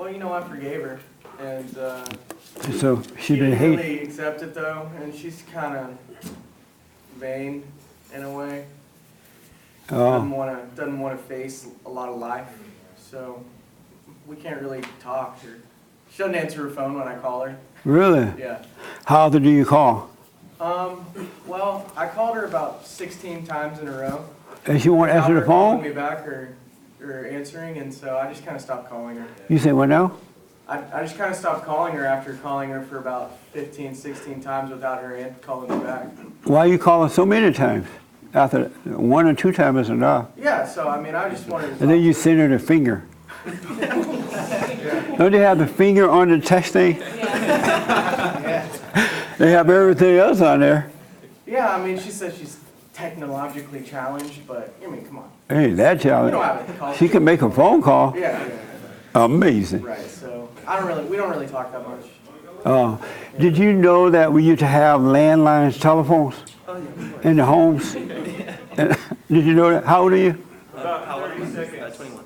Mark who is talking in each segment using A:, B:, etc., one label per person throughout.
A: Well, I forgave her, and
B: So
A: she
B: didn't
A: didn't
B: hate.
A: really accept it though, and she's kind of vain in a way. Doesn't want to face a lot of life, so we can't really talk. She doesn't answer her phone when I call her.
B: Really?
A: Yeah.
B: How often do you call?
A: Well, I called her about 16 times in a row.
B: And she won't answer the
A: Without her calling
B: phone?
A: me back or answering, and so I just kind of stopped calling her.
B: You say what now?
A: I just kind of stopped calling her after calling her for about 15, 16 times without her calling me back.
B: Why are you calling so many times? After 1 or 2 times is enough.
A: Yeah, so I mean, I just wanted to.
B: And then you send her the finger. Don't they have the finger on the text thing?
A: Yeah.
B: They have everything else on there.
A: Yeah, I mean, she says she's technologically challenged, but I mean, come on.
B: Hey, that
A: You don't
B: challenge.
A: have a call.
B: She can make a phone call.
A: Yeah.
B: Amazing.
A: Right. So we don't really talk that much.
B: Did you know that we used to have landline telephones in the homes? Did you know that? How old are you?
A: How old are you? 21.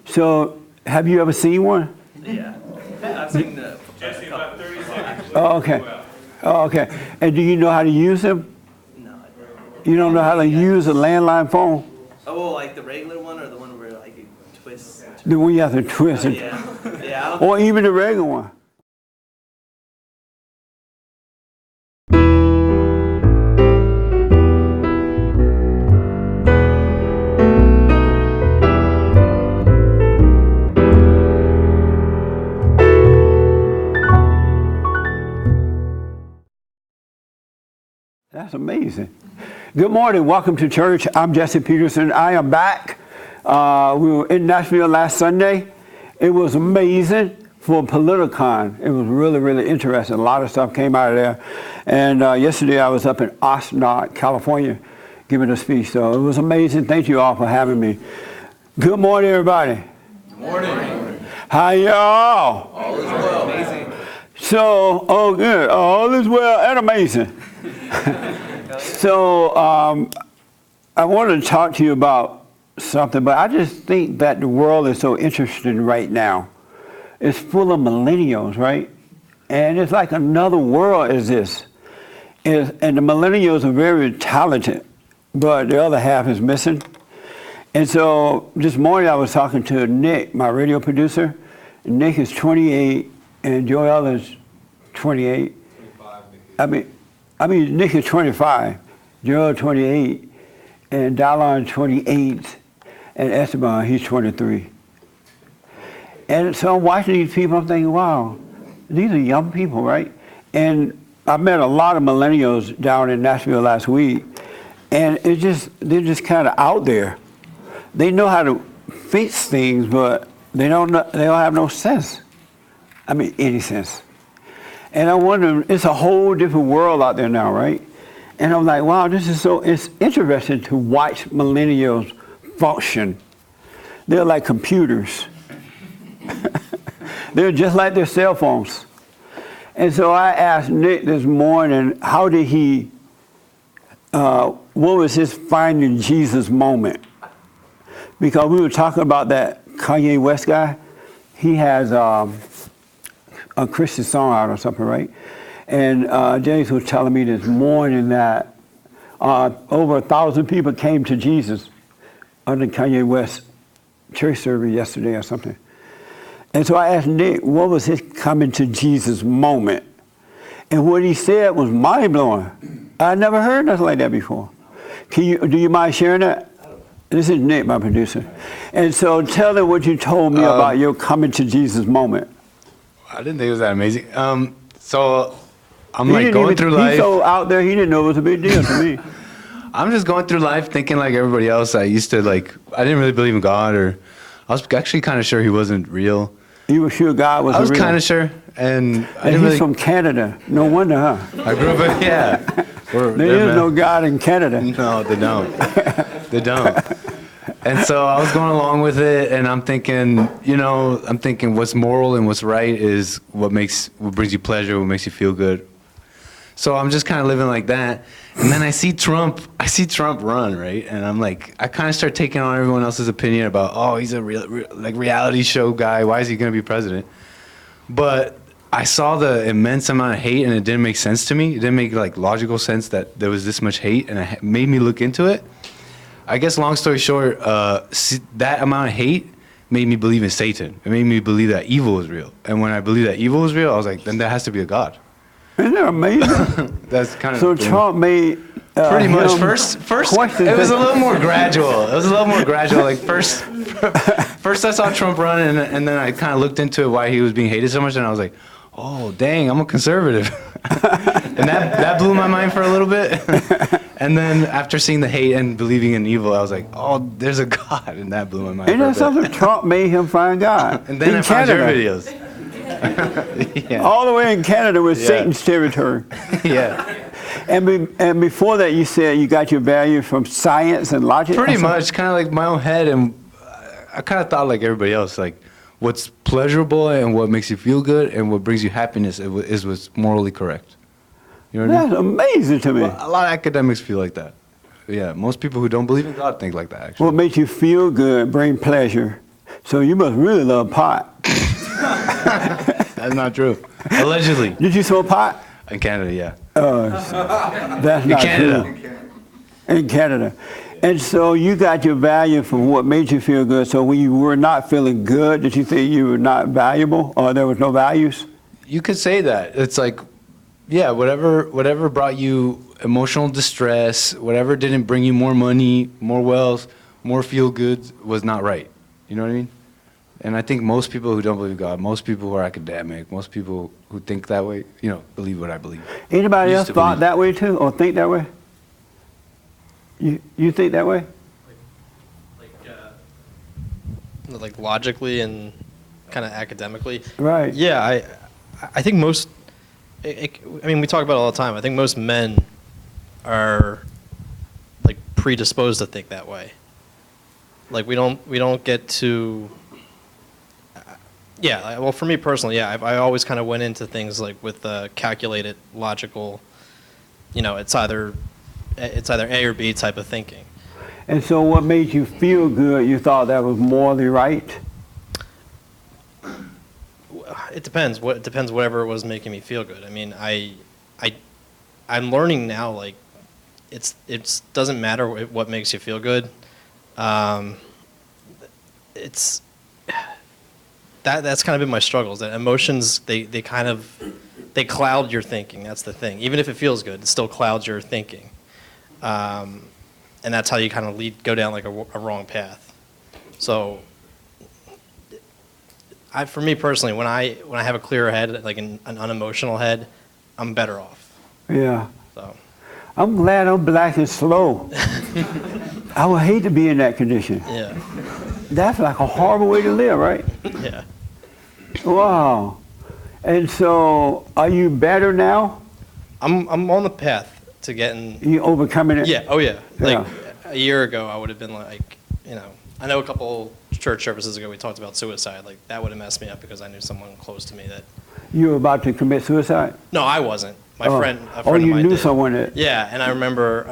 B: So, have you ever seen one?
A: Yeah. I've seen the.
C: Jesse, about 30 seconds.
B: Oh, okay. Oh, okay. And do you know how to use them?
A: No.
B: You don't know how to use a landline phone?
A: Oh, like the regular one or the one where like you twist?
B: The one you have to twist it.
A: Yeah. Yeah.
B: Or even the regular one. That's amazing. Good morning. Welcome to church. I'm Jesse Peterson. I am back. We were in Nashville last Sunday. It was amazing for Politicon. It was really, really interesting. A lot of stuff came out of there. And yesterday I was up in Oxnard, California, giving a speech. So it was amazing. Thank you all for having me. Good morning, everybody.
A: Good morning.
B: How y'all?
A: All is well. Amazing.
B: So, oh good. All is well and amazing. So I wanted to talk to you about something, but I just think that the world is so interesting right now. It's full of millennials, right? And it's like another world is this. And the millennials are very talented, but the other half is missing. And so this morning I was talking to Nick, my radio producer. Nick is 28 and Joel is 28. 25. I mean, Nick is 25, Joel 28, and Dallon 28, and Esteban, he's 23. And so I'm watching these people, I'm thinking, wow, these are young people, right? And I met a lot of millennials down in Nashville last week, and they're just kind of out there. They know how to fix things, but they don't have no sense. I mean, any sense. And I wonder, it's a whole different world out there now, right? And I'm like, wow, it's interesting to watch millennials function. They're like computers. They're just like their cell phones. And so I asked Nick this morning, how did what was his finding Jesus moment? Because we were talking about that Kanye West guy. He has a Christian song out or something, right? And James was telling me this morning that over 1,000 people came to Jesus under Kanye West church service yesterday or something. And so I asked Nick, what was his coming to Jesus moment? And what he said was mind-blowing. I never heard nothing like that before. Do you mind sharing that? This is Nick, my producer. And so tell them what you told me about your coming to Jesus moment.
C: I didn't think it was that amazing. So I'm like going through life.
B: He's so out there, he didn't know it was a big deal to me.
C: I'm just going through life thinking like everybody else. I didn't really believe in God, or I was actually kind of sure he wasn't real.
B: You were sure God was real?
C: I was kind of sure. And
B: he's from Canada. No wonder, huh?
C: I grew up in, yeah.
B: There is no God in Canada.
C: No, they don't. They don't. And so I was going along with it, and I'm thinking, what's moral and what's right is what brings you pleasure, what makes you feel good. So I'm just kind of living like that. And then I see Trump run, right? And I'm like, I kind of start taking on everyone else's opinion about, oh, he's a reality show guy. Why is he going to be president? But I saw the immense amount of hate, and it didn't make sense to me. It didn't make like logical sense that there was this much hate, and it made me look into it. I guess long story short, that amount of hate made me believe in Satan. It made me believe that evil is real. And when I believed that evil was real, I was like, then there has to be a God.
B: Isn't that amazing?
C: That's kind of
B: so Trump made
C: pretty much first it was a little more gradual. Like first I saw Trump run, and then I kind of looked into why he was being hated so much, and I was like, oh dang, I'm a conservative. And that blew my mind for a little bit. And then after seeing the hate and believing in evil, I was like, oh, there's a God, and that blew my mind.
B: And that's something Trump made him find God.
C: And then I found your videos. Yeah.
B: All the way in Canada was Satan's territory.
C: Yeah.
B: And before that, you said you got your value from science and logic?
C: Pretty much, kind of like my own head, and I kind of thought like everybody else, like what's pleasurable and what makes you feel good and what brings you happiness is what's morally correct. You know what I mean?
B: That's amazing to me.
C: Well, a lot of academics feel like that. Yeah, most people who don't believe in God think like that, actually.
B: What makes you feel good, bring pleasure. So you must really love pot.
C: That's not true. Allegedly.
B: Did you smoke pot?
C: In Canada, yeah.
B: That's not
C: Canada.
B: true. In Canada. And so you got your value from what made you feel good. So when you were not feeling good, did you think you were not valuable or there was no values?
C: You could say that. It's like, yeah, whatever brought you emotional distress, whatever didn't bring you more money, more wealth, more feel good was not right. You know what I mean? And I think most people who don't believe in God, most people who are academic, most people who think that way, believe what I believe.
B: Anybody else thought that way too, or think that way? You think that way?
D: Like logically and kind of academically.
B: Right.
D: Yeah, I think most. We talk about it all the time. I think most men are like predisposed to think that way. Like we don't get to. Yeah, well, for me personally, yeah, I always kind of went into things like with calculated, logical. It's either A or B type of thinking.
B: And so, what made you feel good? You thought that was morally right?
D: It depends. It depends whatever it was making me feel good. I mean, I'm learning now. Like, it doesn't matter what makes you feel good. That's kind of been my struggles. That emotions they cloud your thinking. That's the thing. Even if it feels good, it still clouds your thinking, and that's how you kind of go down like a wrong path. So, for me personally, when I have a clearer head, like an unemotional head, I'm better off.
B: Yeah.
D: So.
B: I'm glad I'm black and slow. I would hate to be in that condition.
D: Yeah.
B: That's like a horrible way to live, right?
D: Yeah.
B: Wow. And so, are you better now?
D: I'm on the path to getting.
B: You overcoming it?
D: Yeah. Oh yeah.
B: Yeah.
D: Like a year ago, I would have been like, I know a couple church services ago we talked about suicide. Like that would have messed me up because I knew someone close to me that.
B: You were about to commit suicide?
D: No, I wasn't. A friend of
B: you
D: mine
B: knew
D: did.
B: someone that.
D: Yeah, and I remember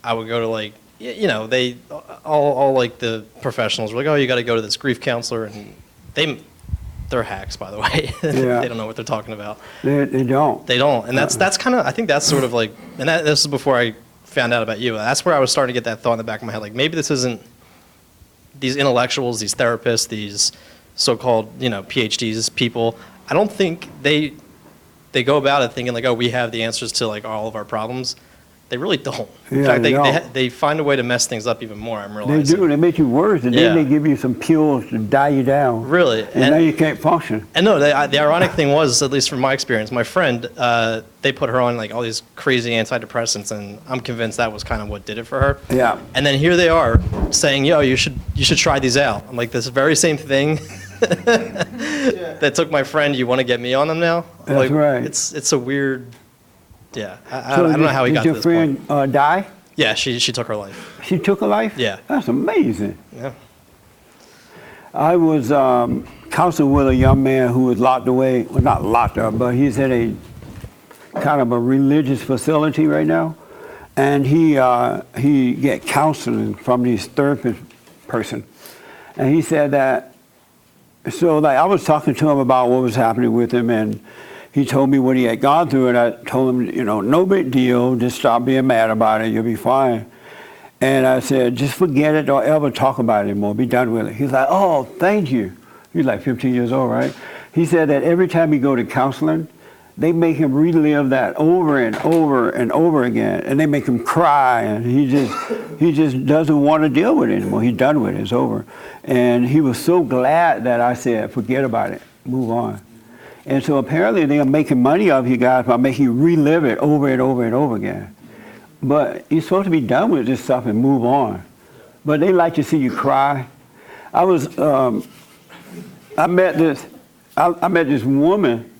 D: I would go to like, they all like the professionals were like, oh, you got to go to this grief counselor, and they're hacks, by the way.
B: Yeah.
D: They don't know what they're talking about.
B: They don't.
D: They don't, and that's kind of, I think that's sort of like, and this is before I found out about you. That's where I was starting to get that thought in the back of my head, like maybe this isn't these intellectuals, these therapists, these so-called PhDs people. I don't think they go about it thinking like, oh, we have the answers to like all of our problems. They really don't. In fact, they find a way to mess things up even more. I'm realizing.
B: They do. They make you worse, and then they give you some pills to die you down.
D: Really,
B: and now you can't function.
D: And no, the ironic thing was, at least from my experience, my friend, they put her on like all these crazy antidepressants, and I'm convinced that was kind of what did it for her.
B: Yeah.
D: And then here they are saying, yo, you should try these out. I'm like, this very same thing that took my friend. You want to get me on them now?
B: That's
D: like,
B: right.
D: It's a weird. Yeah, I don't know how he got to this point.
B: Did your friend die?
D: Yeah, she took her life.
B: She took her life?
D: Yeah.
B: That's amazing.
D: Yeah.
B: I was counseling with a young man who was locked away. Well, not locked up, but he's in a kind of a religious facility right now, and he get counseling from this therapist person, and he said that. So like I was talking to him about what was happening with him, and he told me what he had gone through, and I told him, you know, no big deal, just stop being mad about it, you'll be fine. And I said, just forget it, don't ever talk about it anymore, be done with it. He's like, oh, thank you. He's like 15 years old, right? He said that every time he go to counseling, they make him relive that over and over and over again, and they make him cry, and he just doesn't want to deal with it anymore. He's done with it, it's over. And he was so glad that I said, forget about it, move on. And so apparently they are making money off you guys by making you relive it over and over and over again. But you're supposed to be done with this stuff and move on. But they like to see you cry. I met this woman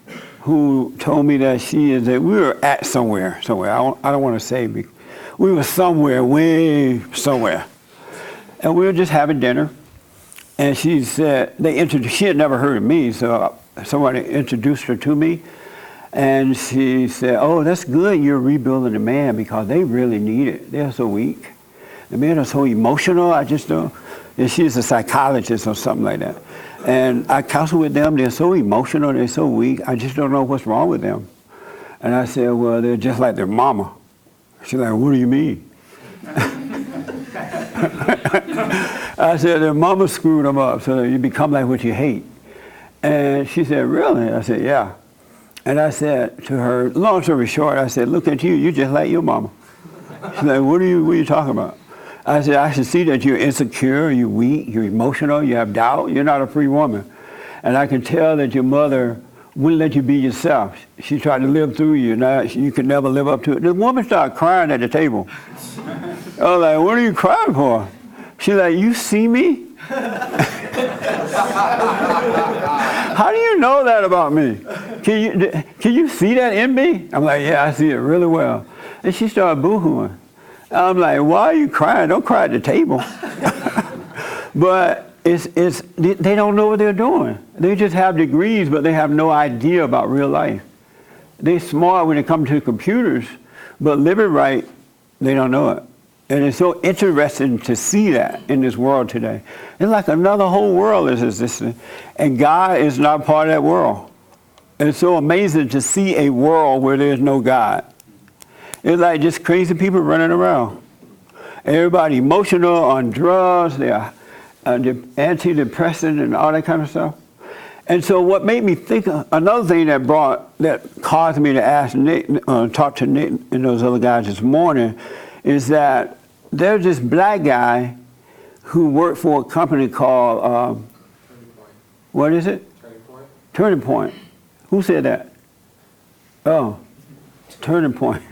B: who told me that we were at somewhere. I don't want to say, we were somewhere, way somewhere. And we were just having dinner. And she said, she had never heard of me, so somebody introduced her to me. And she said, oh, that's good you're rebuilding the man because they really need it. They're so weak. The men are so emotional, I just don't. And she's a psychologist or something like that. And I counsel with them, they're so emotional, they're so weak, I just don't know what's wrong with them. And I said, well, they're just like their mama. She's like, what do you mean? I said, their mama screwed them up, so you become like what you hate. And she said, really? I said, yeah. And I said to her, long story short, I said, look at you, you're just like your mama. She's like, what are you talking about? I said, I should see that you're insecure, you're weak, you're emotional, you have doubt, you're not a free woman. And I can tell that your mother wouldn't let you be yourself. She tried to live through you, now you could never live up to it. The woman started crying at the table. I was like, what are you crying for? She's like, you see me? How do you know that about me? Can you see that in me? I'm like, yeah, I see it really well. And she started boo-hooing. I'm like, why are you crying? Don't cry at the table. But they don't know what they're doing. They just have degrees, but they have no idea about real life. They're smart when it comes to computers, but living right, they don't know it. And it's so interesting to see that in this world today. It's like another whole world is existing, and God is not part of that world. It's so amazing to see a world where there's no God. It's like just crazy people running around. Everybody emotional, on drugs, they're antidepressant and all that kind of stuff. And so what made me think, another thing that caused me to ask Nick, talk to Nick and those other guys this morning, is that there's this black guy who worked for a company called, what is it? Turning Point. Who said that? Oh, Turning Point.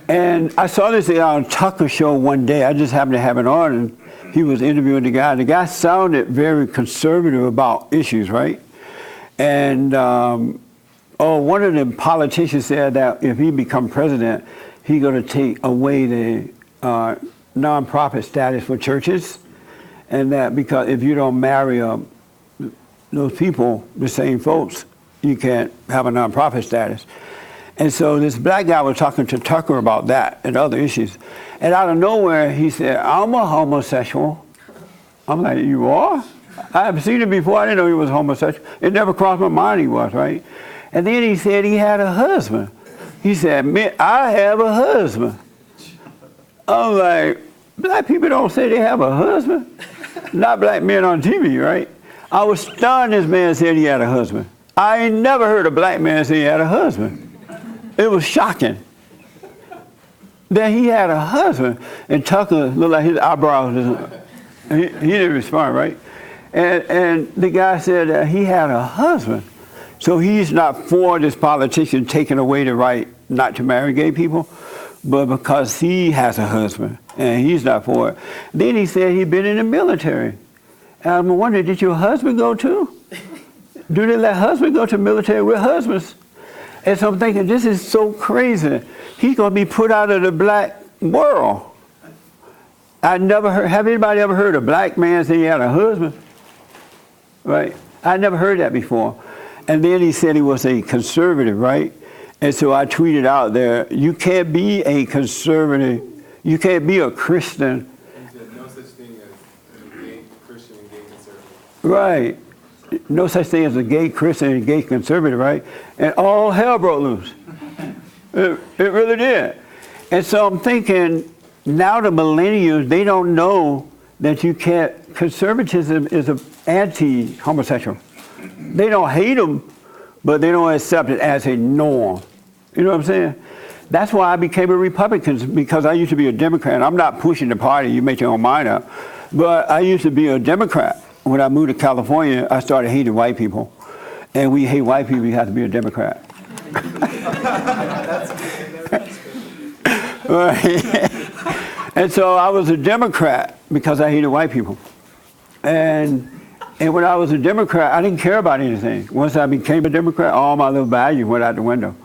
B: And I saw this on Tucker show one day. I just happened to have it on, and he was interviewing the guy. The guy sounded very conservative about issues, right? And one of the politicians said that if he become president, he's going to take away the nonprofit status for churches, and that because if you don't marry those people, the same folks, you can't have a nonprofit status. And so this black guy was talking to Tucker about that and other issues. And out of nowhere, he said, I'm a homosexual. I'm like, you are? I haven't seen him before. I didn't know he was homosexual. It never crossed my mind he was, right? And then he said he had a husband. He said, man, I have a husband. I'm like, black people don't say they have a husband. Not black men on TV, right? I was stunned this man said he had a husband. I ain't never heard a black man say he had a husband. It was shocking that he had a husband. And Tucker looked like his eyebrows, he didn't respond, right? And the guy said that he had a husband. So he's not for this politician taking away the right not to marry gay people, but because he has a husband, and he's not for it. Then he said he'd been in the military. And I'm wondering, did your husband go too? Do they let husbands go to military with husbands? And so I'm thinking, this is so crazy. He's going to be put out of the black world. I never heard, have anybody ever heard a black man say he had a husband? Right? I never heard that before. And then he said he was a conservative, right? And so I tweeted out there, you can't be a conservative, you can't be a Christian.
E: No such thing as a gay Christian and gay conservative.
B: Right. No such thing as a gay Christian and gay conservative, right? And all hell broke loose. It really did. And so I'm thinking, now the millennials, they don't know that you can't, conservatism is an anti-homosexual. They don't hate them, but they don't accept it as a norm. You know what I'm saying? That's why I became a Republican, because I used to be a Democrat. I'm not pushing the party, you make your own mind up. But I used to be a Democrat. When I moved to California, I started hating white people. And we hate white people, you have to be a Democrat. Right. And so I was a Democrat because I hated white people. And when I was a Democrat, I didn't care about anything. Once I became a Democrat, all my little values went out the window.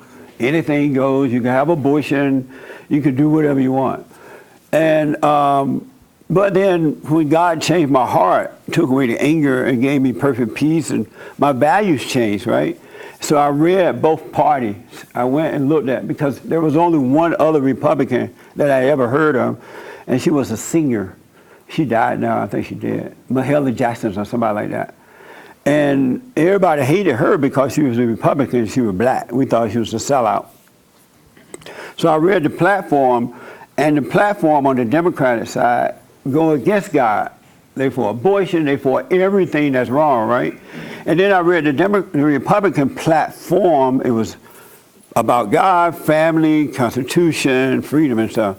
B: Anything goes, you can have abortion, you can do whatever you want. And but then when God changed my heart, took away the anger and gave me perfect peace, and my values changed, right? So I read both parties. I went and looked at, because there was only one other Republican that I ever heard of, and she was a singer. She died now, I think she did. Mahalia Jackson or somebody like that. And everybody hated her because she was a Republican and she was black. We thought she was a sellout. So I read the platform, and the platform on the Democratic side go against God. They for abortion, they for everything that's wrong, right? And then I read the Republican platform. It was about God, family, Constitution, freedom and stuff.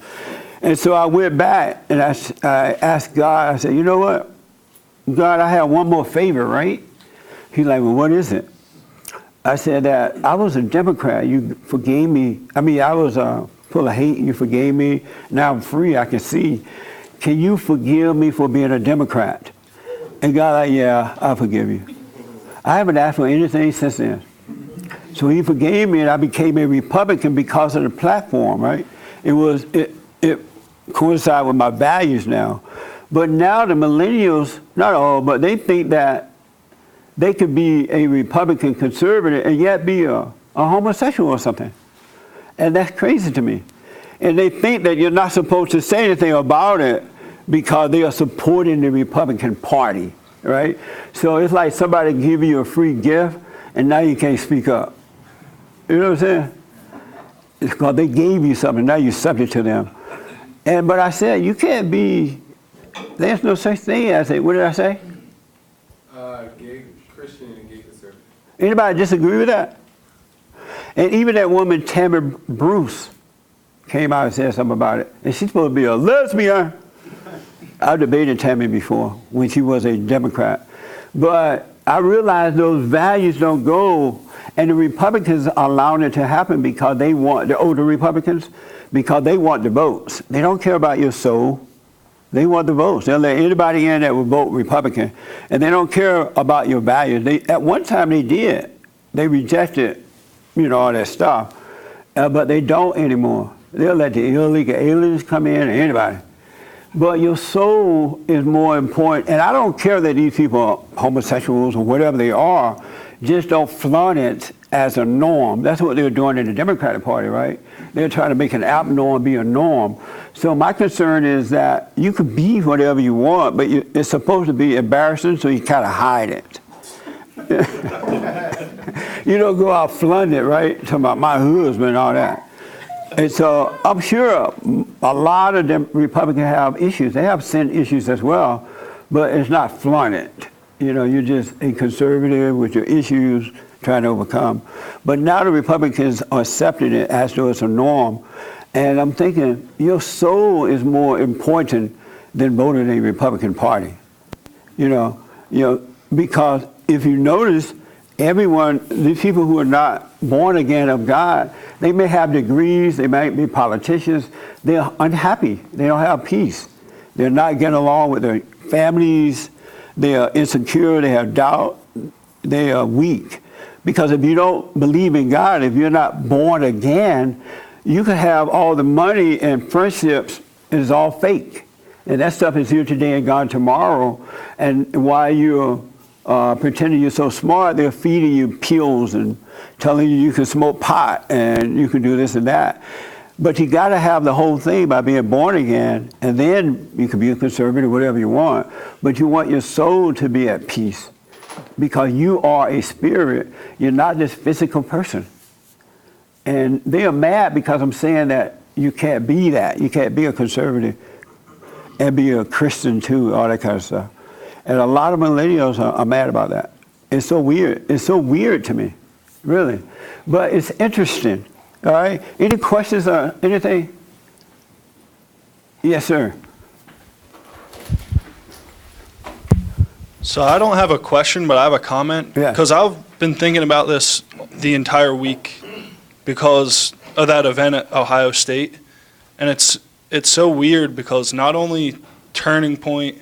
B: And so I went back and I asked God, I said, you know what? God, I have one more favor, right? He's like, well, what is it? I said that I was a Democrat. You forgave me. I mean, I was full of hate. You forgave me. Now I'm free. I can see. Can you forgive me for being a Democrat? And God, like, yeah, I forgive you. I haven't asked for anything since then. So he forgave me, and I became a Republican because of the platform, right? It coincided with my values now. But now the millennials, not all, but they think that they could be a Republican conservative and yet be a homosexual or something. And that's crazy to me. And they think that you're not supposed to say anything about it because they are supporting the Republican Party, right? So it's like somebody give you a free gift and now you can't speak up. You know what I'm saying? It's because they gave you something, now you're subject to them. But I said, you can't be, there's no such thing as a, what did I say?
E: Gay Christian and gay conservative.
B: Anybody disagree with that? And even that woman, Tammy Bruce, came out and said something about it. And she's supposed to be a lesbian. I've debated Tammy before when she was a Democrat. But I realized those values don't go, and the Republicans are allowing it to happen because they want, the older Republicans, because they want the votes. They don't care about your soul. They want the votes. They'll let anybody in that will vote Republican. And they don't care about your values. At one time they did. They rejected, all that stuff. But they don't anymore. They'll let the illegal aliens come in, or anybody. But your soul is more important. And I don't care that these people are homosexuals or whatever they are. Just don't flaunt it as a norm. That's what they're doing in the Democratic Party, right? They're trying to make an abnorm be a norm. So my concern is that you could be whatever you want, but it's supposed to be embarrassing, so you kind of hide it. You don't go out flaunt it, right? Talking about my husband and all that. And so I'm sure a lot of them Republicans have issues. They have sin issues as well, but it's not flaunted. You're just a conservative with your issues trying to overcome. But now the Republicans are accepting it as though it's a norm. And I'm thinking, your soul is more important than voting a Republican Party. Because if you notice, these people who are not born again of God, they may have degrees, they might be politicians, they're unhappy, they don't have peace. They're not getting along with their families, they are insecure, they have doubt, they are weak. Because if you don't believe in God, if you're not born again, you can have all the money and friendships, and it's all fake. And that stuff is here today and gone tomorrow. And while you're pretending you're so smart, they're feeding you pills and telling you can smoke pot and you can do this and that. But you got to have the whole thing by being born again, and then you can be a conservative, whatever you want. But you want your soul to be at peace because you are a spirit. You're not this physical person. And they are mad because I'm saying that you can't be that. You can't be a conservative and be a Christian too, all that kind of stuff. And a lot of millennials are mad about that. It's so weird. It's so weird to me, really. But it's interesting. All right. Any questions or anything? Yes, sir.
F: So I don't have a question, but I have a comment.
B: Yeah.
F: Because I've been thinking about this the entire week because of that event at Ohio State. And it's so weird because not only Turning Point,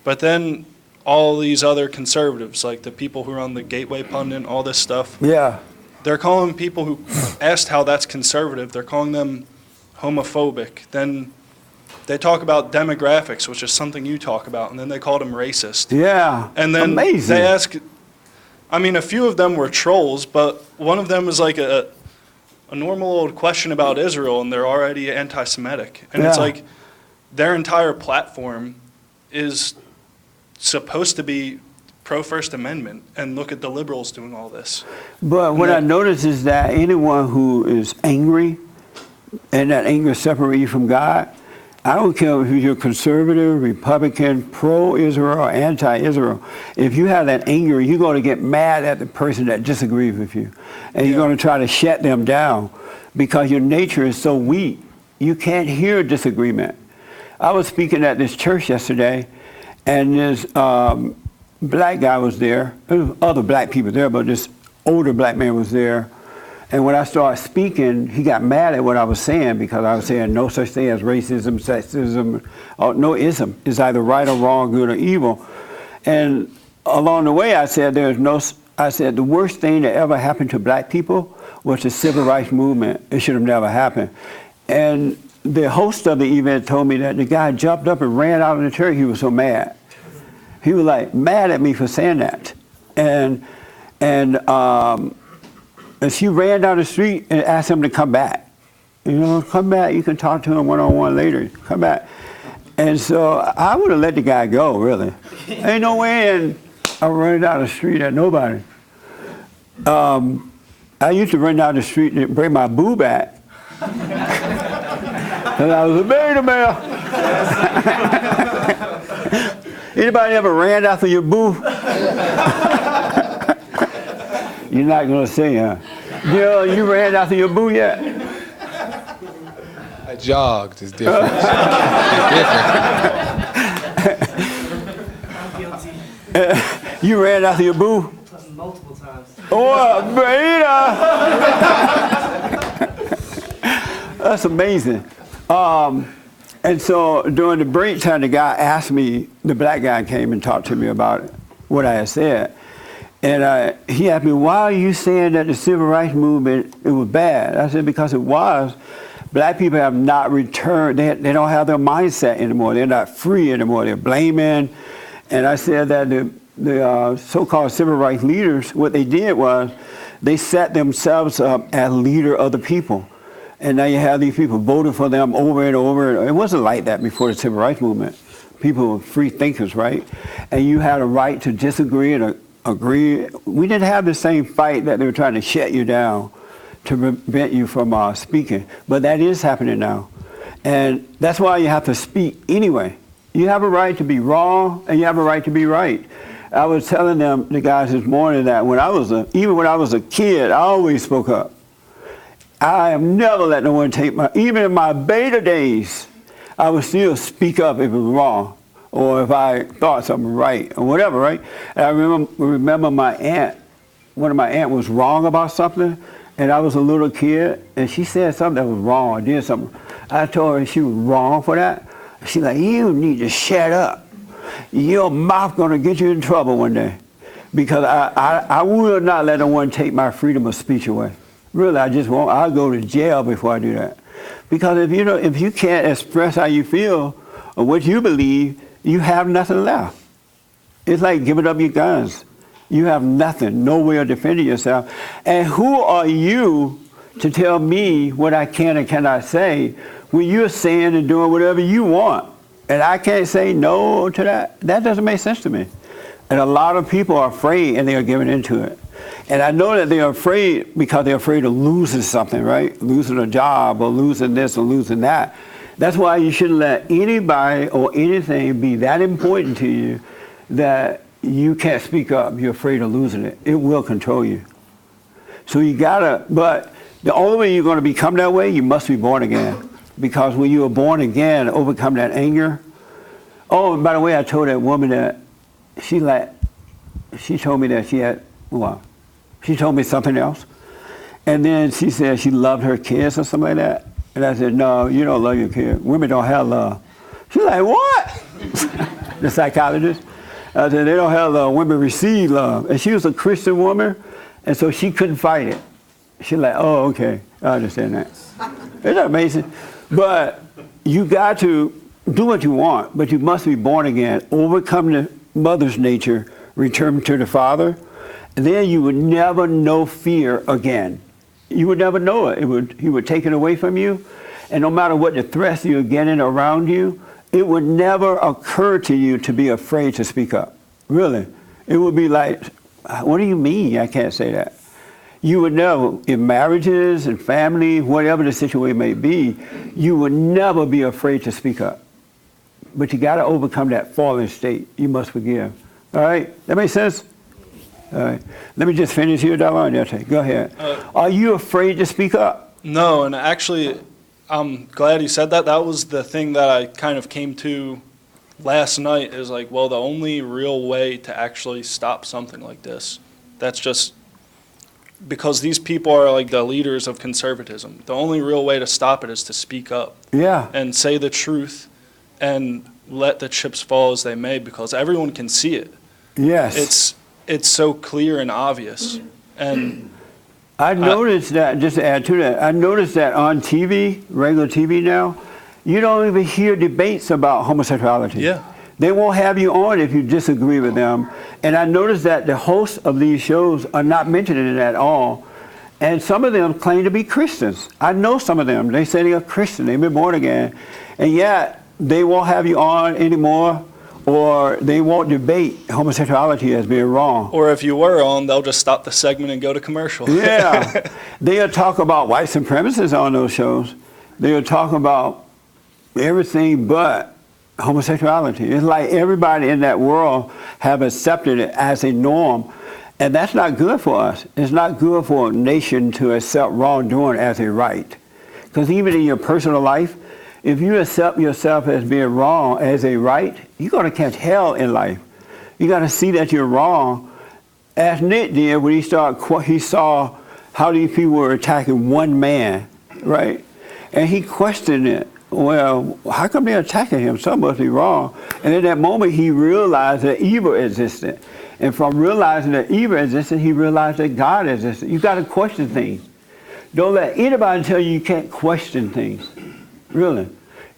F: but then all these other conservatives, like the people who are on the Gateway Pundit, all this stuff.
B: Yeah.
F: They're calling people who asked how that's conservative, they're calling them homophobic. Then they talk about demographics, which is something you talk about, and then they called them racist.
B: Yeah.
F: And then
B: amazing.
F: they ask, I mean, a few of them were trolls, but one of them is like a normal old question about Israel, and they're already anti-Semitic. And it's
B: Yeah.
F: like their entire platform is supposed to be pro-First Amendment, and look at the liberals doing all this.
B: But what I notice is that anyone who is angry, and that anger separates you from God, I don't care if you're conservative, Republican, pro-Israel, or anti-Israel. If you have that anger, you're going to get mad at the person that disagrees with you. And you're going to try to shut them down because your nature is so weak. You can't hear disagreement. I was speaking at this church yesterday, and this black guy was there. There was other black people there, but this older black man was there. And when I started speaking, he got mad at what I was saying because I was saying no such thing as racism, sexism, or no ism. It's either right or wrong, good or evil. And along the way, I said the worst thing that ever happened to black people was the civil rights movement. It should have never happened. And the host of the event told me that the guy jumped up and ran out of the church. He was so mad. He was like mad at me for saying that. And she ran down the street and asked him to come back. You know, come back, you can talk to him one-on-one later, come back. And so I would have let the guy go, really. Ain't no way in I'm running down the street at nobody. I used to run down the street and bring my boo back. Because I was a beta male. Anybody ever ran after your boo? You're not going to say, huh? You ran after your boo yet?
E: I jogged. It's different.
A: I'm guilty.
B: You ran after your boo?
A: Multiple times.
B: Oh, beta! That's amazing. And so during the break time, the guy asked me, the black guy came and talked to me about what I had said. And he asked me, why are you saying that the civil rights movement, it was bad? I said, because it was. Black people have not returned, they don't have their mindset anymore. They're not free anymore. They're blaming. And I said that the so-called civil rights leaders, what they did was they set themselves up as leader of the people. And now you have these people voting for them over and over. It wasn't like that before the civil rights movement. People were free thinkers, right? And you had a right to disagree and agree. We didn't have the same fight that they were trying to shut you down to prevent you from speaking. But that is happening now. And that's why you have to speak anyway. You have a right to be wrong and you have a right to be right. I was telling the guys this morning that even when I was a kid, I always spoke up. I have never let no one take even in my beta days, I would still speak up if it was wrong or if I thought something right or whatever, right? And I remember my aunt, one of my aunt was wrong about something, and I was a little kid, and she said something that was wrong, or did something. I told her she was wrong for that. She's like, you need to shut up. Your mouth gonna get you in trouble one day. Because I will not let no one take my freedom of speech away. Really, I just won't. I'll go to jail before I do that. Because if you can't express how you feel or what you believe, you have nothing left. It's like giving up your guns. You have nothing, no way of defending yourself. And who are you to tell me what I can and cannot say when you're saying and doing whatever you want? And I can't say no to that. That doesn't make sense to me. And a lot of people are afraid and they are giving into it. And I know that they are afraid because they're afraid of losing something, right? Losing a job or losing this or losing that. That's why you shouldn't let anybody or anything be that important to you that you can't speak up. You're afraid of losing it. It will control you. So you gotta, but the only way you're gonna become that way, you must be born again. Because when you are born again, overcome that anger. Oh, and by the way, I told that woman that she told me that she told me something else. And then she said she loved her kids or something like that. And I said, no, you don't love your kids. Women don't have love. She's like, what? The psychologist. I said, they don't have love. Women receive love. And she was a Christian woman, and so she couldn't fight it. She's like, oh, okay, I understand that. Isn't that amazing? But you got to do what you want, but you must be born again, overcome the mother's nature, return to the Father, and then you would never know fear again. You would never know it. He would take it away from you, and no matter what the threats you're getting around you, it would never occur to you to be afraid to speak up. Really. It would be like, what do you mean I can't say that? You would never, in marriages and family, whatever the situation may be, you would never be afraid to speak up. But you got to overcome that fallen state. You must forgive. All right? That makes sense? All right. Let me just finish here, Darlene. Go ahead. Are you afraid to speak up?
F: No, and actually, I'm glad you said that. That was the thing that I kind of came to last night is like, well, the only real way to actually stop something like this, that's just because these people are like the leaders of conservatism. The only real way to stop it is to speak up.
B: Yeah.
F: And say the truth and let the chips fall as they may, because everyone can see it.
B: Yes.
F: It's so clear and obvious. And
B: I noticed that, just to add to that, I noticed that on TV, regular TV now, you don't even hear debates about homosexuality.
F: Yeah.
B: They won't have you on if you disagree with them. And I noticed that the hosts of these shows are not mentioning it at all. And some of them claim to be Christians. I know some of them. They say they are Christian. They've been born again. And yet, they won't have you on anymore, or they won't debate homosexuality as being wrong.
F: Or if you were on, they'll just stop the segment and go to commercial.
B: Yeah. They'll talk about white supremacists on those shows. They'll talk about everything but homosexuality. It's like everybody in that world have accepted it as a norm. And that's not good for us. It's not good for a nation to accept wrongdoing as a right. Because even in your personal life, if you accept yourself as being wrong as a right, you're going to catch hell in life. You got to see that you're wrong. As Nick did when he saw how these people were attacking one man, right? And he questioned it. Well, how come they're attacking him? Something must be wrong. And in that moment, he realized that evil existed. And from realizing that evil existed, he realized that God existed. You got to question things. Don't let anybody tell you you can't question things. Really.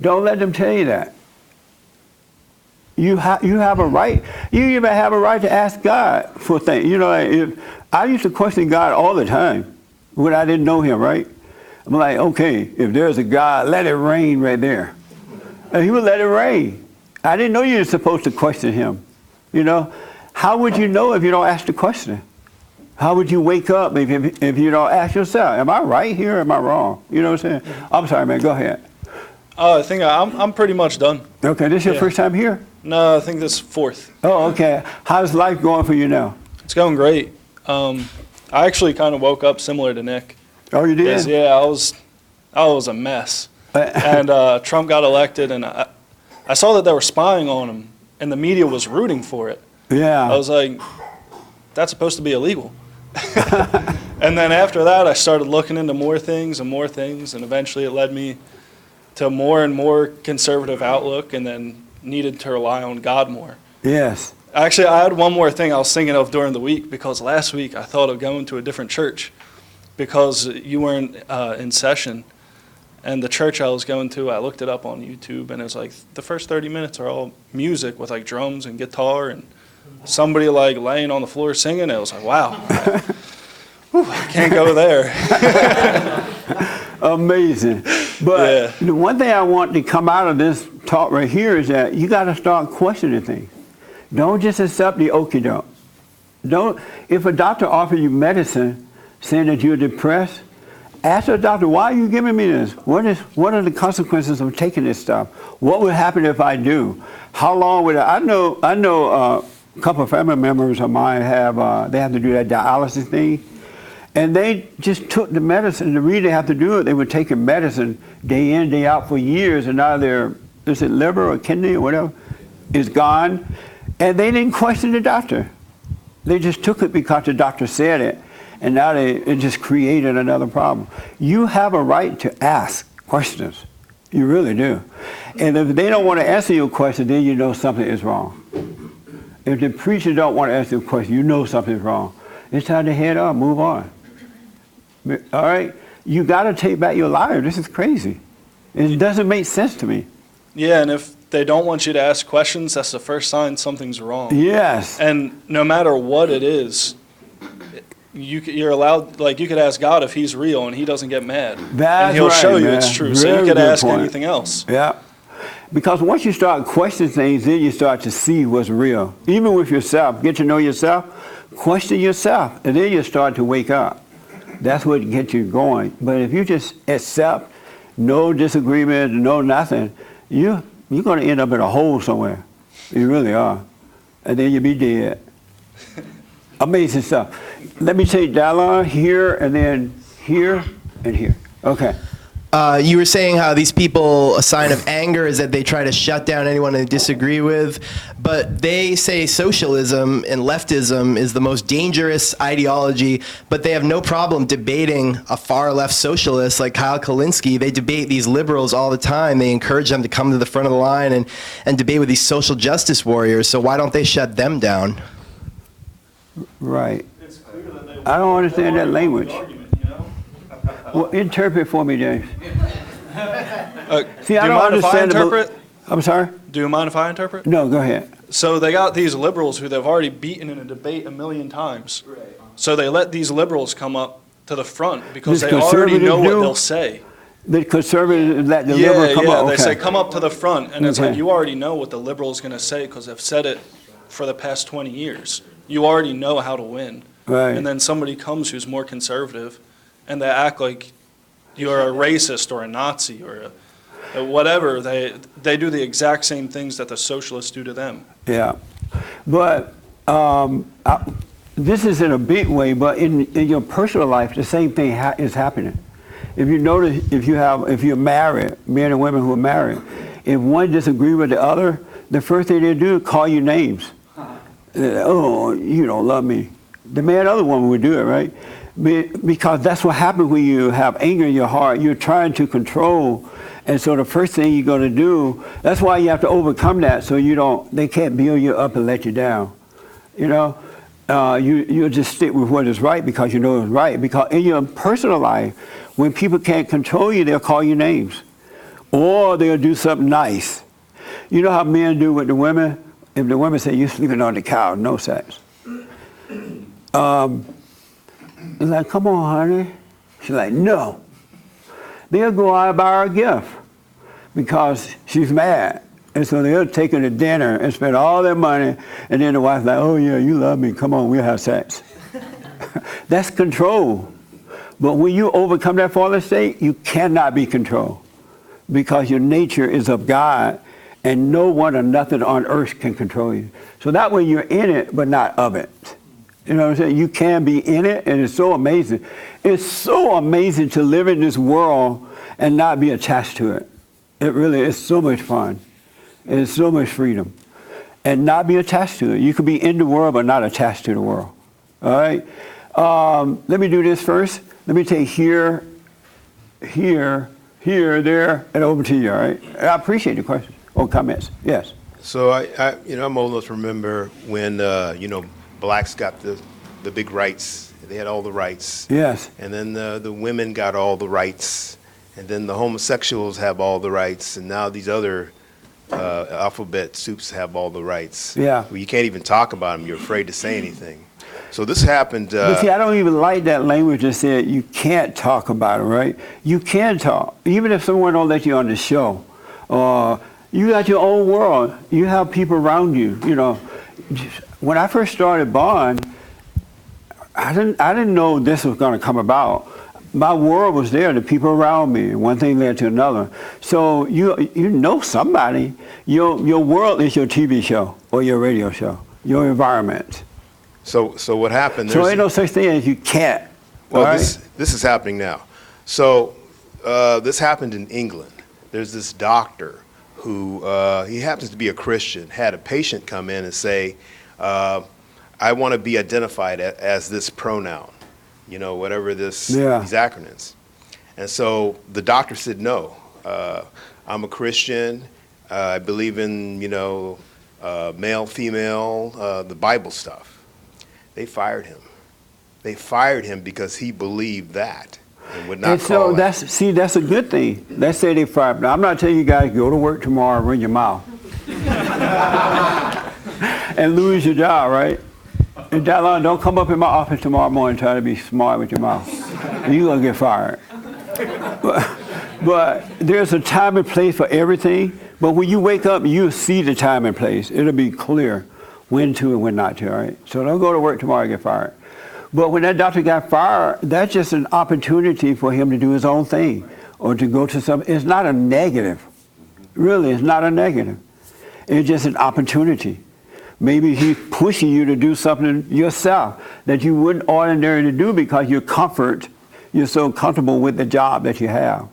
B: Don't let them tell you that. You have a right. You even have a right to ask God for things. You know, I used to question God all the time when I didn't know him, right? I'm like, okay, if there's a God, let it rain right there. And he would let it rain. I didn't know you were supposed to question him. You know, how would you know if you don't ask the question? How would you wake up if you don't ask yourself, am I right here or am I wrong? You know what I'm saying? I'm sorry, man, go ahead.
F: I think I'm pretty much done.
B: Okay, this is your first time here?
F: No, I think this is fourth.
B: Oh, okay. How's life going for you now?
F: It's going great. I actually kind of woke up similar to Nick.
B: Oh, you did?
F: Yeah, I was a mess. And Trump got elected, and I saw that they were spying on him, and the media was rooting for it.
B: Yeah.
F: I was like, that's supposed to be illegal. And then after that, I started looking into more things, and eventually it led me to more and more conservative outlook, and then needed to rely on God more.
B: Yes.
F: Actually, I had one more thing I was thinking of during the week, because last week I thought of going to a different church because you weren't in session. And the church I was going to, I looked it up on YouTube, and it was like the first 30 minutes are all music with like drums and guitar, and somebody like laying on the floor singing, it was like, wow, whew, I can't go there.
B: Amazing. But the one thing I want to come out of this talk right here is that you got to start questioning things. Don't just accept the okie doke. Don't. If a doctor offers you medicine saying that you're depressed, ask the doctor, why are you giving me this? What are the consequences of taking this stuff? What would happen if I do? How long would I know a couple of family members of mine they have to do that dialysis thing. And they just took the medicine. The reason they have to do it, they were taking medicine day in, day out for years, and now their liver or kidney or whatever is gone. And they didn't question the doctor. They just took it because the doctor said it, and now it just created another problem. You have a right to ask questions. You really do. And if they don't want to answer your question, then you know something is wrong. If the preacher don't want to answer your question, you know something's wrong. It's time to head up, move on. All right? You got to take back your life. This is crazy. It doesn't make sense to me.
F: Yeah, and if they don't want you to ask questions, that's the first sign something's wrong.
B: Yes.
F: And no matter what it is, you're allowed, like you could ask God if he's real and he doesn't get mad.
B: That's
F: and he'll
B: right,
F: show you
B: man.
F: it's true.
B: Very
F: So you could
B: good
F: ask
B: point.
F: anything else.
B: Yeah. Because once you start questioning things, then you start to see what's real. Even with yourself, get to know yourself, question yourself, and then you start to wake up. That's what gets you going. But if you just accept no disagreement, no nothing, you're going to end up in a hole somewhere. You really are. And then you'll be dead. Amazing stuff. Let me take dialogue here, and then here, and here. Okay.
G: You were saying how these people, a sign of anger is that they try to shut down anyone they disagree with, but they say socialism and leftism is the most dangerous ideology, but they have no problem debating a far-left socialist like Kyle Kalinske. They debate these liberals all the time. They encourage them to come to the front of the line and debate with these social justice warriors, so why don't they shut them down?
B: Right. I don't understand that language. Well, interpret for me, James. See, I don't understand. I'm sorry?
F: Do you mind if I interpret?
B: No, go ahead.
F: So they got these liberals who they've already beaten in a debate 1,000,000 times. So they let these liberals come up to the front because
B: These
F: they already know what
B: conservatives
F: they'll say.
B: The conservatives let the liberal come up.
F: They
B: Okay.
F: say come up to the front, and it's
B: Okay.
F: like you already know what the liberal's going to say because they've said it for the past 20 years. You already know how to win.
B: Right.
F: And then somebody comes who's more conservative, and they act like you're a racist or a Nazi or whatever. They do the exact same things that the socialists do to them.
B: Yeah. But this is in a big way, but in your personal life, the same thing is happening. If you notice, if you're married, men and women who are married, if one disagrees with the other, the first thing they do is call you names. Oh, you don't love me. The man or the woman would do it, right? Because that's what happens when you have anger in your heart. You're trying to control, and so the first thing you're going to do, that's why you have to overcome that, so they can't build you up and let you down. You know, you just stick with what is right because you know it's right. Because in your personal life, when people can't control you, they'll call you names, or they'll do something nice. You know how men do with the women? If the women say, you're sleeping on the couch, no sex. It's like, come on, honey. She's like, no. They'll go out and buy her a gift because she's mad. And so they'll take her to dinner and spend all their money. And then the wife's like, oh, yeah, you love me. Come on, we'll have sex. That's control. But when you overcome that fallen state, you cannot be controlled because your nature is of God. And no one or nothing on earth can control you. So that way you're in it, but not of it. You know what I'm saying? You can be in it, and it's so amazing. It's so amazing to live in this world and not be attached to it. It really is so much fun. It's so much freedom. And not be attached to it. You can be in the world, but not attached to the world. All right? Let me do this first. Let me take here, there, and over to you, all right? I appreciate the question. Or comments, yes.
H: So I'm old enough to remember when, blacks got the big rights. They had all the rights.
B: Yes.
H: And then the women got all the rights. And then the homosexuals have all the rights. And now these other alphabet soups have all the rights.
B: Yeah.
H: Well, you can't even talk about them. You're afraid to say anything. So this happened.
B: But see, I don't even like that language that said you can't talk about it, right? You can talk, even if someone don't let you on the show. You got your own world. You have people around you. You know, when I first started Bond, I didn't know this was going to come about. My world was there, the people around me. One thing led to another. So you know somebody. Your world is your TV show or your radio show, your environment.
H: So what happened?
B: So ain't no such thing as you can't.
H: Well,
B: right?
H: this is happening now. So this happened in England. There's this doctor who, he happens to be a Christian, had a patient come in and say, I want to be identified as this pronoun, you know, whatever these acronyms. And so the doctor said, no, I'm a Christian. I believe in, you know, male, female, the Bible stuff. They fired him. They fired him because he believed that and would not
B: and so
H: call that.
B: that's a good thing. Let's say they fired. Now, I'm not telling you guys go to work tomorrow and run your mouth and lose your job, right? And don't come up in my office tomorrow morning trying to be smart with your mouth. You're going to get fired. But there's a time and place for everything. But when you wake up, you'll see the time and place. It'll be clear when to and when not to, all right? So don't go to work tomorrow and get fired. But when that doctor got fired, that's just an opportunity for him to do his own thing or to go to something. It's not a negative. Really, it's not a negative. It's just an opportunity. Maybe he's pushing you to do something yourself that you wouldn't ordinarily do because you're so comfortable with the job that you have.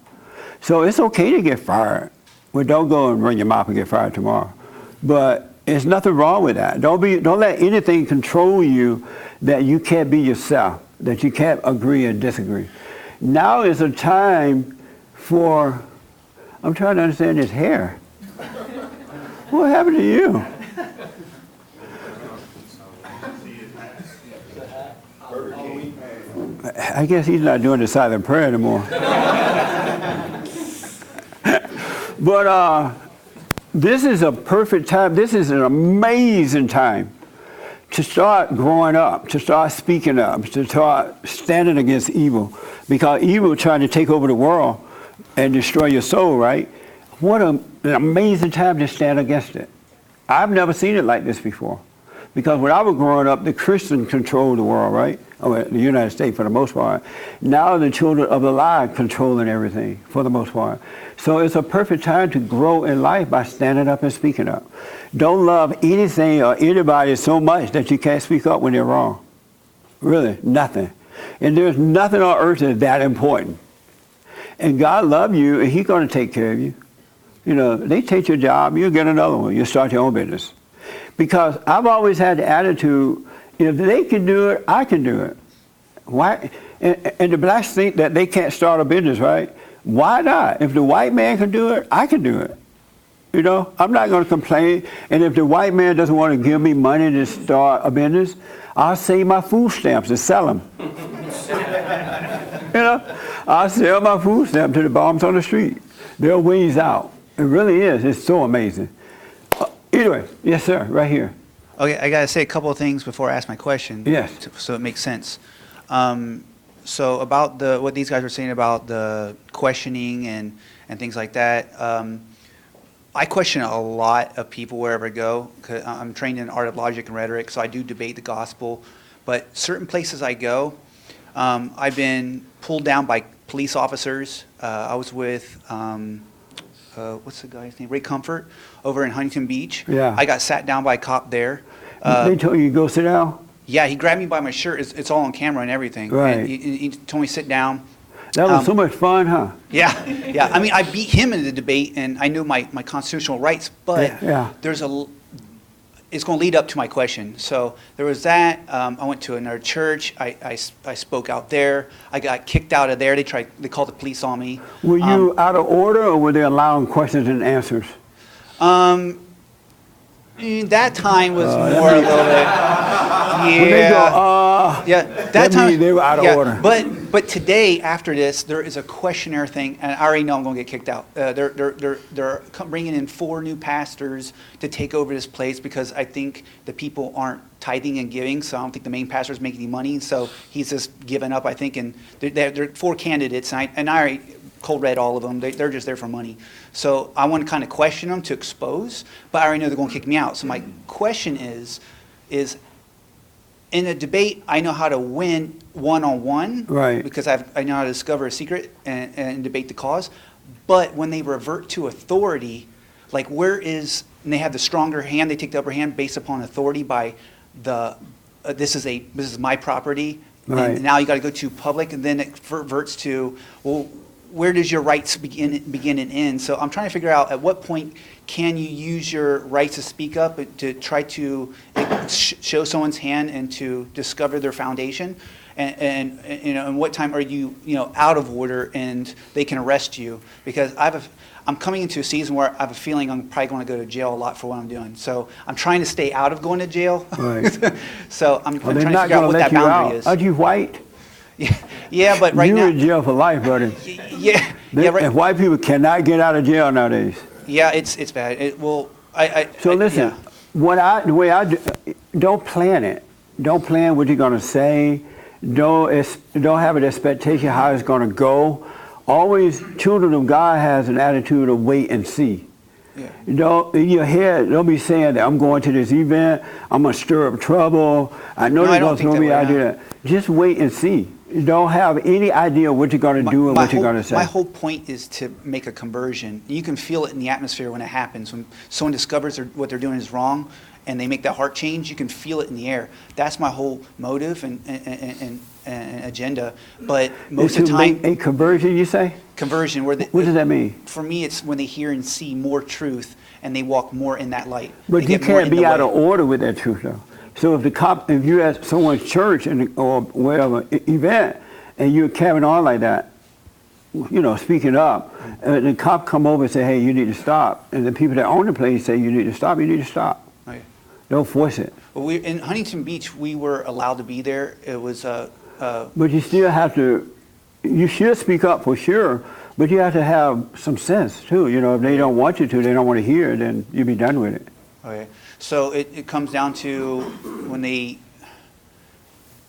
B: So it's okay to get fired. Well, don't go and run your mouth and get fired tomorrow. But there's nothing wrong with that. Don't let anything control you that you can't be yourself, that you can't agree and disagree. Now is a time for, I'm trying to understand his hair. What happened to you? I guess he's not doing the silent prayer anymore. But this is a perfect time. This is an amazing time to start growing up, to start speaking up, to start standing against evil. Because evil is trying to take over the world and destroy your soul, right? What an amazing time to stand against it. I've never seen it like this before. Because when I was growing up, the Christians controlled the world, right? The United States for the most part. Now the children of the lie controlling everything for the most part. So it's a perfect time to grow in life by standing up and speaking up. Don't love anything or anybody so much that you can't speak up when they're wrong. Really, nothing. And there's nothing on earth that's that important. And God loves you, and He's going to take care of you. You know, they take your job, you'll get another one. You'll start your own business. Because I've always had the attitude, if they can do it, I can do it. Why? And the blacks think that they can't start a business, right? Why not? If the white man can do it, I can do it. You know, I'm not going to complain. And if the white man doesn't want to give me money to start a business, I'll save my food stamps and sell them. You know, I'll sell my food stamps to the bums on the street. There are ways out. It really is. It's so amazing. Anyway, yes, sir, right here.
I: Okay, I got to say a couple of things before I ask my question.
B: Yes.
I: So it makes sense. So about what these guys were saying about the questioning and things like that, I question a lot of people wherever I go. 'Cause I'm trained in art of logic and rhetoric, so I do debate the gospel. But certain places I go, I've been pulled down by police officers. I was with, what's the guy's name? Ray Comfort over in Huntington Beach.
B: Yeah.
I: I got sat down by a cop there.
B: They told you to go sit down?
I: Yeah, he grabbed me by my shirt. It's all on camera and everything.
B: Right.
I: And he told me to sit down.
B: That was so much fun, huh?
I: Yeah, yeah. I mean, I beat him in the debate, and I knew my constitutional rights, but
B: Yeah.
I: it's going to lead up to my question. So there was that. I went to another church. I spoke out there. I got kicked out of there. They called the police on me.
B: Were you out of order, or were they allowing questions and answers?
I: That time was more a little bit.
B: When they
I: Yeah.
B: go,
I: Yeah,
B: That means they were out of order.
I: But today, after this, there is a questionnaire thing, and I already know I'm going to get kicked out. They're bringing in 4 new pastors to take over this place because I think the people aren't tithing and giving, so I don't think the main pastor's making any money, so he's just given up, I think, and there are 4 candidates, and I already cold read all of them. They're just there for money. So I want to kind of question them to expose, but I already know they're going to kick me out. So my question is in a debate, I know how to win one-on-one,
B: Right.
I: because I know how to discover a secret and debate the cause. But when they revert to authority, like and they have the stronger hand, they take the upper hand based upon authority by this is my property,
B: Right.
I: and now you got to go to public, and then it reverts to, well, where does your rights begin and end? So I'm trying to figure out at what point can you use your rights to speak up, to try to show someone's hand and to discover their foundation, and and what time are you out of order and they can arrest you? Because I'm coming into a season where I have a feeling I'm probably going to go to jail a lot for what I'm doing. So I'm trying to stay out of going to jail.
B: Right.
I: So I'm
B: Well,
I: trying
B: they're
I: to
B: not
I: figure out
B: going to
I: what
B: let
I: that
B: you
I: boundary
B: out.
I: is.
B: Are you white?
I: Yeah, but right
B: You're
I: now,
B: in jail for life, brother.
I: yeah, right.
B: And white people cannot get out of jail nowadays.
I: Yeah, it's bad.
B: So listen,
I: yeah.
B: the way I do, don't plan it. Don't plan what you're going to say. Don't have an expectation how it's going to go. Always, children of God has an attitude of wait and see.
I: Yeah.
B: In your head, don't be saying that I'm going to this event, I'm going to stir up trouble. I know
I: No, I
B: they're
I: don't
B: going to
I: think
B: throw
I: that
B: me
I: way,
B: out
I: no.
B: there. Just wait and see. You don't have any idea what you're going to do and what you're going to say.
I: My whole point is to make a conversion. You can feel it in the atmosphere when it happens. When someone discovers what they're doing is wrong and they make that heart change, you can feel it in the air. That's my whole motive and agenda. But most of the time,
B: make a conversion, you say?
I: conversion,
B: What does that mean?
I: For me, it's when they hear and see more truth and they walk more in that light.
B: But
I: They
B: you
I: get more
B: can't
I: in
B: be
I: the
B: out
I: way.
B: of order with that truth, though. So if you're at someone's church or whatever event, and you're carrying on like that, speaking up, and the cop come over and say, "Hey, you need to stop," and the people that own the place say, "You need to stop. You need to stop."
I: Okay.
B: Don't force it.
I: Well, in Huntington Beach, we were allowed to be there. It was
B: But you still have to. You should speak up for sure, but you have to have some sense too. If they don't want you to, they don't want to hear, then you be done with it.
I: okay. So it comes down to when they.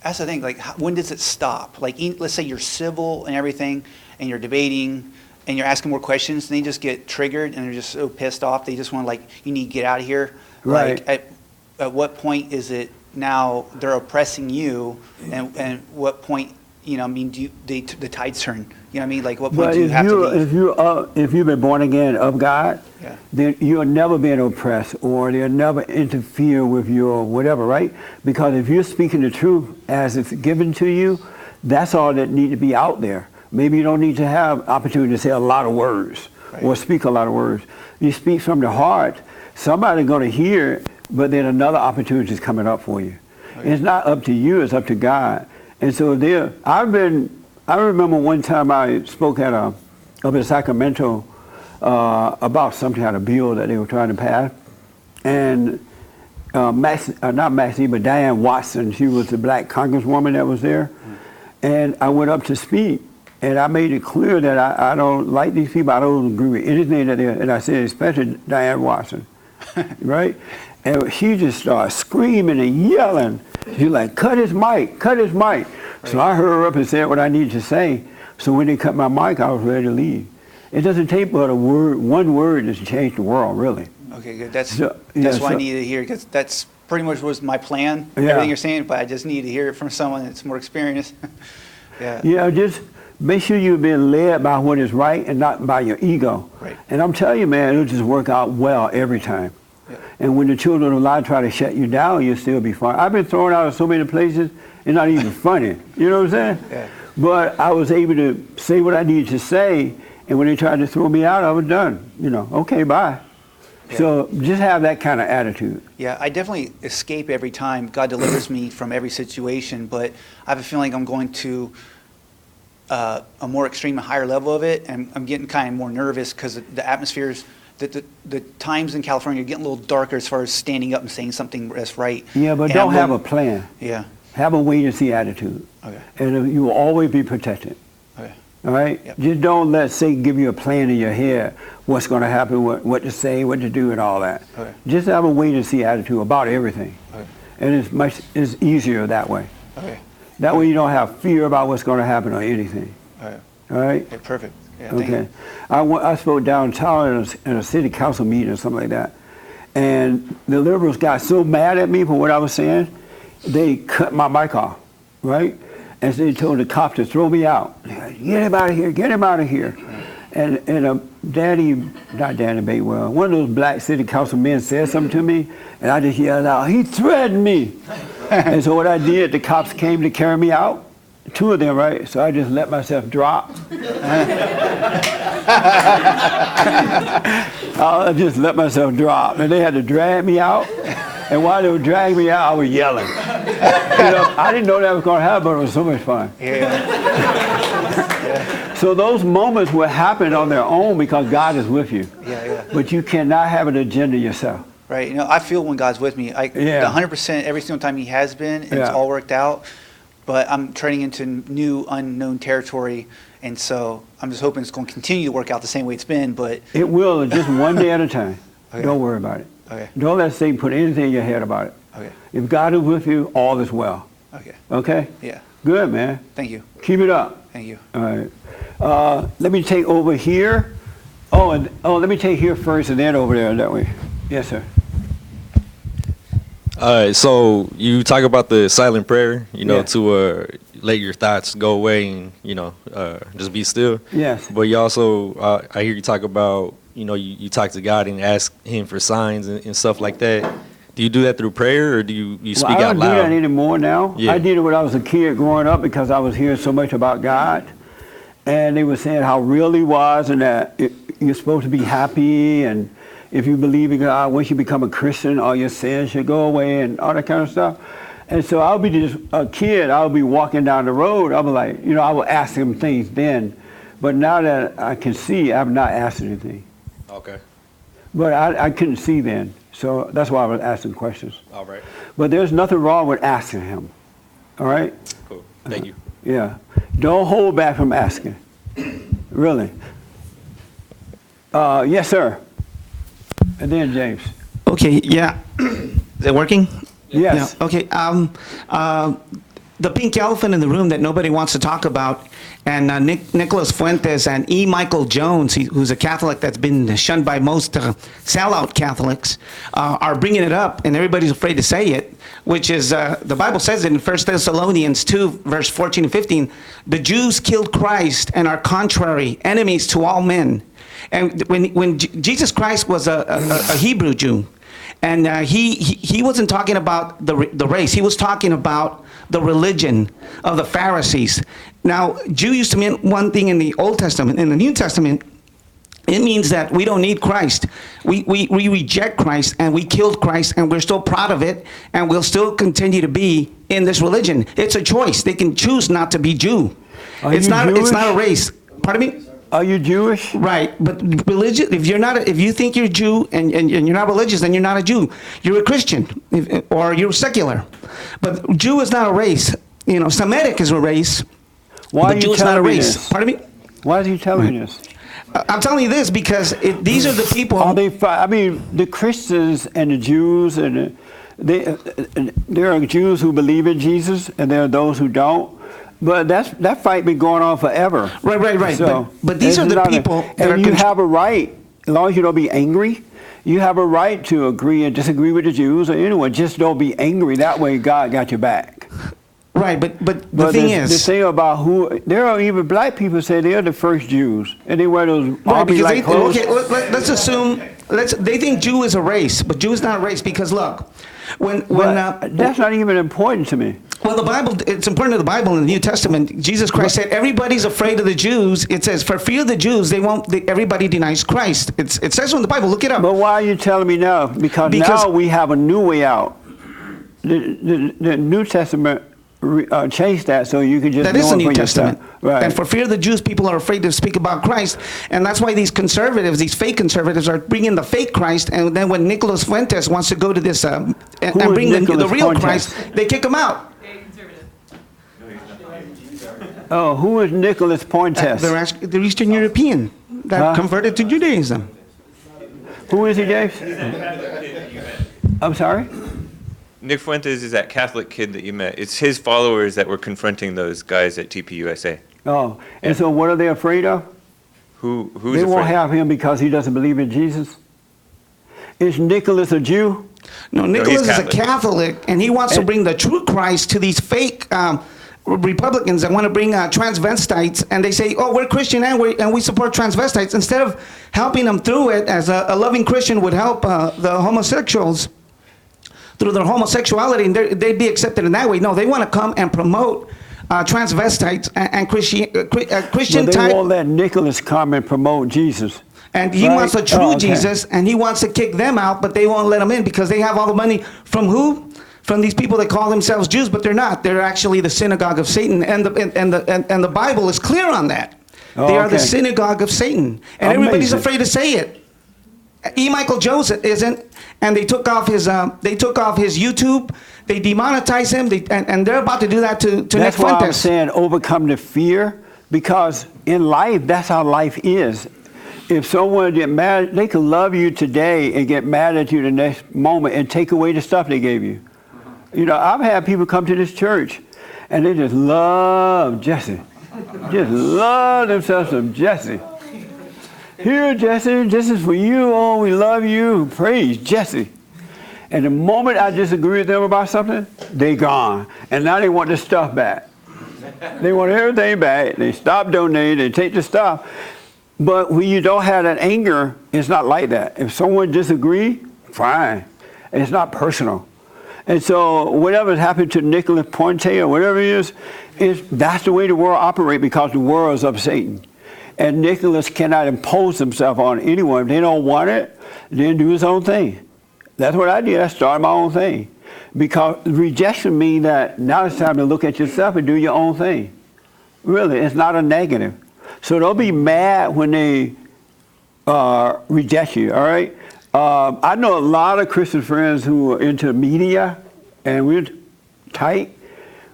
I: That's the thing. Like, when does it stop? Like, let's say you're civil and everything, and you're debating, and you're asking more questions, and they just get triggered, and they're just so pissed off. They just want you need to get out of here.
B: Right.
I: Like, at what point is it now they're oppressing you, and what point, do the tides turn? You know what I mean? Like, what point
B: But
I: do you have to leave?
B: if you've been born again of God,
I: Yeah.
B: then you'll never be oppressed, or they'll never interfere with your whatever, right? Because if you're speaking the truth as it's given to you, that's all that need to be out there. Maybe you don't need to have opportunity to say a lot of words or speak a lot of words. You speak from the heart. Somebody's going to hear it, but then another opportunity is coming up for you. It's not up to you; it's up to God. And so I remember one time I spoke up in Sacramento about some kind of bill that they were trying to pass, and not Maxine, but Diane Watson, she was the black congresswoman that was there, and I went up to speak, and I made it clear that I don't like these people. I don't agree with anything that and I said, especially Diane Watson, right? And she just started screaming and yelling. She's like, cut his mic, cut his mic. So I heard her up and said what I needed to say. So when they cut my mic, I was ready to leave. It doesn't take but one word to change the world, really.
I: Okay, good. That's
B: So-
I: what I needed to hear, because that's pretty much was my plan.
B: Yeah.
I: Everything you're saying, but I just need to hear it from someone that's more experienced. Yeah.
B: Yeah, just make sure you're being led by what is right and not by your ego.
I: Right.
B: And I'm telling you, man, it'll just work out well every time.
I: Yeah.
B: And when the children of light try to shut you down, you'll still be fine. I've been thrown out of so many places, it's not even funny. You know what I'm saying?
I: Yeah.
B: But I was able to say what I needed to say, and when they tried to throw me out, I was done. Okay, bye.
I: Yeah.
B: So just have that kind of attitude.
I: Yeah, I definitely escape every time. God delivers me from every situation, but I have a feeling I'm going to a more extreme, a higher level of it, and I'm getting kind of more nervous because the atmospheres, the times in California are getting a little darker as far as standing up and saying something that's right.
B: Yeah, but
I: And
B: don't
I: I'm
B: have a
I: willing-
B: plan.
I: Yeah.
B: Have a wait-and-see attitude.
I: Okay.
B: And you will always be protected.
I: Okay.
B: All right?
I: Yep.
B: Just don't let Satan give you a plan in your head, what's going to happen, what to say, what to do, and all that.
I: Okay.
B: Just have a wait-and-see attitude about everything.
I: Okay.
B: And it's easier that way.
I: Okay.
B: That way you don't have fear about what's going to happen or anything.
I: Okay.
B: All right?
I: Okay, perfect. Yeah, thank
B: Okay.
I: you.
B: I spoke downtown in a city council meeting or something like that. And the liberals got so mad at me for what I was saying, they cut my mic off, right? And so they told the cop to throw me out. Get him out of here, get him out of here. And not Danny Batewell, one of those black city council men said something to me, and I just yelled out, he threatened me. And so what I did, the cops came to carry me out, 2 of them, right? So I just let myself drop. I just let myself drop, and they had to drag me out. And while they were dragging me out, I was yelling. I didn't know that was going to happen, but it was so much fun. So those moments will happen on their own because God is with you.
I: Yeah.
B: But you cannot have an agenda yourself.
I: Right. You know, I feel when God's with me, 100% every single time He has been, and it's all worked out. But I'm turning into new unknown territory, and so I'm just hoping it's going to continue to work out the same way it's been. But
B: it will, just one day at a time.
I: Okay.
B: Don't worry about it.
I: Okay.
B: Don't let Satan put anything in your head about it.
I: Okay.
B: If God is with you, all is well.
I: Okay.
B: Okay?
I: Yeah.
B: Good, man.
I: Thank you.
B: Keep it up.
I: Thank you.
B: All right. Let me take over here. Let me take here first and then over there that way. Yes, sir.
J: All right, so you talk about the silent prayer,
B: Yeah.
J: to let your thoughts go away and, just be still.
B: Yes.
J: But you also, I hear you talk about, you talk to God and ask Him for signs and stuff like that. Do you do that through prayer, or do you speak
B: I don't
J: out
B: do
J: loud?
B: that anymore now.
J: Yeah.
B: I did it when I was a kid growing up because I was hearing so much about God. And they were saying how real He was and that you're supposed to be happy, and if you believe in God, once you become a Christian, all your sins should go away and all that kind of stuff. And so I'll be just a kid, I'll be walking down the road, I'll be like, I will ask Him things then. But now that I can see, I've not asked anything.
J: Okay.
B: But I couldn't see then. So that's why I was asking questions.
J: All right.
B: But there's nothing wrong with asking Him. All right?
J: Cool. Thank you.
B: Yeah. Don't hold back from asking. Really. Yes, sir. And then James.
K: Okay, yeah. Is it working?
B: Yes.
K: Yeah. Okay. The pink elephant in the room that nobody wants to talk about, and Nicholas Fuentes and E. Michael Jones, who's a Catholic that's been shunned by most sellout Catholics, are bringing it up, and everybody's afraid to say it, which is, the Bible says it in 1 Thessalonians 2, verse 14 and 15, the Jews killed Christ and are contrary, enemies to all men. And when Jesus Christ was a Hebrew Jew, and he wasn't talking about the race, he was talking about the religion of the Pharisees. Now, Jew used to mean one thing in the Old Testament. In the New Testament, it means that we don't need Christ. We reject Christ, and we killed Christ, and we're still proud of it, and we'll still continue to be in this religion. It's a choice. They can choose not to be Jew. It's not a race. Pardon me?
B: Are you Jewish?
K: Right, but religion. If you think you're Jew and you're not religious, then you're not a Jew. You're a Christian, or you're secular. But Jew is not a race. Semitic is a race.
B: Why
K: but Jew is not a race. Pardon me?
B: Why is he telling you this?
K: I'm telling you this because these are the people.
B: The Christians and the Jews and there are Jews who believe in Jesus, and there are those who don't. But that fight been going on forever.
K: Right.
B: So,
K: but these are the people that are.
B: And you have a right, as long as you don't be angry, you have a right to agree and disagree with the Jews or anyone. Just don't be angry. That way, God got your back.
K: Right, but the thing is,
B: the thing about there are even black people say they're the first Jews, and they wear those army-like clothes.
K: Okay, let's assume they think Jew is a race, but Jew is not a race because look,
B: that's not even important to me.
K: Well, the Bible, it's important to the Bible in the New Testament. Jesus Christ said, everybody's afraid of the Jews. It says, for fear of the Jews, everybody denies Christ. It says so in the Bible. Look it up.
B: But why are you telling me now? Because now we have a new way out. The New Testament changed that so you can just
K: that is the New Testament.
B: Right.
K: And for fear of the Jews, people are afraid to speak about Christ. And that's why these conservatives, these fake conservatives, are bringing the fake Christ. And then when Nicholas Fuentes wants to go to this and bring the real
B: Fuentes?
K: Christ, they kick him out.
B: Oh, who is Nicholas Pointes?
K: They're Eastern European that converted to Judaism.
B: Who is he, James? I'm sorry?
L: Nick Fuentes is that Catholic kid that you met. It's his followers that were confronting those guys at TPUSA.
B: Oh, and so what are they afraid of?
L: Who's
B: They won't
L: afraid?
B: have him because he doesn't believe in Jesus. Is Nicholas a Jew?
K: No, Nicholas is a
L: Catholic.
K: Catholic, and he wants to bring the true Christ to these fake Republicans that want to bring transvestites, and they say, "Oh, we're Christian and we support transvestites," instead of helping them through it, as a loving Christian would help the homosexuals through their homosexuality, and they'd be accepted in that way. No, they want to come and promote transvestites and Christian
B: But they
K: type.
B: won't let Nicholas come and promote Jesus.
K: And he
B: Right?
K: wants a true
B: Oh, okay.
K: Jesus, and he wants to kick them out, but they won't let him in because they have all the money from who? From these people that call themselves Jews, but they're not. They're actually the synagogue of Satan, and the Bible is clear on that.
B: Oh,
K: They are the
B: okay.
K: synagogue of Satan, and everybody's
B: Amazing.
K: afraid to say it. E. Michael Jones isn't, and they took off his YouTube. They demonetized him, and they're about to do that to Nick
B: That's why I'm
K: Fuentes.
B: saying overcome the fear, because in life, that's how life is. If someone get mad, they can love you today and get mad at you the next moment and take away the stuff they gave you. You know, I've had people come to this church and they just love Jesse. Just love themselves some Jesse. Here, Jesse, this is for you. Oh, we love you. Praise Jesse. And the moment I disagree with them about something, they gone. And now they want the stuff back. They want everything back. They stop donating. They take the stuff. But when you don't have that anger, it's not like that. If someone disagrees, fine. It's not personal. And so whatever's happened to Nicholas Ponte or whatever it is that's the way the world operates because the world is of Satan. And Nicholas cannot impose himself on anyone. If they don't want it, then do his own thing. That's what I did. I started my own thing. Because rejection means that now it's time to look at yourself and do your own thing. Really, it's not a negative. So don't be mad when they reject you, all right? I know a lot of Christian friends who are into media, and we're tight,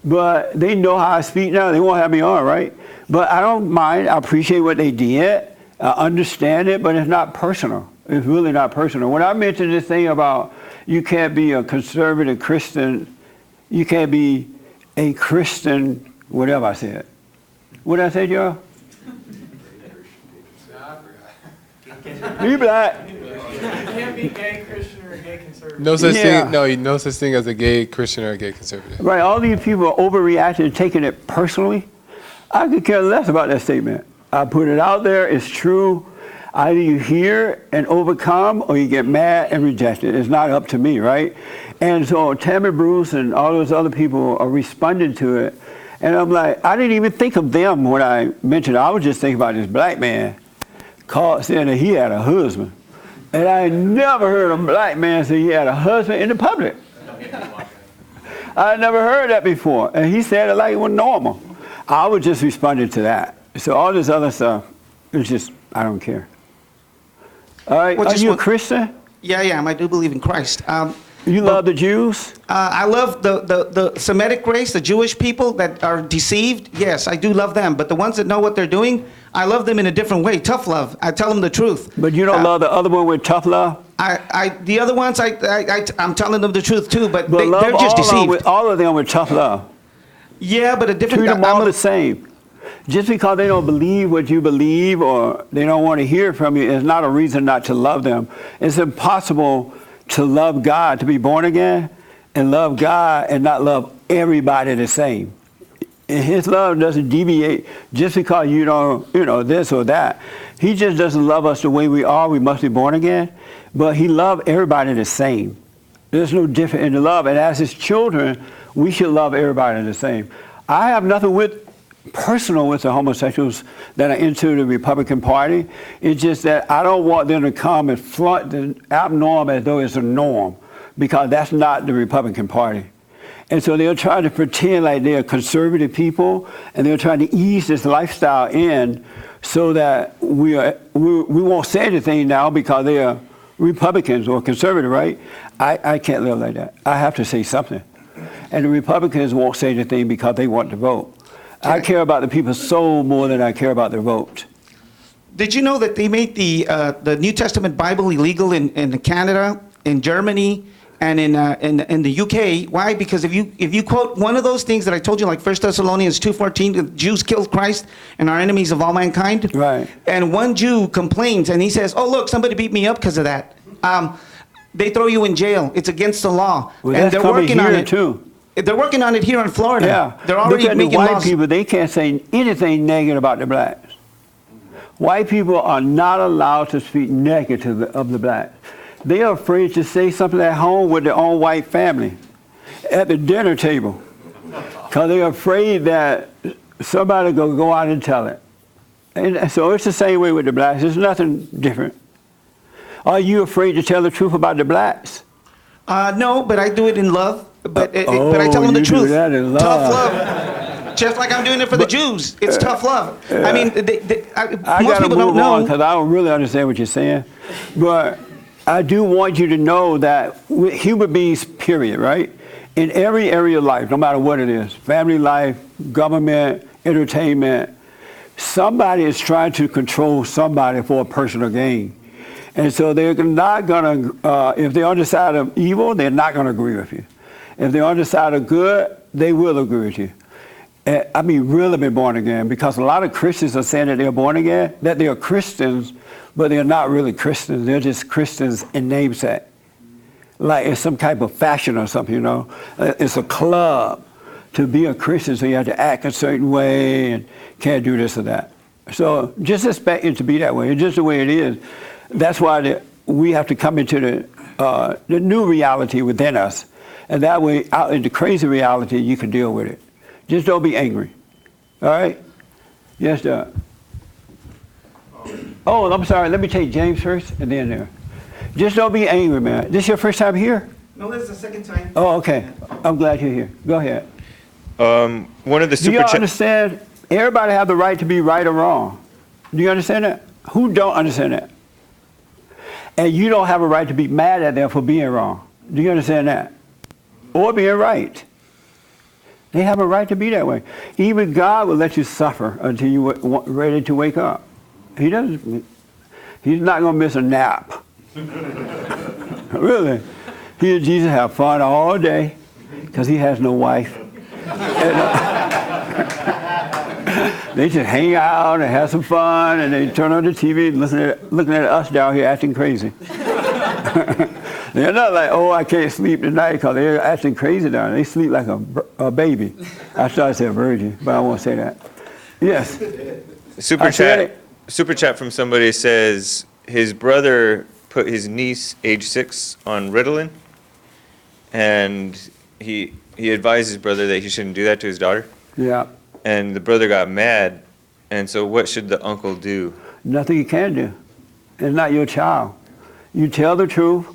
B: but they know how I speak now. They won't have me on, right? But I don't mind. I appreciate what they did. I understand it, but it's not personal. It's really not personal. When I mentioned this thing about you can't be a conservative Christian, you can't be a Christian, whatever I said. What did I say, Joe? Be black.
A: You can't be gay Christian or a gay conservative.
E: No such
B: Yeah.
E: thing. No such thing as a gay Christian or a gay conservative.
B: Right, all these people are overreacting and taking it personally. I could care less about that statement. I put it out there, it's true. Either you hear and overcome or you get mad and reject it. It's not up to me, right? And so Tammy Bruce and all those other people are responding to it. And I'm like, I didn't even think of them when I mentioned it. I was just thinking about this black man saying that he had a husband. And I never heard a black man say he had a husband in the public. I never heard that before. And he said it like it was normal. I was just responding to that. So all this other stuff, it's just, I don't care. All right,
K: Well,
B: are
K: just
B: you a
K: one-
B: Christian?
K: Yeah, I do believe in Christ.
B: You love the Jews?
K: I love the Semitic race, the Jewish people that are deceived. Yes, I do love them. But the ones that know what they're doing, I love them in a different way. Tough love. I tell them the truth.
B: But you don't love the other one with tough love?
K: The other ones, I'm telling them the truth too, but
B: But love
K: they're just deceived.
B: all of them with tough love.
K: Yeah, but a different.
B: Treat them
K: I'm
B: all
K: a-
B: the same. Just because they don't believe what you believe or they don't want to hear from you is not a reason not to love them. It's impossible to love God, to be born again, and love God and not love everybody the same. And his love doesn't deviate just because you don't, this or that. He just doesn't love us the way we are. We must be born again. But he loved everybody the same. There's no difference in the love. And as his children, we should love everybody the same. I have nothing personal with the homosexuals that are into the Republican Party. It's just that I don't want them to come and flaunt the abnorm as though it's a norm, because that's not the Republican Party. And so they're trying to pretend like they're conservative people, and they're trying to ease this lifestyle in so that we won't say anything now because they are Republicans or conservative, right? I can't live like that. I have to say something. And the Republicans won't say anything because they want to vote. I care about the people's soul more than I care about their vote.
K: Did you know that they made the New Testament Bible illegal in Canada, in Germany, and in the UK? Why? Because if you quote one of those things that I told you, like 1 Thessalonians 2:14, the Jews killed Christ and are enemies of all mankind.
B: Right.
K: And one Jew complains and he says, "Oh look, somebody beat me up because of that." They throw you in jail. It's against the law.
B: Well,
K: and
B: that's
K: they're
B: coming
K: working on
B: here
K: it
B: too.
K: They're working on it here in Florida.
B: Yeah.
K: They're already
B: Look at
K: making
B: the white
K: laws.
B: people. They can't say anything negative about the blacks. White people are not allowed to speak negative of the blacks. They are afraid to say something at home with their own white family, at the dinner table, because they're afraid that somebody will go out and tell it. And so it's the same way with the blacks. There's nothing different. Are you afraid to tell the truth about the blacks?
K: No, but I do it in love. But I tell them the
B: you
K: truth.
B: do that in love.
K: Tough love. Just like I'm doing it for the Jews. It's tough love. I mean,
B: I
K: most
B: gotta
K: people
B: move
K: don't know.
B: on because I don't really understand what you're saying. But I do want you to know that we're human beings, period, right? In every area of life, no matter what it is, family life, government, entertainment, somebody is trying to control somebody for a personal gain. And so they're not going to, if they're on the side of evil, they're not going to agree with you. If they're on the side of good, they will agree with you. I mean, really been born again, because a lot of Christians are saying that they're born again, that they are Christians, but they're not really Christians. They're just Christians in namesake. Like it's some type of fashion or something, you know. It's a club to be a Christian, so you have to act a certain way and can't do this or that. So just expect it to be that way. It's just the way it is. That's why we have to come into the new reality within us. And that way, out in the crazy reality, you can deal with it. Just don't be angry. All right? Yes, sir. Oh, I'm sorry. Let me take James first and then there. Just don't be angry, man. This your first time here?
K: No, this is the second time.
B: Oh, okay. I'm glad you're here. Go ahead.
L: One of the
B: Do
L: super
B: you
L: chat.
B: understand? Everybody have the right to be right or wrong. Do you understand that? Who don't understand that? And you don't have a right to be mad at them for being wrong. Do you understand that? Or being right. They have a right to be that way. Even God will let you suffer until you're ready to wake up. He doesn't. He's not going to miss a nap. Really. He and Jesus have fun all day because he has no wife. They just hang out and have some fun, and they turn on the TV and looking at us down here acting crazy. They're not like, oh, I can't sleep tonight because they're acting crazy down there. They sleep like a baby. I started to say a virgin, but I won't say that. Yes.
L: Super chat from somebody says his brother put his niece, age 6, on Ritalin, and he advised his brother that he shouldn't do that to his daughter.
B: Yeah.
L: And the brother got mad, and so what should the uncle do?
B: Nothing you can do. It's not your child. You tell the truth,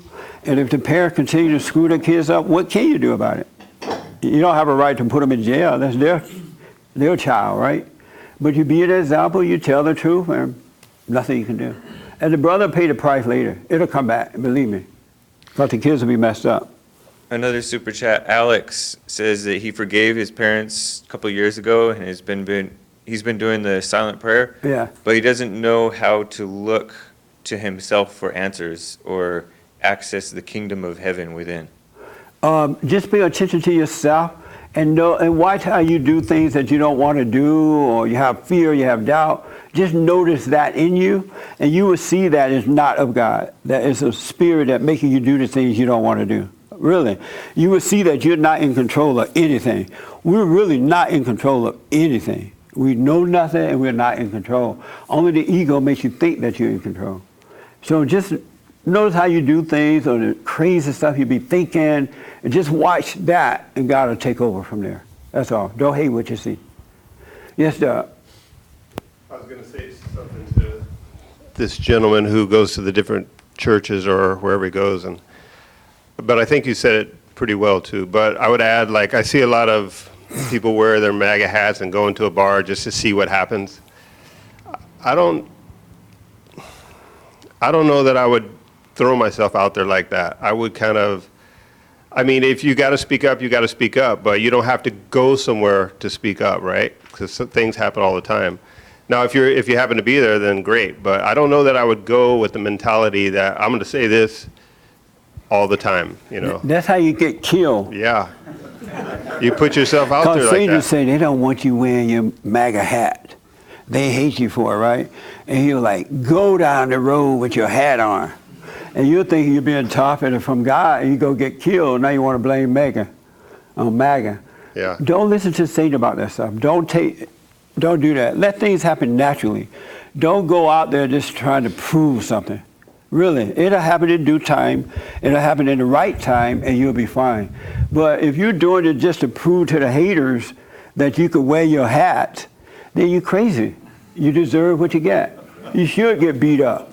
B: and if the parents continue to screw their kids up, what can you do about it? You don't have a right to put them in jail. That's their child, right? But you be an example, you tell the truth, and nothing you can do. And the brother paid the price later. It'll come back, believe me, because the kids will be messed up.
L: Another super chat. Alex says that he forgave his parents a couple of years ago, and he's been doing the silent prayer.
B: Yeah.
L: But he doesn't know how to look to himself for answers or access the kingdom of heaven within.
B: Just pay attention to yourself and watch how you do things that you don't want to do, or you have fear, you have doubt. Just notice that in you, and you will see that it's not of God. That it's a spirit that making you do the things you don't want to do. Really. You will see that you're not in control of anything. We're really not in control of anything. We know nothing, and we're not in control. Only the ego makes you think that you're in control. So just notice how you do things, or the crazy stuff you be thinking, and just watch that, and God will take over from there. That's all. Don't hate what you see. Yes, Doug.
M: I was going to say something to this gentleman who goes to the different churches or wherever he goes, but I think you said it pretty well too. But I would add, like, I see a lot of people wear their MAGA hats and go into a bar just to see what happens. I don't know that I would throw myself out there like that. I I mean, if you got to speak up, you got to speak up, but you don't have to go somewhere to speak up, right? Because things happen all the time. Now, if you happen to be there, then great. But I don't know that I would go with the mentality that I'm going to say this all the time. You know.
B: That's how you get killed.
M: Yeah. You put yourself out there
B: Because
M: like
B: Satan
M: that.
B: say they don't want you wearing your MAGA hat. They hate you for it, right? And you're like, go down the road with your hat on. And you're thinking you're being tough and from God, and you go get killed. Now you want to blame MAGA on MAGA.
M: Yeah.
B: Don't listen to Satan about that stuff. Don't do that. Let things happen naturally. Don't go out there just trying to prove something. Really, it'll happen in due time. It'll happen in the right time, and you'll be fine. But if you're doing it just to prove to the haters that you could wear your hat, then you're crazy. You deserve what you get. You should get beat up.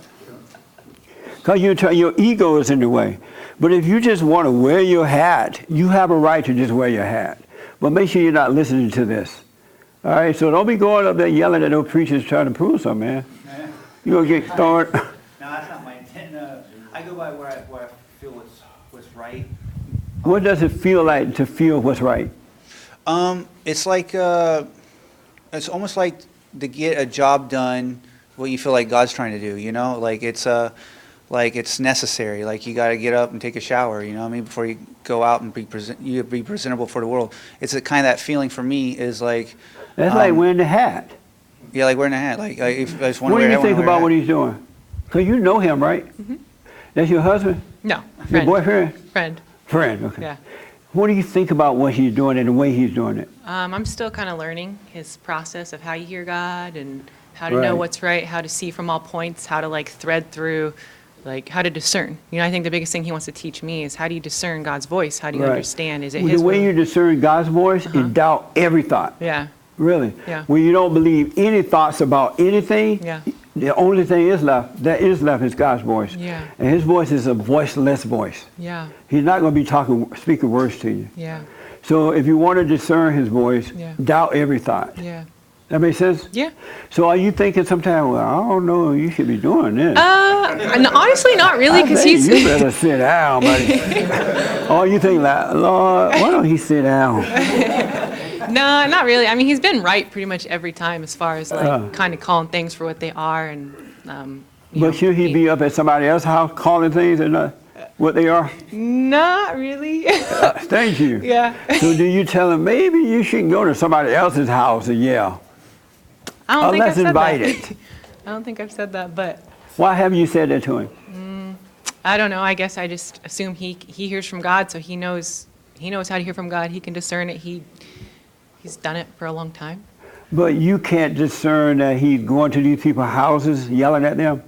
B: Because your ego is in the way. But if you just want to wear your hat, you have a right to just wear your hat. But make sure you're not listening to this. All right, so don't be going up there yelling at those preachers trying to prove something, man. You're going to get thrown.
I: No, that's not my intent. No, I go by where I feel what's right.
B: What does it feel like to feel what's right?
I: It's like it's almost like to get a job done, what you feel like God's trying to do. You know, like it's necessary. Like you got to get up and take a shower. You know what I mean? Before you go out and be presentable for the world. It's a kind of that feeling for me is like.
B: That's like wearing the hat.
I: Yeah, like wearing a hat. Like if I just want to
B: What
I: wear
B: do
I: a
B: you
I: hat,
B: think about what he's doing? Because you know him, right?
N: Mm-hmm.
B: That's your husband?
N: No,
B: Your
N: friend.
B: boyfriend?
N: Friend.
B: Friend, okay.
N: Yeah.
B: What do you think about what he's doing and the way he's doing it?
N: I'm still kind of learning his process of how you hear God and how to
B: Right.
N: know what's right, how to see from all points, how to like thread through, like how to discern. You know, I think the biggest thing he wants to teach me is how do you discern God's voice? How do you
B: Right.
N: understand? Is it
B: Well,
N: his
B: the way
N: will?
B: you discern God's voice is doubt every thought.
N: Yeah.
B: Really.
N: Yeah.
B: When you don't believe any thoughts about anything,
N: Yeah.
B: the only thing is left is God's voice.
N: Yeah.
B: And his voice is a voiceless voice.
N: Yeah.
B: He's not going to be speaking words to you.
N: Yeah.
B: So if you want to discern his voice,
N: Yeah.
B: doubt every thought.
N: Yeah.
B: That makes sense?
N: Yeah.
B: So are you thinking sometimes, well, I don't know, you should be doing this?
N: And honestly, not really,
B: I
N: because
B: think
N: he's.
B: you better sit down, buddy. Oh, you think like, Lord, why don't he sit down?
N: No, not really. I mean, he's been right pretty much every time as far as like
B: Uh.
N: kind of calling things for what they are and.
B: But should he be up at somebody else's house calling things and not what they are?
N: Not really.
B: Thank you.
N: Yeah.
B: So do you tell him maybe you shouldn't go to somebody else's house and yell?
N: I don't think I've
B: Unless
N: said
B: invited.
N: that. I don't think I've said that, but
B: Why haven't you said that to him?
N: I don't know. I guess I just assume he hears from God, so he knows how to hear from God. He can discern it. He's done it for a long time.
B: But you can't discern that he's going to these people's houses yelling at them?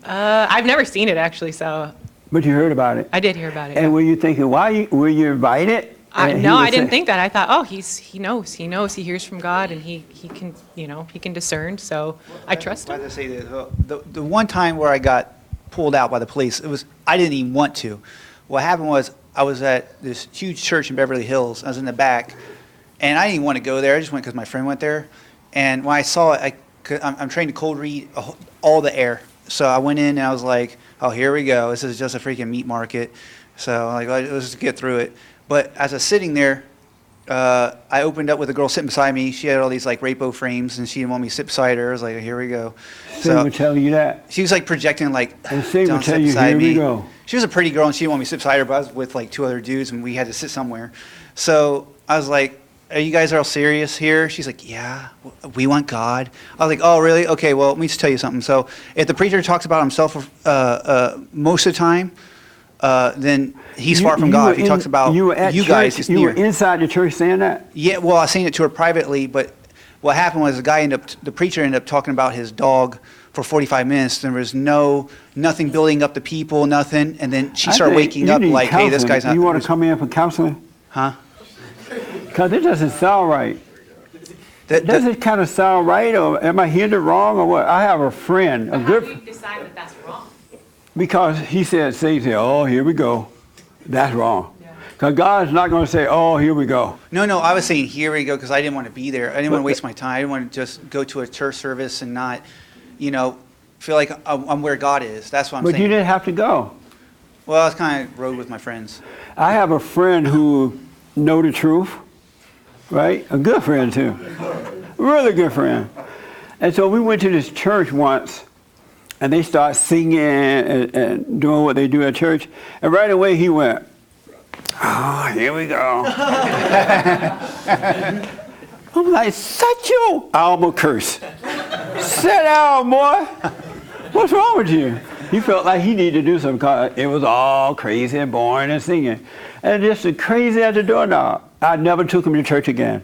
N: I've never seen it actually, so
B: But you heard about it.
N: I did hear about it.
B: And
N: yeah.
B: were you thinking, were you invited? And
N: No,
B: he
N: I
B: was
N: didn't
B: saying-
N: think that. I thought, oh, he knows. He hears from God, and he can, he can discern. So I trust
I: I
N: him.
I: have to say that the one time where I got pulled out by the police, I didn't even want to. What happened was I was at this huge church in Beverly Hills. I was in the back, and I didn't even want to go there. I just went because my friend went there. And when I saw it, I'm trained to cold read all the air. So I went in and I was like, oh, here we go. This is just a freaking meat market. So like, let's just get through it. But as I was sitting there, I opened up with a girl sitting beside me. She had all these like rapo frames, and she didn't want me to sit beside her. I was like, here we go.
B: Satan would tell you that.
I: She was like projecting like,
B: And Satan
I: don't
B: would tell
I: sit
B: you,
I: beside
B: here we
I: me.
B: go.
I: She was a pretty girl, and she didn't want me to sit beside her, but I was with like two other dudes, and we had to sit somewhere. So I was like, are you guys all serious here? She's like, yeah, we want God. I was like, oh, really? Okay, well, let me just tell you something. So if the preacher talks about himself most of the time, then he's far from God. If he talks about
B: you were at
I: you
B: church,
I: guys, he's
B: you
I: near.
B: were inside the church saying that?
I: Yeah, well, I was saying it to her privately, but what happened was the preacher ended up talking about his dog for 45 minutes. There was nothing building up the people, nothing. And then she started waking up like, hey, this guy's not.
B: You want to come in for counseling?
I: Huh?
B: Because it doesn't sound right. Does it kind of sound right, or am I hearing it wrong, or what? I have a friend, a good.
N: Decide that that's wrong.
B: Because he said, oh, here we go. That's wrong. Because God's not going to say, oh, here we go.
I: No, I was saying here we go because I didn't want to be there. I didn't want to waste my time. I didn't want to just go to a church service and not, feel like I'm where God is. That's what I'm
B: But
I: saying.
B: you didn't have to go.
I: Well, I was kind of rode with my friends.
B: I have a friend who know the truth, right? A good friend too, really good friend. And so we went to this church once, and they start singing and doing what they do at church, and right away he went, "Oh, here we go." I'm like, "Shut your," I almost curse. "Sit down, boy. What's wrong with you?" He felt like he needed to do something because it was all crazy and boring and singing. And just as crazy as a doorknob. I never took him to church again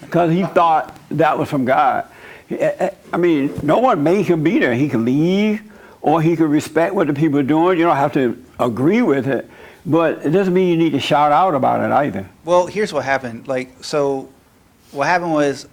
B: because he thought that was from God. I mean, no one made him be there. He could leave or he could respect what the people are doing. You don't have to agree with it, but it doesn't mean you need to shout out about it either.
I: Well, here's what happened. So what happened was,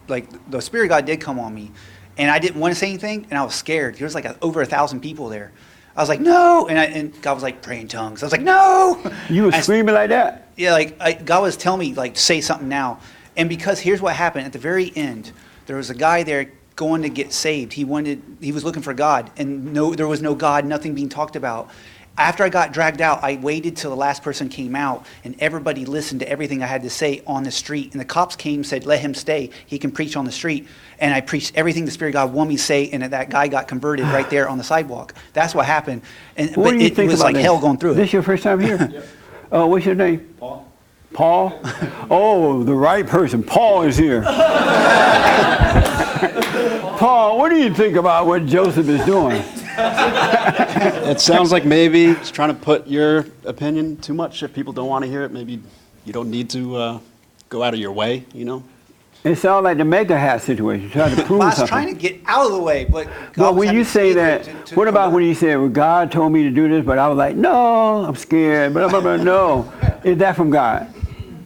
I: the Spirit of God did come on me, and I didn't want to say anything, and I was scared. There was over 1,000 people there. I was like, "No," and God was like, "Pray in tongues." I was like, "No."
B: You were screaming like that?
I: Yeah, God was telling me, say something now. And because here's what happened at the very end, there was a guy there going to get saved. He was looking for God, and there was no God, nothing being talked about. After I got dragged out, I waited till the last person came out, and everybody listened to everything I had to say on the street. And the cops came, said, "Let him stay. He can preach on the street." And I preached everything the Spirit of God wanted me to say, and that guy got converted right there on the sidewalk. That's what happened.
B: What do you think
I: was
B: about
I: like
B: this?
I: hell going through it.
B: This your first time here? What's your name?
O: Paul.
B: Paul? Oh, the right person. Paul is here. Paul, what do you think about what Joseph is doing?
O: It sounds like maybe it's trying to put your opinion too much. If people don't want to hear it, maybe you don't need to go out of your way,
B: It sounds like the mega hat situation, trying to prove
I: I was
B: something.
I: trying to get out of the way, but God
B: Well,
I: was
B: when
I: having
B: you
I: to
B: say
I: stay there
B: that,
I: to
B: what about
I: convert.
B: when you say, "Well, God told me to do this," but I was like, "No, I'm scared," blah, blah, blah. No. Is that from God?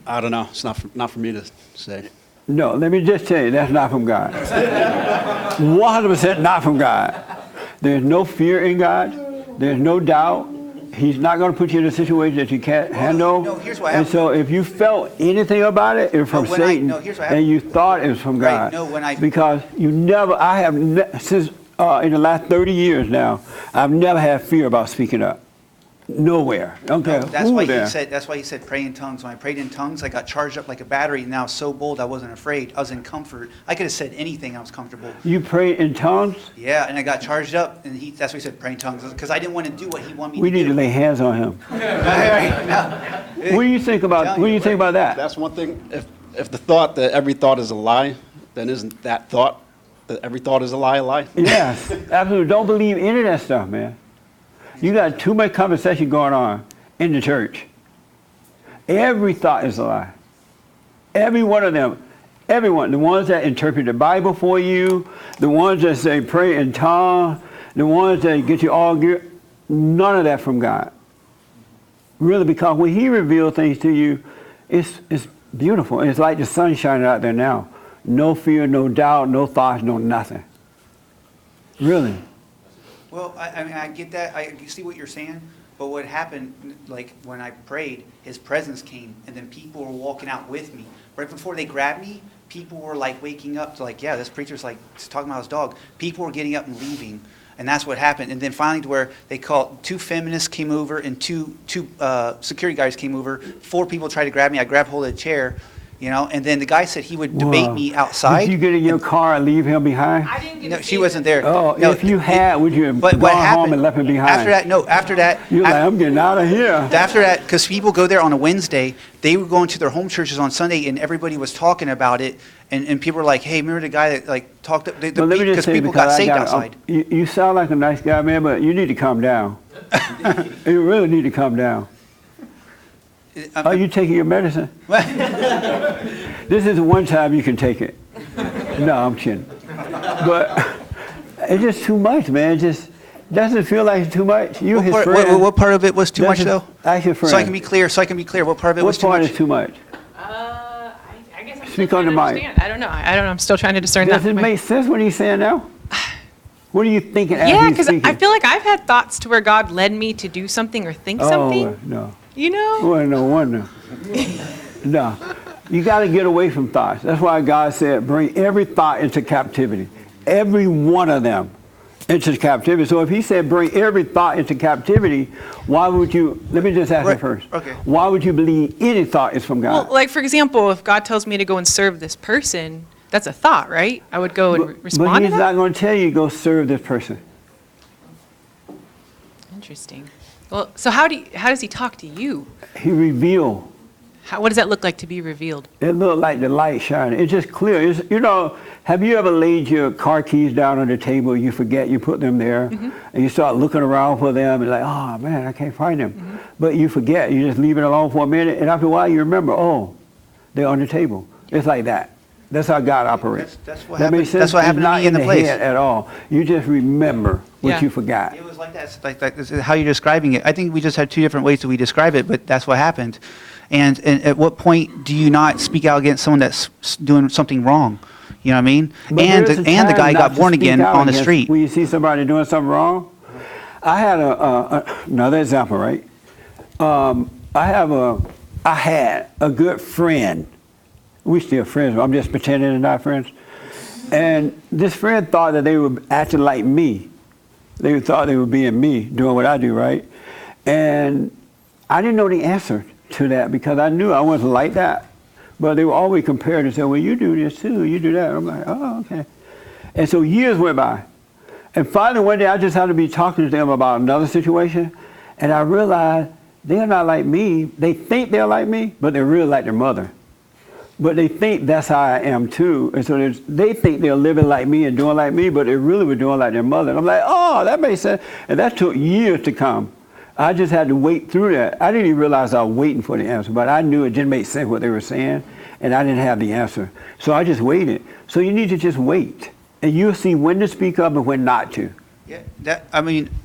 O: I don't know. It's not for me to say.
B: No, let me just tell you, that's not from God. 100% not from God. There's no fear in God. There's no doubt. He's not going to put you in a situation that you can't handle.
I: No, here's what
B: And
I: happened.
B: so if you felt anything about it, it was from
I: when
B: Satan,
I: here's what happened.
B: and you thought it was from
I: Right,
B: God.
I: no, when I-
B: Because since in the last 30 years now, I've never had fear about speaking up. Nowhere. Okay,
I: That's
B: who
I: why
B: was there?
I: That's why he said pray in tongues. When I prayed in tongues, I got charged up like a battery, and now I was so bold I wasn't afraid. I was in comfort. I could have said anything. I was comfortable.
B: You prayed in tongues?
I: Yeah, and I got charged up, and that's why he said pray in tongues, because I didn't want to do what he wanted me
B: We
I: to
B: need
I: do.
B: to lay hands on him.
I: No.
B: What do you think about? What do you think about that?
O: That's one thing. If the thought that every thought is a lie, then isn't that thought that every thought is a lie a lie?
B: Yes, absolutely. Don't believe any of that stuff, man. You got too much conversation going on in the church. Every thought is a lie. Every one of them. Everyone. The ones that interpret the Bible for you, the ones that say pray in tongues, the ones that get you all geared, none of that from God. Really, because when he reveals things to you, it's beautiful. It's like the sun shining out there now. No fear, no doubt, no thoughts, no nothing. Really.
I: Well, I mean, I get that. I see what you're saying. But what happened, like when I prayed, his presence came, and then people were walking out with me. Right before they grabbed me, people were like waking up to yeah, this preacher's like talking about his dog. People were getting up and leaving, and that's what happened. And then finally, to where they called, 2 feminists came over and two security guards came over. 4 people tried to grab me. I grabbed hold of the chair, and then the guy said he would debate
B: Wow.
I: me outside.
B: Did you get in your car and leave him behind?
N: I didn't get
I: No,
N: to
I: she
N: see
I: wasn't
N: it.
I: there.
B: Oh,
I: No,
B: if you had, would you have
I: but
B: gone
I: what
B: home
I: happened
B: and left him behind?
I: after that,
B: You're like, I'm getting out of here.
I: After that, because people go there on a Wednesday, they were going to their home churches on Sunday, and everybody was talking about it, and people were like, "Hey, remember the guy that talked?"
B: But let me just
I: Because
B: say,
I: people got
B: because
I: saved outside.
B: You sound like a nice guy, man, but you need to calm down. You really need to calm down. Are you taking your medicine? This is the one time you can take it. No, I'm kidding. But it's just too much, man. It just doesn't feel like it's too much. You his friend.
I: What part of it was too much, though?
B: Ask your friend.
I: So I can be clear. What part of it was
B: What
I: too
B: part
I: much?
B: is too much?
N: I guess I'm
B: Speak
N: still
B: on
N: trying
B: the
N: to
B: mic.
N: understand. I don't know. I'm still trying to discern
B: Does
N: that.
B: it make sense what he's saying now? What are you thinking as
N: Yeah,
B: he's
N: because
B: speaking?
N: I feel like I've had thoughts to where God led me to do something or think something.
B: Oh, no.
N: You know?
B: Well, no wonder. No. You got to get away from thoughts. That's why God said, bring every thought into captivity. Every one of them. into captivity. So if he said bring every thought into captivity, why would you, let me just ask you first.
I: Okay.
B: Why would you believe any thought is from God?
N: Well, like, for example, if God tells me to go and serve this person, that's a thought, right? I would go and respond
B: But
N: to
B: he's
N: that?
B: not going to tell you go serve this person.
N: Interesting. Well, so how does he talk to you?
B: He revealed.
N: What does that look like to be revealed?
B: It looked like the light shining. It's just clear. It's, you know, have you ever laid your car keys down on the table, you forget, you put them there, and you start looking around for them, and like, oh man, I can't find them. But you forget, you just leave it alone for a minute, and after a while you remember, oh, they're on the table. It's like that. That's how God operates.
I: That's what
B: That
I: happened.
B: makes sense?
I: That's what happened
B: It's
I: to
B: not
I: me in the place.
B: head at all. You just remember what
N: Yeah.
B: you forgot.
I: It was like that. This is how you're describing it. I think we just had two different ways that we describe it, but that's what happened. And at what point do you not speak out against someone that's doing something wrong? You know what I mean?
B: But
I: And
B: there's a
I: the
B: time
I: guy
B: not
I: got
B: to
I: born
B: speak
I: again
B: out
I: on the
B: against
I: street.
B: When you see somebody doing something wrong, I had another example, right? I had a good friend. We still friends. I'm just pretending they're not friends. And this friend thought that they were acting like me. They thought they were being me, doing what I do, right? And I didn't know the answer to that because I knew I wasn't like that. But they were always compared and said, well, you do this too, you do that. I'm like, oh, okay. And so years went by. And finally one day I just had to be talking to them about another situation. And I realized they're not like me. They think they're like me, but they're really like their mother. But they think that's how I am too. And so they think they're living like me and doing like me, but they really were doing like their mother. And I'm like, oh, that makes sense. And that took years to come. I just had to wait through that. I didn't even realize I was waiting for the answer, but I knew it didn't make sense what they were saying, and I didn't have the answer. So I just waited. So you need to just wait, and you'll see when to speak up and when not to.
I: Yeah,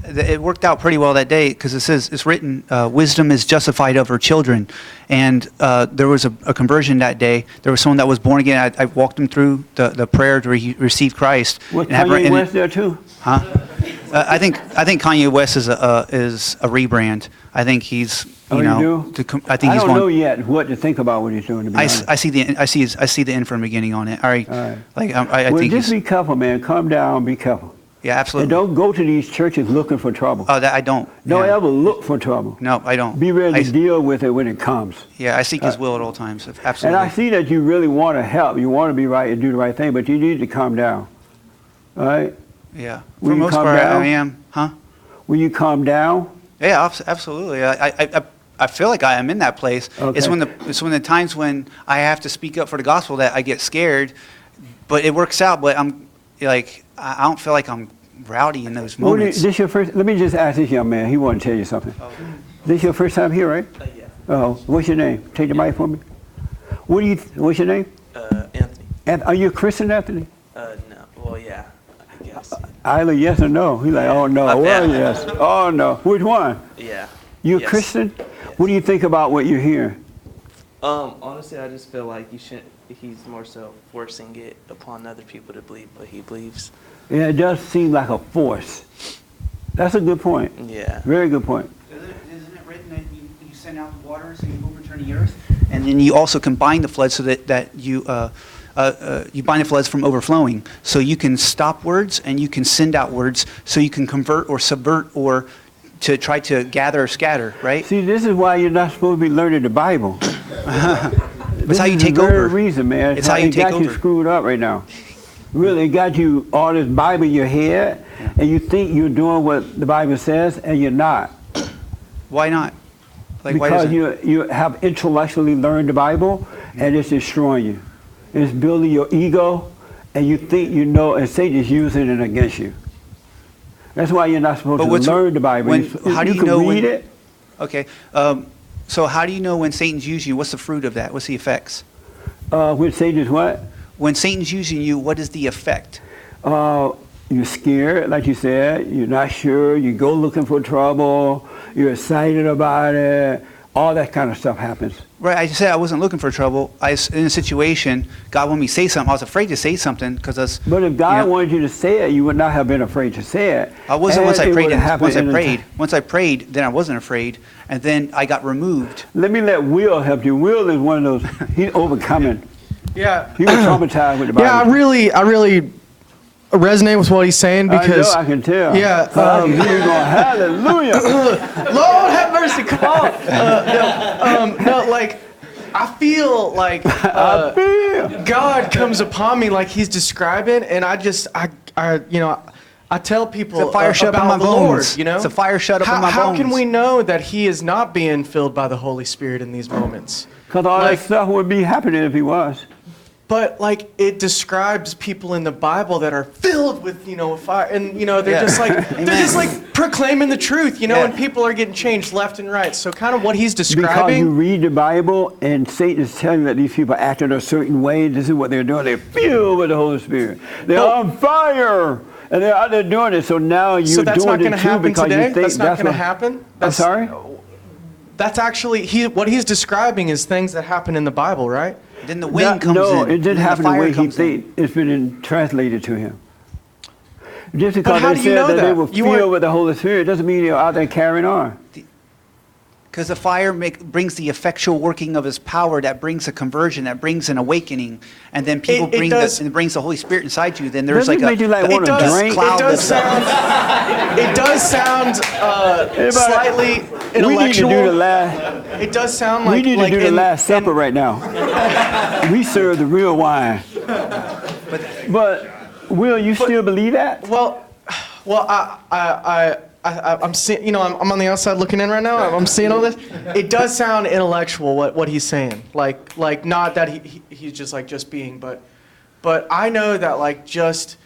I: it worked out pretty well that day because it says, it's written, wisdom is justified of her children. And there was a conversion that day. There was someone that was born again. I walked him through the prayer to receive Christ.
B: Was Kanye West there too?
I: Huh? I think Kanye West is a rebrand. I think he's, you know, I think
B: I
I: he's
B: don't
I: going.
B: know yet what to think about what he's doing. To be honest.
I: I see the end from the beginning on it. All right. Like I
B: well,
I: think
B: just be careful, man. Calm down. Be careful.
I: Yeah, absolutely.
B: And don't go to these churches looking for trouble.
I: Oh, that I don't.
B: Don't
I: Yeah.
B: ever look for trouble.
I: No, I don't.
B: Be ready to deal with it when it comes.
I: Yeah, I seek His will at all times. Absolutely.
B: And I see that you really want to help. You want to be right and do the right thing, but you need to calm down. All right?
I: Yeah.
B: Will
I: For
B: you
I: most
B: calm
I: part,
B: down?
I: I am. Huh?
B: Will you calm down?
I: Yeah, absolutely. I feel like I am in that place.
B: Okay.
I: It's when the times when I have to speak up for the gospel that I get scared, but it works out. But I'm like, I don't feel like I'm rowdy in those moments.
B: This your first? Let me just ask this young man. He want to tell you something. This your first time here, right?
P: Yeah.
B: Oh, what's your name? Take the mic for me. What's your name?
P: Anthony.
B: Are you a Christian, Anthony?
P: No. Well, yeah. I guess.
B: Either yes or no. He's like, oh no. Well, yes. Oh no. Which one?
P: Yeah.
B: You a
P: Yes.
B: Christian? What do you think about what you're hearing?
P: Honestly, I just feel like you shouldn't. He's more so forcing it upon other people to believe what he believes.
B: Yeah, it does seem like a force. That's a good point.
P: Yeah.
B: Very good point.
I: Isn't it written that you send out the water so you overturn the earth? And then you also combine the floods so that you bind the floods from overflowing. So you can stop words and you can send out words so you can convert or subvert or to try to gather or scatter, right?
B: See, this is why you're not supposed to be learning the Bible.
I: It's how you take
B: the
I: over.
B: very reason, man.
I: It's how you
B: it
I: take
B: got you
I: over.
B: screwed up right now. Really, it got you all this Bible in your head, and you think you're doing what the Bible says, and you're not.
I: Why not? Why
B: because
I: doesn't-
B: you have intellectually learned the Bible, and it's destroying you. It's building your ego, and you think you know, and Satan is using it against you. That's why you're not supposed to learn the Bible.
I: How do you
B: can
I: know
B: read
I: when,
B: it.
I: Okay. So how do you know when Satan's using you? What's the fruit of that? What's the effects?
B: When Satan is what?
I: When Satan's using you, what is the effect?
B: You're scared, like you said. You're not sure. You go looking for trouble. You're excited about it. All that kind of stuff happens.
I: Right. I said I wasn't looking for trouble. I was in a situation. God wanted me to say something. I was afraid to say something because
B: But if God wanted you to say it, you would not have been afraid to say it.
I: I wasn't
B: And
I: once I
B: it
I: prayed.
B: would have happened
I: Once I prayed, then I wasn't afraid, and then I got removed.
B: Let me let Will help you. Will is one of those. He's overcoming.
Q: Yeah.
B: He was traumatized with the Bible.
Q: Yeah, I really
A: resonate with what he's saying because
B: I can tell.
A: Yeah.
B: You're going, hallelujah.
A: Lord have mercy, come on. No, like, I feel like God comes upon me like he's describing, and I tell people
K: It's a fire shut up in
A: about
K: my
A: the Lord,
K: bones.
A: you know?
K: It's a fire shut up in my
A: How
K: bones.
A: can we know that he is not being filled by the Holy Spirit in these moments?
B: Because all that stuff would be happening if he was.
A: But like it describes people in the Bible that are filled with, fire, and they're just like proclaiming the truth, and people are getting changed left and right. So kind of what he's
B: Because
A: describing.
B: you read the Bible and Satan is telling you that these people act in a certain way. This is what they're doing. They're filled with the Holy Spirit. They're on fire. And they're out there doing it. So now you're
A: that's not
B: doing
A: going
B: it
A: to
B: too
A: happen
B: because
A: today.
B: you think
A: That's not going to happen.
B: I'm sorry?
A: That's actually what he's describing is things that happen in the Bible, right?
K: Then the wind comes in.
B: No, it didn't
K: and
B: happen
K: the
B: the
K: fire
B: way he
K: comes in.
B: thinks. It's been translated to him. Just
A: But
B: because
A: how
B: they
A: do you
B: said
A: know
B: that they
A: that?
B: were
A: You weren't-
B: filled with the Holy Spirit doesn't mean they're out there carrying on.
I: Because the fire brings the effectual working of his power that brings a conversion, that brings an awakening, and then people
A: It does-
I: and brings the Holy Spirit inside you. Then there's
B: Doesn't
I: like
B: it make you like want to drink?
I: cloud
A: It does sound slightly intellectual.
B: We need to do the last.
A: It does sound like
B: We need to do the Last Supper right now. We serve the real wine. But Will, you still believe that?
A: Well, I'm seeing, I'm on the outside looking in right now. I'm seeing all this. It does sound intellectual what he's saying. Like not that he's just being, but I know that like just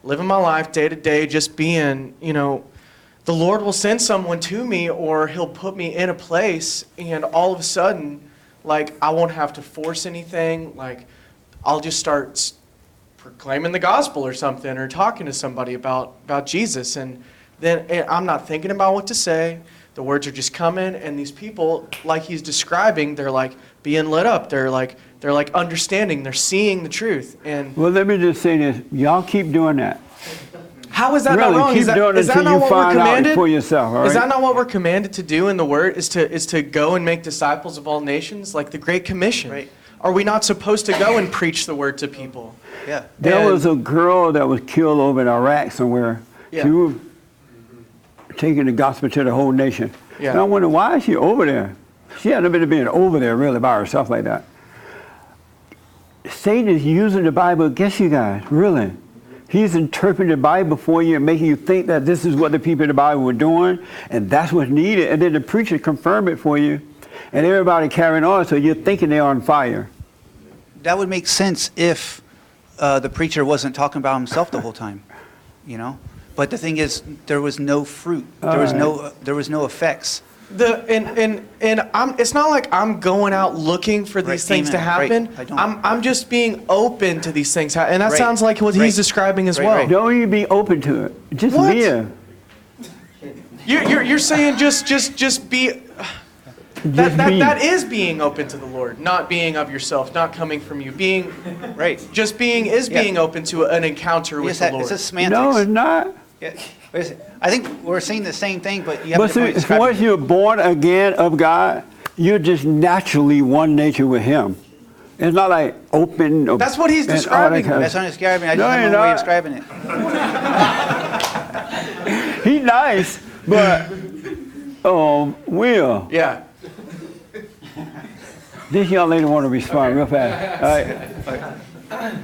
A: living my life day to day, just being, the Lord will send someone to me or he'll put me in a place and all of a sudden, like I won't have to force anything. Like I'll just start proclaiming the gospel or something or talking to somebody about Jesus, and then I'm not thinking about what to say. The words are just coming, and these people, like he's describing, they're like being lit up. They're like understanding. They're seeing the truth. And
B: Well, let me just say this. Y'all keep doing that.
A: how is that
B: Really,
A: not wrong?
B: keep
A: Is that,
B: doing it
A: is that
B: until
A: not
B: you
A: what we're
B: find out
A: commanded?
B: for yourself, all
A: Is
B: right?
A: that not what we're commanded to do in the Word? Is to go and make disciples of all nations, like the Great Commission?
I: Right.
A: Are we not supposed to go and preach the Word to people?
I: Yeah.
B: There
A: And-
B: was a girl that was killed over in Iraq somewhere.
A: Yeah.
B: She was taking the gospel to the whole nation.
A: Yeah.
B: And I wonder, why is she over there? She hadn't been over there really by herself like that. Satan is using the Bible against you guys, really. He's interpreting the Bible for you and making you think that this is what the people in the Bible were doing, and that's what's needed. And then the preacher confirm it for you, and everybody carrying on, so you're thinking they're on fire.
I: That would make sense if the preacher wasn't talking about himself the whole time, But the thing is, there was no fruit. There was no effects.
A: It's not like I'm going out looking for these
I: Right,
A: things to
I: amen. Right,
A: happen.
I: I don't.
A: I'm just being open to these things, and that
I: Right,
A: sounds like what
I: right.
A: he's describing as
I: Right,
A: well.
I: right.
B: Don't you be open to it. Just
A: What?
B: live.
A: You're saying just be.
B: Just be.
A: That is being open to the Lord, not being of yourself, not coming from you. Being
I: Right.
A: just being is
I: Yeah.
A: being open to an encounter with the Lord.
I: It's a semantics.
B: No, it's not.
I: Yeah. I think we're saying the same thing, but you have
B: But
I: a different way of
B: see,
I: describing
B: once
I: it.
B: you're born again of God, you're just naturally one nature with Him. It's not like open.
A: That's what he's
B: and all that
A: describing.
B: kind of-
I: That's not describing. I
B: No,
I: just have
B: you're
I: my way of
B: not.
I: describing it.
B: He's nice, but Will,
A: Yeah.
B: this young lady want to respond real fast. All right.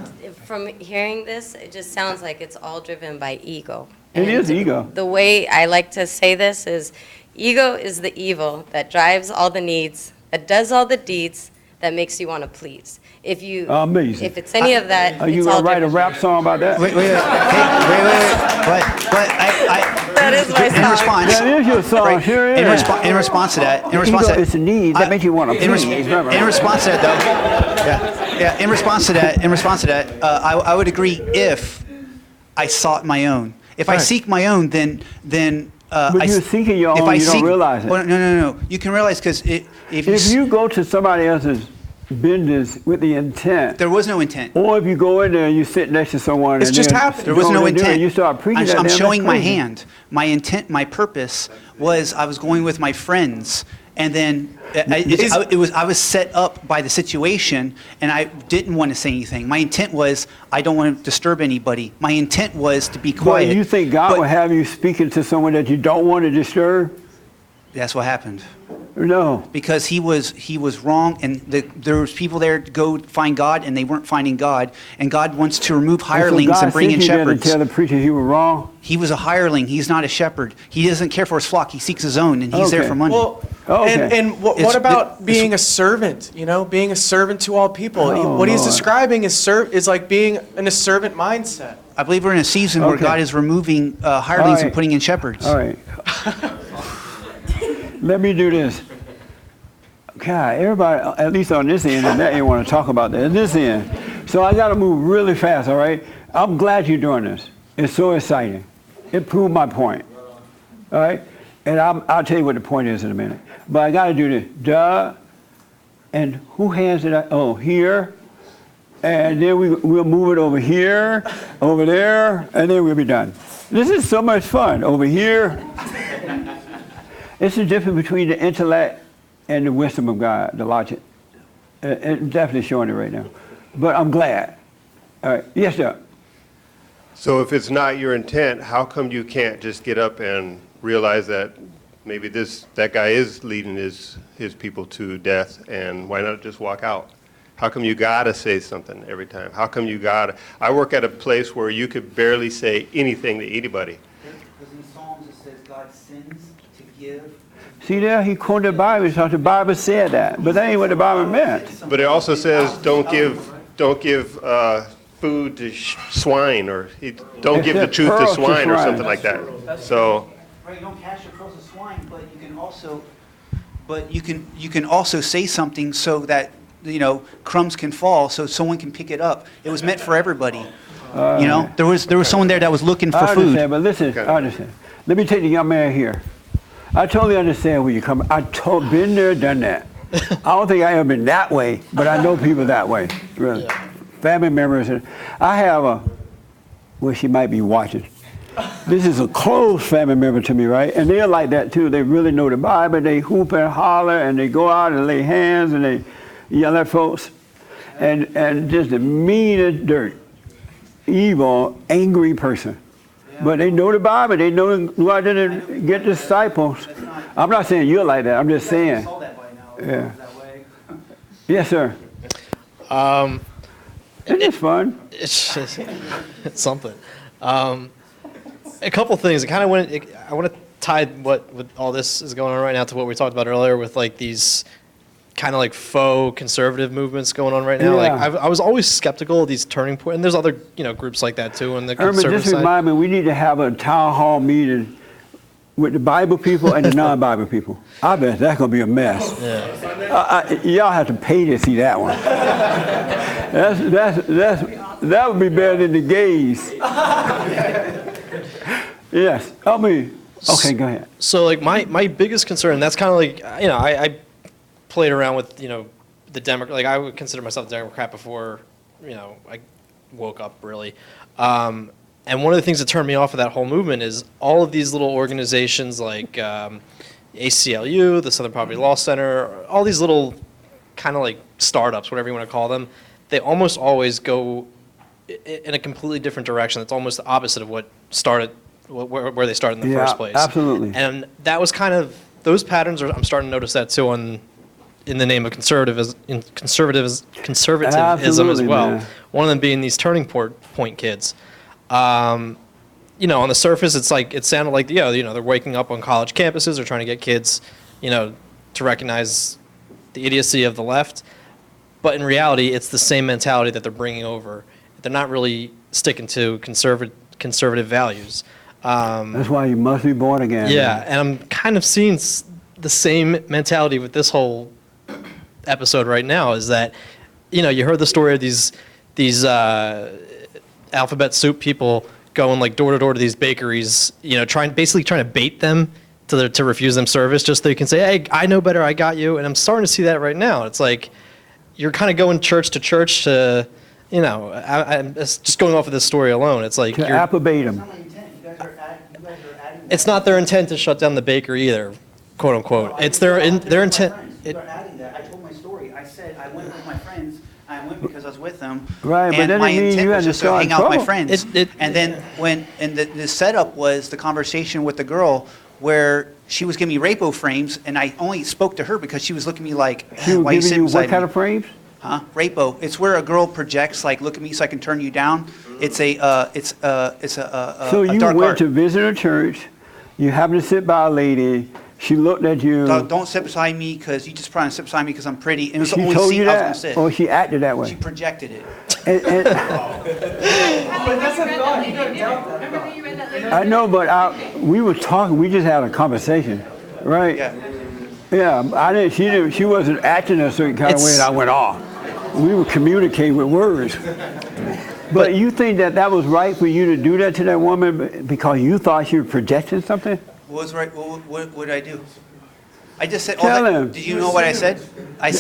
Q: From hearing this, it just sounds like it's all driven by ego.
B: It is ego.
Q: The way I like to say this is, ego is the evil that drives all the needs, that does all the deeds, that makes you want to please. If you,
B: Amazing.
Q: if it's any of that,
B: Are you
Q: it's
B: gonna
Q: all
B: write a
Q: driven.
B: rap song about that?
I: Wait. Hey, wait. But
Q: That is my
I: in
Q: song.
I: response.
B: That is your song, sure is.
I: In response to that,
B: Ego is a need that makes you want to
I: in
B: please.
I: response to that, though, yeah. In response to that, I would agree if I sought my own. If I seek my own, then
B: But you're seeking your own, you don't realize it.
I: Well, no. You can realize because
B: If you go to somebody else's business with the intent,
I: there was no intent.
B: or if you go in there and you sit next to someone,
A: It's
B: and
A: just
B: they're
A: happened.
I: There was
B: doing
I: no
B: what they're doing,
I: intent.
B: you start preaching at
I: I'm
B: them,
I: showing
B: that's
I: my
B: crazy.
I: hand. My intent, my purpose was I was going with my friends, And then I was set up by the situation, and I didn't want to say anything. My intent was I don't want to disturb anybody. My intent was to be quiet.
B: Well, you think God will have you speaking to someone that you don't want to disturb?
I: That's what happened.
B: No.
I: Because he was wrong, and there was people there to go find God, and they weren't finding God. And God wants to remove hirelings and bring in shepherds.
B: To tell the preacher he was wrong.
I: He was a hireling. He's not a shepherd. He doesn't care for his flock. He seeks his own, and he's there for money.
A: Well, and what about being a servant? You know, being a servant to all people. What he's describing is like being in a servant mindset.
I: I believe we're in a season where God is removing hirelings and putting in shepherds.
B: All right. Let me do this. God, everybody, at least on this end, and that you want to talk about that. This end. So I got to move really fast, all right? I'm glad you're doing this. It's so exciting. It proved my point. All right? And I'll tell you what the point is in a minute. But I got to do this. Duh. And who hands it out? Oh, here. And then we'll move it over here, over there, and then we'll be done. This is so much fun. Over here. It's the difference between the intellect and the wisdom of God, the logic. It's definitely showing it right now. But I'm glad. All right. Yes, sir.
M: So if it's not your intent, how come you can't just get up and realize that maybe that guy is leading his people to death, and why not just walk out? How come you gotta say something every time? How come you gotta? I work at a place where you could barely say anything to anybody.
I: Because in Psalms it says God sends to give.
B: See there, he quoted the Bible. He thought the Bible said that, but that ain't what the Bible meant.
M: But it also says don't give food to swine, or don't give the truth to swine, or something like that. So.
I: Right, you don't cast your pearls to swine, but you can also say something so that crumbs can fall, so someone can pick it up. It was meant for everybody. There was someone there that was looking for
B: I
I: food.
B: understand, but listen, I understand. Let me take the young man here. I totally understand where you're coming. Been there, done that. I don't think I ever been that way, but I know people that way. Really, family members. I have well, she might be watching. This is a close family member to me, right? And they're like that too. They really know the Bible. They hoop and holler, and they go out and lay hands, and they yell at folks, and just the meanest dirt, evil, angry person. But they know the Bible. They know to go out there and get disciples. I'm not saying you're like that. I'm just saying. Yeah. Yes, sir. It's fun.
D: It's something. A couple things. I want to tie what with all this is going on right now to what we talked about earlier with like these kind of like faux conservative movements going on right now.
B: Yeah.
D: Like I was always skeptical of these turning points, and there's other groups like that too on the conservative
B: Just
D: side.
B: remind me, we need to have a town hall meeting with the Bible people and the non-Bible people. I bet that's gonna be a mess.
D: Yeah.
B: Y'all have to pay to see that one. That would be better than the gays. Yes. Okay, go ahead.
D: So like my biggest concern, that's kind of like I played around with the Democrat. Like I would consider myself a Democrat before I woke up really. And one of the things that turned me off of that whole movement is all of these little organizations like ACLU, the Southern Poverty Law Center, all these little kind of like startups, whatever you want to call them. They almost always go in a completely different direction. That's almost the opposite of what started. Where they started in the first place.
B: Absolutely.
D: And that was kind of those patterns. I'm starting to notice that too in the name of conservatism as well.
B: Man.
D: One of them being these turning point kids. On the surface, it sounded like they're waking up on college campuses. They're trying to get kids, to recognize the idiocy of the left. But in reality, it's the same mentality that they're bringing over. They're not really sticking to conservative values.
B: That's why you must be born again.
D: Yeah,
B: man.
D: and I'm kind of seeing the same mentality with this whole episode right now. Is that you heard the story of these alphabet soup people going like door to door to these bakeries, trying to bait them to refuse them service just so they can say, hey, I know better, I got you. And I'm starting to see that right now. It's like you're kind of going church to church to, I'm just going off of this story alone. It's like
B: to approbate them.
D: It's not their intent to shut down the bakery either. quote unquote. It's their intent.
I: They're adding that. I told my story. I said I went with my friends. I went because I was with them.
B: Right, but
I: and
B: that
I: my
B: didn't mean
I: intent
B: you
I: was
B: had to
I: just to
B: start
I: hang out with my
B: trouble.
I: friends. And then the setup was the conversation with the girl where she was giving me rapo frames, and I only spoke to her because she was looking at me like,
B: She was
I: why you
B: giving
I: sitting
B: you
I: beside
B: what kind
I: me?
B: of frames?
I: Huh? Rapo. It's where a girl projects like, look at me so I can turn you down. It's a
B: So you
I: dark
B: went
I: art.
B: to visit a church, you happened to sit by a lady, she looked at you.
I: Don't sit beside me because you just trying to sit beside me because I'm pretty. And it was
B: She
I: the only
B: told
I: seat
B: you
I: I was
B: that?
I: going to sit.
B: Or she acted that way?
I: She projected it.
B: And-
A: But that's a thought, you gotta doubt that.
B: I know, but we were talking, we just had a conversation, right? Yeah, I didn't, she wasn't acting a certain kind of way and I went off. We were communicating with words. But you think that was right for you to do that to that woman because you thought she was projecting something?
I: What was right? What did I do? I just said.
B: Tell him.
I: Did you know what I said?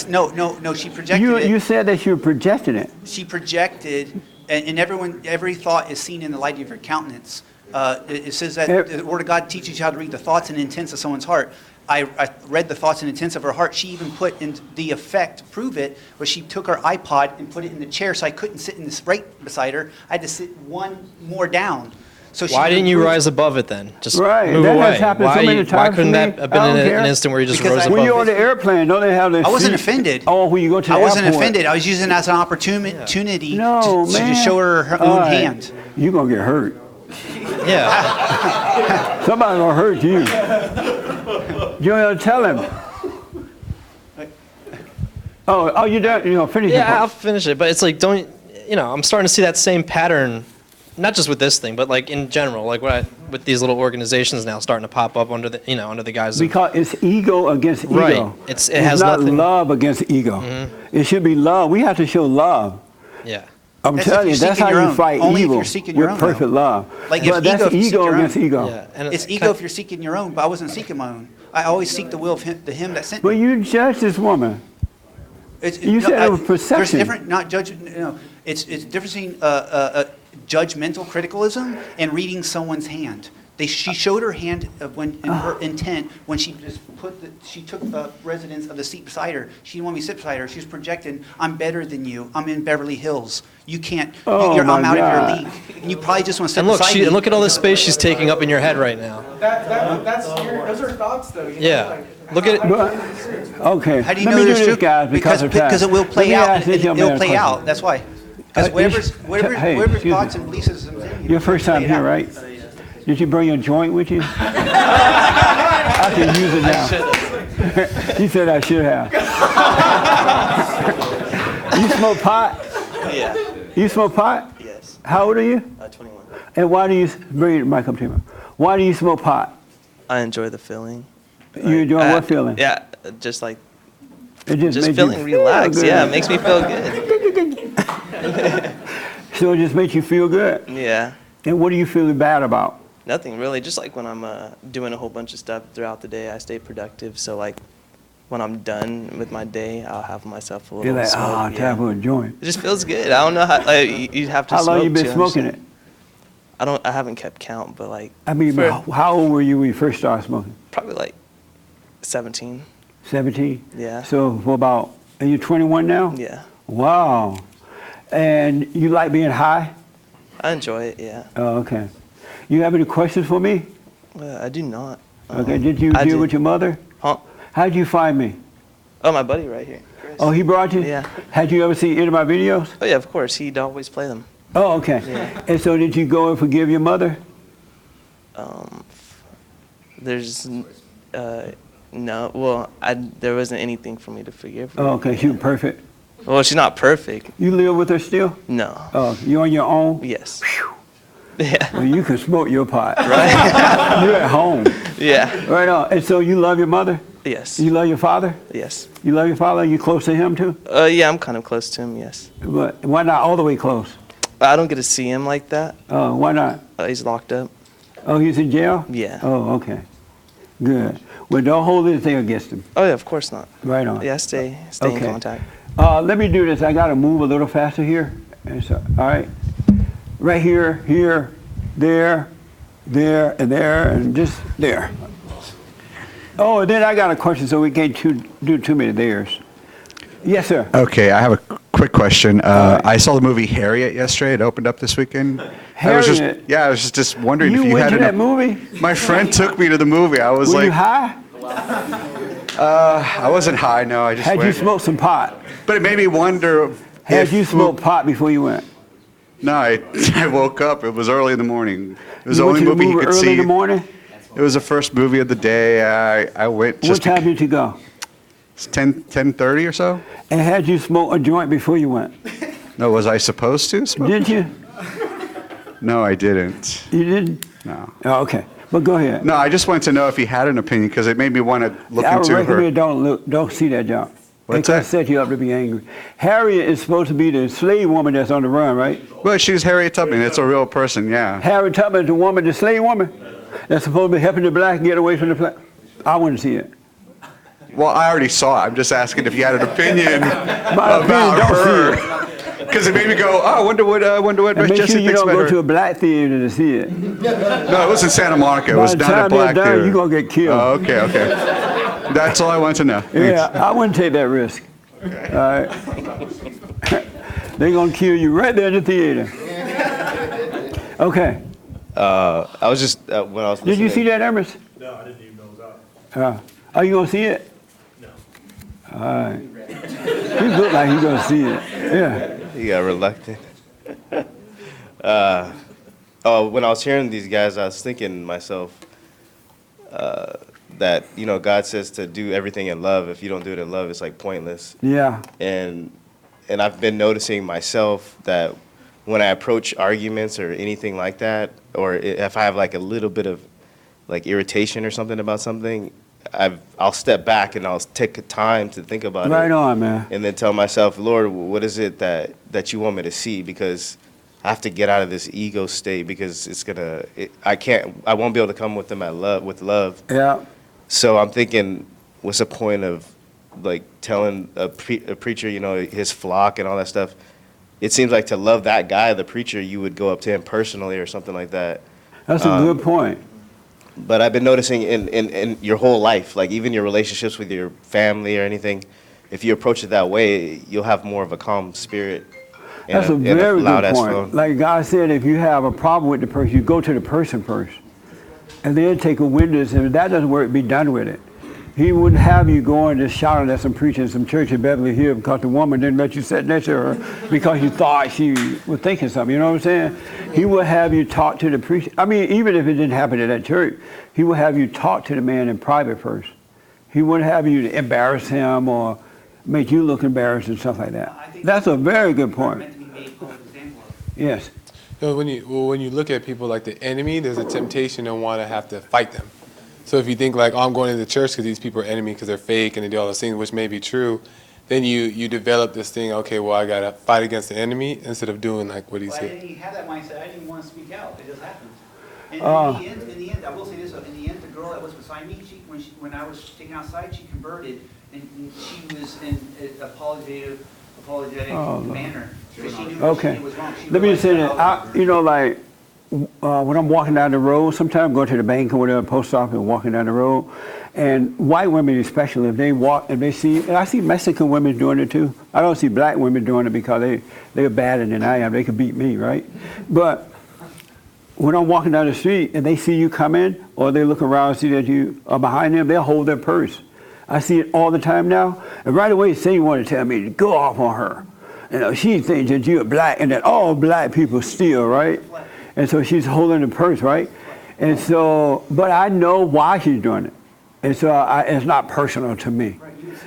I: No. She projected it.
B: You said that you were projecting it.
I: She projected, and every thought is seen in the light of your countenance. It says that the Word of God teaches you how to read the thoughts and intents of someone's heart. I read the thoughts and intents of her heart. She even put in the effect to prove it, where she took her iPod and put it in the chair, so I couldn't sit in this right beside her. I had to sit one more down. So
D: Why didn't you rise above it then? Just
B: Right,
D: move
B: that
D: away.
B: has happened
D: Why,
B: so many
D: why
B: times
D: couldn't
B: to me.
D: that have been
B: I don't care.
D: an instant where you just
I: Because
D: rose
I: I-
D: above
B: When you're
D: it?
B: on the airplane, don't they have this?
I: I wasn't offended.
B: Oh, when you go to the
I: I wasn't
B: airport.
I: offended. I was using it as an opportunity
B: No,
I: to
B: man.
I: show her
B: All
I: own
B: right.
I: hand.
B: You're going to get hurt.
D: Yeah.
B: Somebody's going to hurt you. You don't tell him. Oh, you done? You know, finish your
D: Yeah,
B: part.
D: I'll finish it. But it's like, I'm starting to see that same pattern, not just with this thing, but like in general, like with these little organizations now starting to pop up under the guise of.
B: Because it's ego against ego.
D: Right. It has
B: not
D: nothing.
B: love against ego. It should be love. We have to show love.
D: Yeah.
B: I'm
I: That's
B: telling
I: if
B: you,
I: you're
B: that's
I: seeking
B: how
I: your
B: you
I: own.
B: fight
I: Only if
B: evil
I: you're seeking your
B: with
I: own,
B: perfect
I: though.
B: love.
I: Like
B: But
I: if
B: that's
I: ego, if you seek
B: ego
I: your
B: against
I: own.
B: ego.
D: Yeah. And
I: It's ego if you're seeking your own, but I wasn't seeking my own. I always seek the will of him that sent
B: But
I: me.
B: you judge this woman. You said it was perception.
I: There's different, not judge. No, it's difference between judgmental criticism and reading someone's hand. She showed her hand in her intent when she just she took the residence of the seat beside her. She didn't want me to sit beside her. She was projecting, I'm better than you. I'm in Beverly Hills. You can't.
B: Oh,
I: I'm
B: my
I: out
B: God.
I: of your league. And you probably just want to sit
D: And look,
I: beside me.
D: look at all this space she's taking up in your head right now.
A: Those are thoughts though. You know,
D: Yeah.
A: like,
D: Look at it.
B: Okay.
I: How do you
B: Let
I: know
B: me
I: there's
B: do this,
I: truth?
B: guys, because of time.
I: Because it will
B: Let
I: play
B: me
I: out.
B: ask this young man
I: It'll
B: a
I: play
B: question.
I: out. That's why. Because
B: Hey,
I: whatever's
B: excuse
I: thoughts
B: me.
I: and beliefs is in you.
B: Your first time here, right? Did you bring your joint with you? I can use it now. He said I should have. You smoke pot?
P: Yeah.
B: You smoke pot?
P: Yes.
B: How old are you?
P: 21.
B: And why do you bring the mic up to me? Why do you smoke pot?
P: I enjoy the feeling.
B: You enjoy what feeling?
P: Yeah, just like
B: It just makes you
P: feeling
B: feel
P: relaxed.
B: good.
P: Yeah, it makes me feel good.
B: So it just makes you feel good.
P: Yeah.
B: And what are you feeling bad about?
P: Nothing really. Just like when I'm doing a whole bunch of stuff throughout the day, I stay productive. So like when I'm done with my day, I'll have myself a little
B: You're like,
P: smoke.
B: oh, time for a joint.
P: It just feels good. I don't know how. Like, you have to.
B: How long
P: smoke
B: you been
P: to
B: smoking
P: understand.
B: it?
P: I haven't kept count, but like.
B: I mean,
P: for
B: how old were you when you first started smoking?
P: probably like 17.
B: 17?
P: Yeah.
B: So for about, are you 21 now?
P: Yeah.
B: Wow. And you like being high?
P: I enjoy it. Yeah.
B: Oh, okay. You have any questions for me?
P: I do not.
B: Okay, did you
P: I
B: deal
P: did.
B: with your mother?
P: Huh?
B: How did you find me?
P: Oh, my buddy right here. Chris.
B: Oh, he brought you?
P: Yeah.
B: Had you ever seen any of my videos?
P: Oh yeah, of course. He'd always play them.
B: Oh, okay.
P: Yeah.
B: And so did you go and forgive your mother?
P: There's no. Well, there wasn't anything for me to forgive her.
B: Oh, okay, she was perfect.
P: Well, she's not perfect.
B: You live with her still?
P: No.
B: Oh, you on your own?
P: Yes. Yeah.
B: Well, you can smoke your pot.
P: Right.
B: You're at home.
P: Yeah.
B: Right on. And so you love your mother?
P: Yes.
B: You love your father?
P: Yes.
B: You love your father? You close to him too?
P: Yeah, I'm kind of close to him. Yes.
B: But why not all the way close?
P: I don't get to see him like that.
B: Oh, why not?
P: He's locked up.
B: Oh, he's in jail?
P: Yeah.
B: Oh, okay. Good. Well, don't hold anything against him.
P: Oh yeah, of course not.
B: Right on.
P: Yeah, stay in
B: Okay.
P: contact.
B: Let me do this. I got to move a little faster here. And so, all right. Right here, here, there, and there, and just there. Oh, and then I got a question, so we can't do too many theirs. Yes, sir.
R: Okay, I have a quick question. I saw the movie Harriet yesterday. It opened up this weekend.
B: Harriet?
R: I was just wondering if
B: You
R: you
B: went
R: had
B: to that movie?
R: My friend took me to the movie. I was
B: Were
R: like,
B: you high?
R: I wasn't high. No, I just
B: Had
R: went.
B: you smoked some pot?
R: But it made me wonder.
B: Had you smoked pot before you went?
R: No, I woke up. It was early in the morning. It was
B: You
R: the
B: went
R: only
B: to the
R: movie you
B: movie
R: could
B: early
R: see.
B: in the morning?
R: It was the first movie of the day. I went
B: What
R: just
B: time did you go?
R: 10:30 or so.
B: And had you smoked a joint before you went?
R: No, was I supposed to smoke?
B: Did you?
R: No, I didn't.
B: You didn't?
R: No.
B: Oh, okay. But go ahead.
R: No, I just wanted to know if he had an opinion because it made me want to look
B: I would
R: into her.
B: recommend don't see that junk.
R: What's
B: They can
R: that?
B: set you up to be angry. Harriet is supposed to be the slave woman that's on the run, right?
R: Well, she's Harriet Tubman. It's a real person, yeah.
B: Harriet Tubman is the woman, the slave woman, that's supposed to be helping the black get away from the black. I wouldn't see it.
R: Well, I already saw it. I'm just asking if you had an opinion
B: My opinion,
R: about
B: don't see
R: her.
B: it.
R: Because it made me go, oh, I wonder what
B: And make
R: Jesse
B: sure you
R: thinks
B: don't
R: about
B: go
R: her.
B: to a black theater to see it.
R: No, it was in Santa Monica. It was
B: By the
R: not a
B: time
R: black
B: they're done,
R: theater.
B: you're going to get killed.
R: Oh, okay. That's all I want to know. Thanks.
B: Yeah, I wouldn't take that risk. All right. They're going to kill you right there in the theater. Okay.
S: I was just, when I was
B: Did you see
S: listening-
B: that, Ernest?
S: No, I didn't even know it was out.
B: Are you going to see it? No. All right. He look like he's going to see it. Yeah.
S: You got reluctant. When I was hearing these guys, I was thinking to myself that, God says to do everything in love. If you don't do it in love, it's like pointless.
B: Yeah.
S: And I've been noticing myself that when I approach arguments or anything like that, or if I have like a little bit of like irritation or something about something, I'll step back and I'll take time to think about it.
B: Right on, man.
S: And then tell myself, Lord, what is it that you want me to see? Because I have to get out of this ego state because I won't be able to come with them with love.
B: Yeah.
S: So I'm thinking, what's the point of like telling a preacher, his flock and all that stuff? It seems like to love that guy, the preacher, you would go up to him personally or something like that.
B: That's a good point.
S: But I've been noticing in your whole life, like even your relationships with your family or anything, if you approach it that way, you'll have more of a calm spirit.
B: That's a very good point. Like God said, if you have a problem with the person, you go to the person first. And then take a witness, and if that doesn't work, be done with it. He wouldn't have you going and shouting at some preacher in some church in Beverly Hills because the woman didn't let you sit next to her because you thought she was thinking something, you know what I'm saying? He would have you talk to the preacher. I mean, even if it didn't happen at that church, he would have you talk to the man in private first. He wouldn't have you to embarrass him or make you look embarrassed and stuff like that. That's a very good point. Yes.
E: When you look at people like the enemy, there's a temptation to want to have to fight them. So if you think like, oh, I'm going to the church because these people are enemy because they're fake and they do all those things, which may be true, then you develop this thing, okay, well, I got to fight against the enemy instead of doing like what he said.
I: I didn't have that mindset. I didn't want to speak out. It just happened. And in the end, I will say this, in the end, the girl that was beside me, when I was taken outside, she converted, and she was in an apologetic manner. Because she knew what she did was wrong. She
B: Let me just say
I: realized
B: that, when I'm walking down the road, sometimes I go to the bank or whatever, post office, and walking down the road, and white women especially, if they see, and I see Mexican women doing it too. I don't see black women doing it because they're badder than I am. They could beat me, right? But when I'm walking down the street and they see you come in, or they look around and see that you are behind them, they'll hold their purse. I see it all the time now, and right away, say you want to tell me to go off on her. She thinks that you're black and that all black people steal, right? And so she's holding the purse, right? And so, but I know why she's doing it. And so it's not personal to me.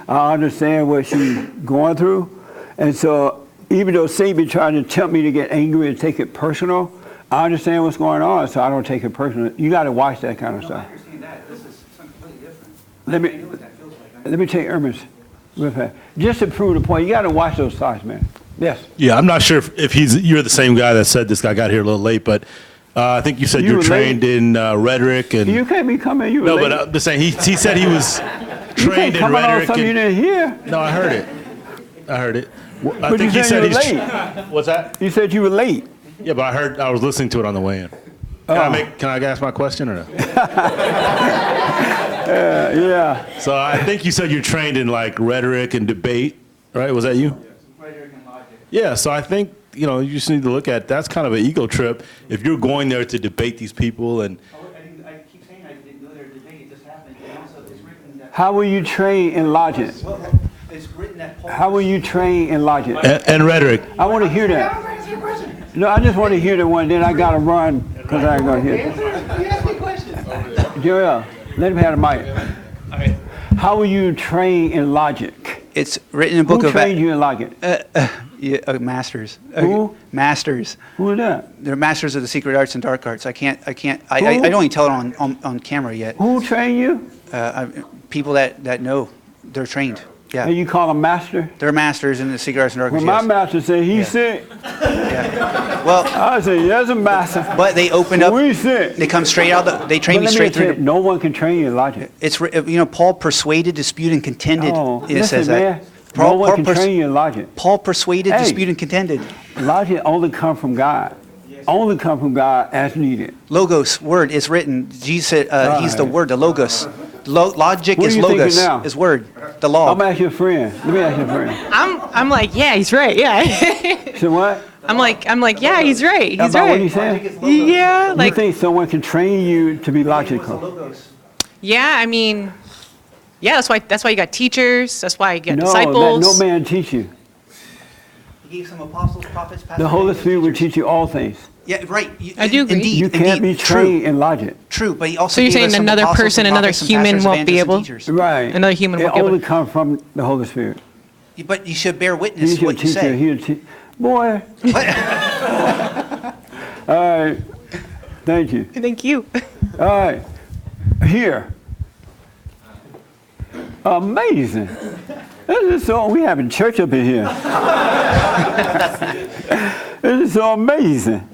B: I understand what she's going through. And so even though Satan be trying to tempt me to get angry and take it personal, I understand what's going on, so I don't take it personal. You got to watch that kind of stuff.
I: I understand that. This is something completely different.
B: Let me take Ernest real fast. Just to prove the point, you got to watch those thoughts, man. Yes.
T: Yeah, I'm not sure if you're the same guy that said this guy got here a little late, but I think you said you're trained in rhetoric and.
B: You can't be coming. You were
T: no,
B: late.
T: but I'm just saying he said he was
B: you
T: trained
B: can't
T: in
B: come on
T: rhetoric.
B: Something you didn't hear.
T: No, I heard it. I heard it. I
B: But
T: think
B: you
T: he
B: said
T: said
B: you were
T: he's.
B: late.
T: What's that?
B: You said you were late.
T: Yeah, but I was listening to it on the way in. Can I ask my question or no?
B: Yeah.
T: So I think you said you're trained in like rhetoric and debate, right? Was that you?
I: Rhetoric and logic.
T: Yeah. So I think you just need to look at that's kind of an ego trip if you're going there to debate these people and.
I: I keep saying I didn't go there to debate. It just happened. And also, it's written that.
B: How were you trained in logic?
I: Well, it's written that Paul.
B: How were you trained in logic?
T: And rhetoric.
B: I want to hear that. No, I just want to hear the one. Then I got to run because I ain't going to hear it.
I: You asked me a question.
B: Joel, let him have the mic. How were you trained in logic?
I: It's written in the book
B: Who
I: of.
B: trained you in logic?
I: Masters.
B: Who?
I: Masters.
B: Who is that?
I: They're masters of the secret arts and dark arts. I don't even tell it on camera yet.
B: Who trained you?
I: People that know. They're trained. Yeah.
B: And you call them master?
I: They're masters in the secret arts and dark arts.
B: Well, my
I: yes.
B: master said he's sick.
I: Yeah. Well,
B: I said, yes, a master.
I: But they opened up.
B: We sick.
I: They come straight out. They train
B: But
I: me
B: let
I: straight
B: tell
I: through.
B: you, no one can train you in logic.
I: It's Paul persuaded, disputed, and contended.
B: Oh,
I: it
B: listen,
I: says
B: man.
I: that.
B: No one can train you in logic.
I: Paul persuaded,
B: Hey.
I: disputed, and contended.
B: Logic only come from God. Only come from God as needed.
I: Logos, word, is written. Jesus said he's the
B: right.
I: word, the logos. Logic
B: What
I: is
B: are you
I: logos,
B: thinking now?
I: is word, the law.
B: I'm asking your friend. Let me ask your friend.
N: I'm like, yeah, he's right. Yeah.
B: So what?
N: I'm like, yeah, he's right. He's
B: About
N: right.
B: what he said?
N: Yeah,
B: You
N: like,
B: think someone can train you to be logical?
N: yeah. I mean, yeah. That's why you got teachers. That's why you got
B: No,
N: disciples.
B: let no man teach you.
I: He gave some apostles, prophets, pastors.
B: The Holy Spirit will teach you all things.
I: Yeah, right.
N: I do agree.
I: Indeed,
B: You can't
I: indeed,
B: be trained in logic.
I: True, but he also.
N: So you're
I: gave us
N: saying
I: some
N: another
I: apostles,
N: person,
I: some
N: another
I: prophets, some
N: human
I: pastors,
N: won't be
I: evangelists, and
N: able?
I: teachers.
B: Right.
N: Another human
B: It
N: won't be able
B: only
N: to.
B: comes from the Holy Spirit.
I: But you should bear witness
B: He's
I: to
B: your
I: what you
B: teacher.
I: say.
B: He'll teach. Boy. All right. Thank you.
N: Thank you.
B: All right. Here. Amazing. This is so, we having church up in here. This is so amazing.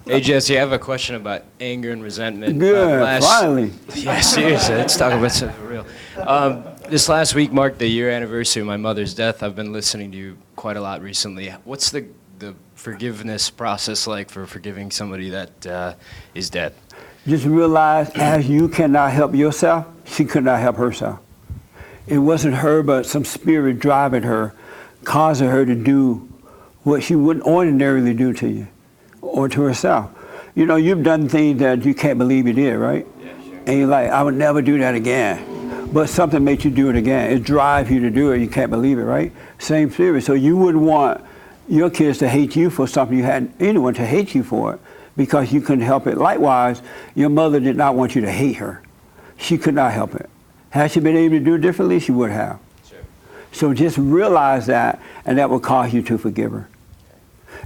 U: Hey Jesse, I have a question about anger and resentment.
B: Good, finally.
U: Yeah, seriously, let's talk about something real. This last week marked the year anniversary of my mother's death. I've been listening to you quite a lot recently. What's the forgiveness process like for forgiving somebody that is dead?
B: Just realize as you cannot help yourself, she could not help herself. It wasn't her, but some spirit driving her, causing her to do what she wouldn't ordinarily do to you or to herself. You know, you've done things that you can't believe you did, right? Yeah, sure. And you're like, I would never do that again. But something makes you do it again. It drives you to do it. You can't believe it, right? Same spirit. So you wouldn't want your kids to hate you for something you had anyone to hate you for it because you couldn't help it. Likewise, your mother did not want you to hate her. She could not help it. Had she been able to do it differently, she would have. Sure. So just realize that, and that will cause you to forgive her.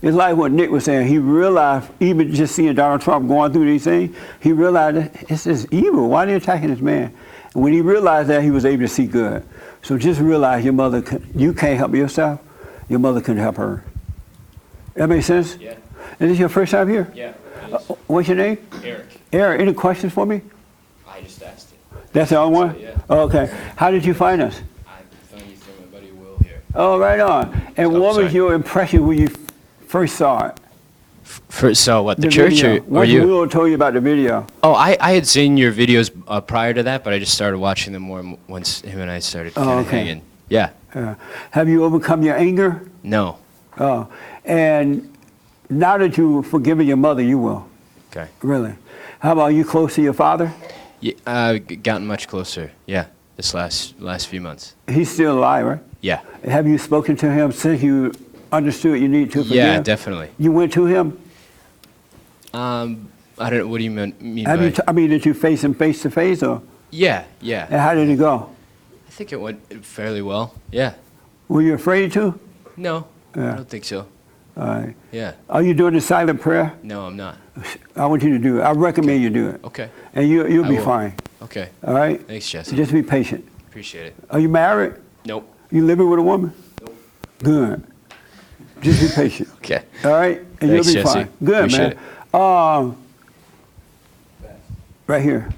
B: It's like what Nick was saying. He realized, even just seeing Donald Trump going through these things, he realized that this is evil. Why are they attacking this man? And when he realized that, he was able to see good. So just realize your mother, you can't help yourself. Your mother couldn't help her. That makes sense?
U: Yeah.
B: Is this your first time here?
U: Yeah.
B: What's your name?
U: Eric.
B: Eric, any questions for me?
U: I just asked it.
B: That's the only one?
U: Yeah.
B: Oh, okay. How did you find us?
U: I found you through my buddy Will here.
B: Oh, right on. And what was your impression when you first saw it?
U: First, so what, the church
B: video.
U: or
B: What
U: you?
B: Will told you about the video?
U: Oh, I had seen your videos prior to that, but I just started watching them more once him and I started kind of hanging. Yeah.
B: Have you overcome your anger?
U: No.
B: Oh. And now that you've forgiven your mother, you will.
U: Okay.
B: Really? How about you close to your father?
U: Yeah, gotten much closer. Yeah, this last few months.
B: He's still alive, right?
U: Yeah.
B: Have you spoken to him since you understood you need to forgive?
U: Yeah, definitely.
B: You went to him?
U: I don't know. What do you mean
B: Have
U: by?
B: you I mean, did you face him face to face, or?
U: Yeah, yeah.
B: And how did it go?
U: I think it went fairly well. Yeah.
B: Were you afraid to?
U: No,
B: Yeah.
U: I don't think so.
B: All right.
U: Yeah.
B: Are you doing the silent prayer?
U: No, I'm not.
B: I want you to do it. I recommend you do it.
U: Okay.
B: And you'll
U: I
B: be
U: will.
B: fine.
U: Okay.
B: All right?
U: Thanks, Jesse.
B: Just be patient.
U: Appreciate it.
B: Are you married?
U: Nope.
B: You living with a woman?
U: Nope.
B: Good. Just be patient.
U: Okay.
B: All right? And
U: Thanks,
B: you'll be
U: Jesse.
B: fine. Good,
U: Appreciate
B: man. Right here.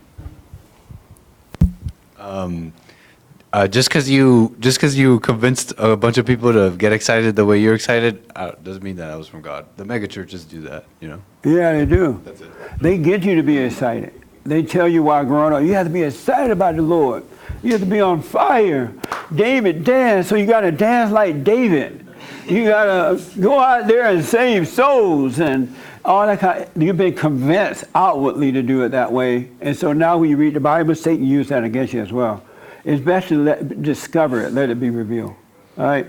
C: Just because you convinced a bunch of people to get excited the way you're excited doesn't mean that I was from God. The mega churches do that, you know.
B: Yeah, they do.
C: That's it.
B: They get you to be excited. They tell you while growing up, you have to be excited about the Lord. You have to be on fire. David danced, so you got to dance like David. You got to go out there and save souls and all that kind of, you've been convinced outwardly to do it that way. And so now when you read the Bible, Satan used that against you as well. It's best to discover it, let it be revealed. All right?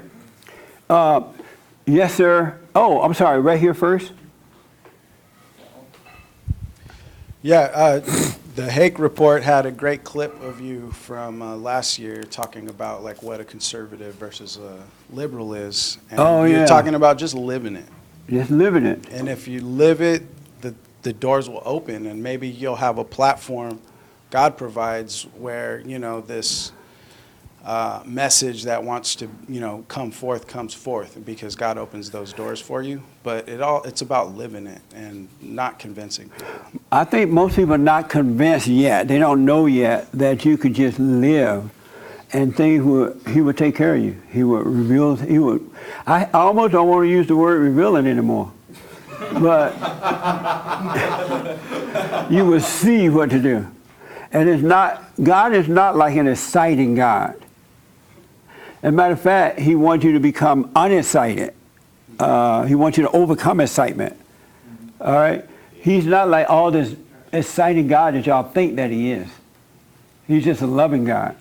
B: Yes, sir. Oh, I'm sorry, right here first.
G: Yeah, the Hake Report had a great clip of you from last year talking about like what a conservative versus a liberal is. And you're talking about just living it.
B: Just living it.
G: And if you live it, the doors will open, and maybe you'll have a platform God provides where, you know, this message that wants to, you know, comes forth because God opens those doors for you. But it's about living it and not convincing people.
B: I think most people are not convinced yet. They don't know yet that you could just live and he would take care of you. He would reveal, I almost don't want to use the word revealing anymore. But you will see what to do. And God is not like an exciting God. As a matter of fact, he wants you to become unexcited. He wants you to overcome excitement. All right? He's not like all this exciting God that y'all think that he is. He's just a loving God.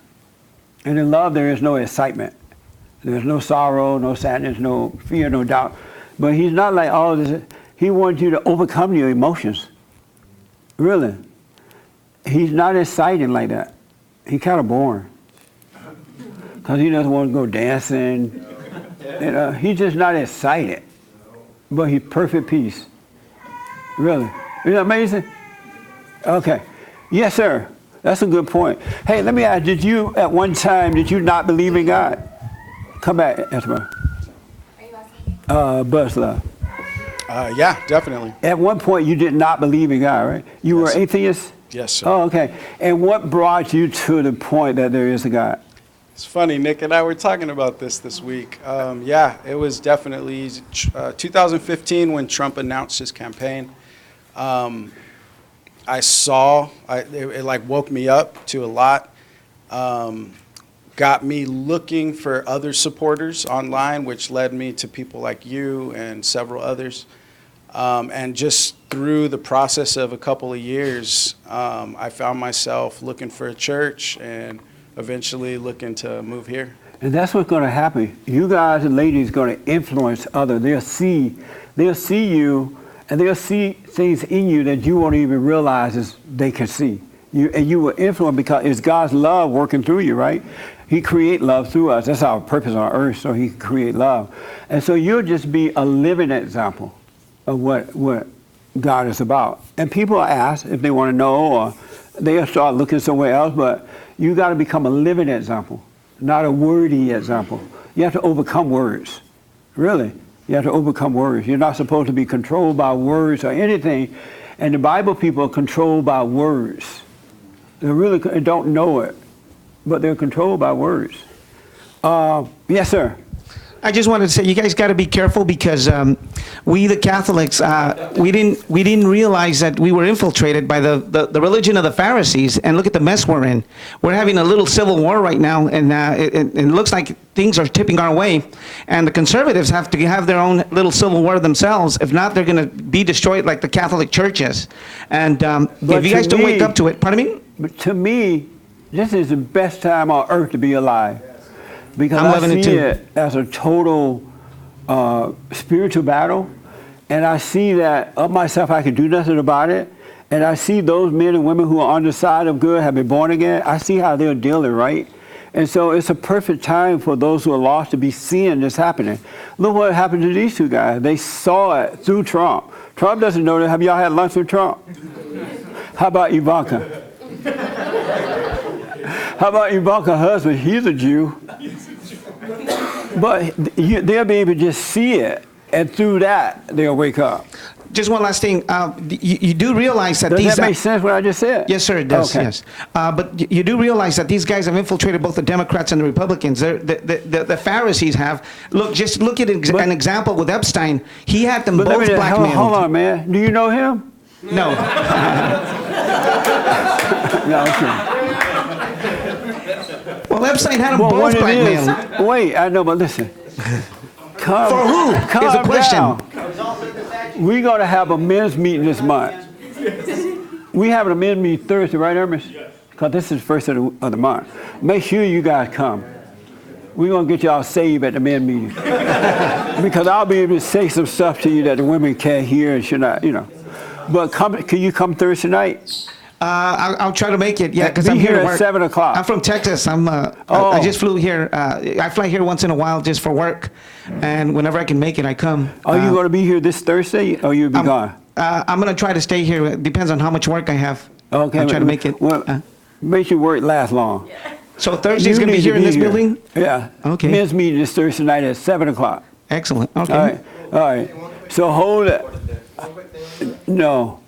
B: And in love, there is no excitement. There's no sorrow, no sadness, no fear, no doubt. But he's not like all this. He wants you to overcome your emotions. Really. He's not exciting like that. He's kind of boring. Because he doesn't want to go dancing. You know, he's just not excited. But he's perfect peace. Really. Isn't that amazing? Okay. Yes, sir. That's a good point. Hey, let me ask, did you not believe in God? Come back, Esma. Buzz Love.
G: Yeah, definitely.
B: At one point, you did not believe in God, right? You were atheist?
G: Yes, sir.
B: Oh, okay. And what brought you to the point that there is a God?
G: It's funny, Nick and I were talking about this week. Yeah, it was definitely 2015 when Trump announced his campaign. It like woke me up to a lot. Got me looking for other supporters online, which led me to people like you and several others. And just through the process of a couple of years, I found myself looking for a church and eventually looking to move here.
B: And that's what's going to happen. You guys and ladies are going to influence others. They'll see you, and they'll see things in you that you won't even realize they can see. And you will influence because it's God's love working through you, right? He create love through us. That's our purpose on earth, so he can create love. And so you'll just be a living example of what God is about. And people ask if they want to know, or they'll start looking somewhere else, but you got to become a living example, not a wordy example. You have to overcome words. Really. You have to overcome words. You're not supposed to be controlled by words or anything. And the Bible people are controlled by words. They really don't know it, but they're controlled by words. Yes, sir.
K: I just wanted to say, you guys got to be careful because we, the Catholics, we didn't realize that we were infiltrated by the religion of the Pharisees. And look at the mess we're in. We're having a little civil war right now, and it looks like things are tipping our way. And the conservatives have to have their own little civil war themselves. If not, they're going to be destroyed like the Catholic churches. And if you guys don't wake up to it, pardon me?
B: But to me, this is the best time on earth to be alive. Because I see it as a total spiritual battle, and I see that of myself I can do nothing about it, and I see those men and women who are on the side of good have been born again. I see how they're dealing, right? And so it's a perfect time for those who are lost to be seeing this happening. Look what happened to these two guys. They saw it through Trump. Trump doesn't know that. Have y'all had lunch with Trump? How about Ivanka? How about Ivanka's husband? He's a Jew. But they'll be able to just see it, and through that, they'll wake up.
K: Just one last thing. You do realize that
B: does
K: these...
B: that make sense what I just said?
K: Yes, sir, it does,
B: okay.
K: yes. But you do realize that these guys have infiltrated both the Democrats and the Republicans. The Pharisees have. Just look at an example with Epstein. He had them both blackmailed.
B: Hold on, man. Do you know him?
K: No.
B: No, okay.
K: Well, Epstein had them
B: Well,
K: both
B: what it
K: blackmailed.
B: is, wait, I know, but listen. Calm,
K: For who is the
B: calm
K: question?
B: down. We're going to have a men's meeting this month. We having a men's meeting Thursday, right, Hermes? Because this is the first of the month. Make sure you guys come. We're going to get y'all saved at the men's meeting. Because I'll be able to say some stuff to you that the women can't hear and should not, you know. But can you come Thursday night?
K: I'll try to make it. Yeah, because
B: Be
K: I'm here
B: here
K: to
B: at
K: work.
B: 7 o'clock.
K: I'm from Texas. I just flew here. I fly here once in a while just for work, and whenever I can make it, I come.
B: Are you going to be here this Thursday, or you'll be gone?
K: I'm going to try to stay here. It depends on how much work I have.
B: Okay.
K: I'll try to make it.
B: Well, make your work last long.
K: So Thursday's going to be here in this building?
B: Yeah.
K: Okay.
B: Men's meeting this Thursday night at 7 o'clock.
K: Excellent. Okay.
B: All right. All right. So hold it. No.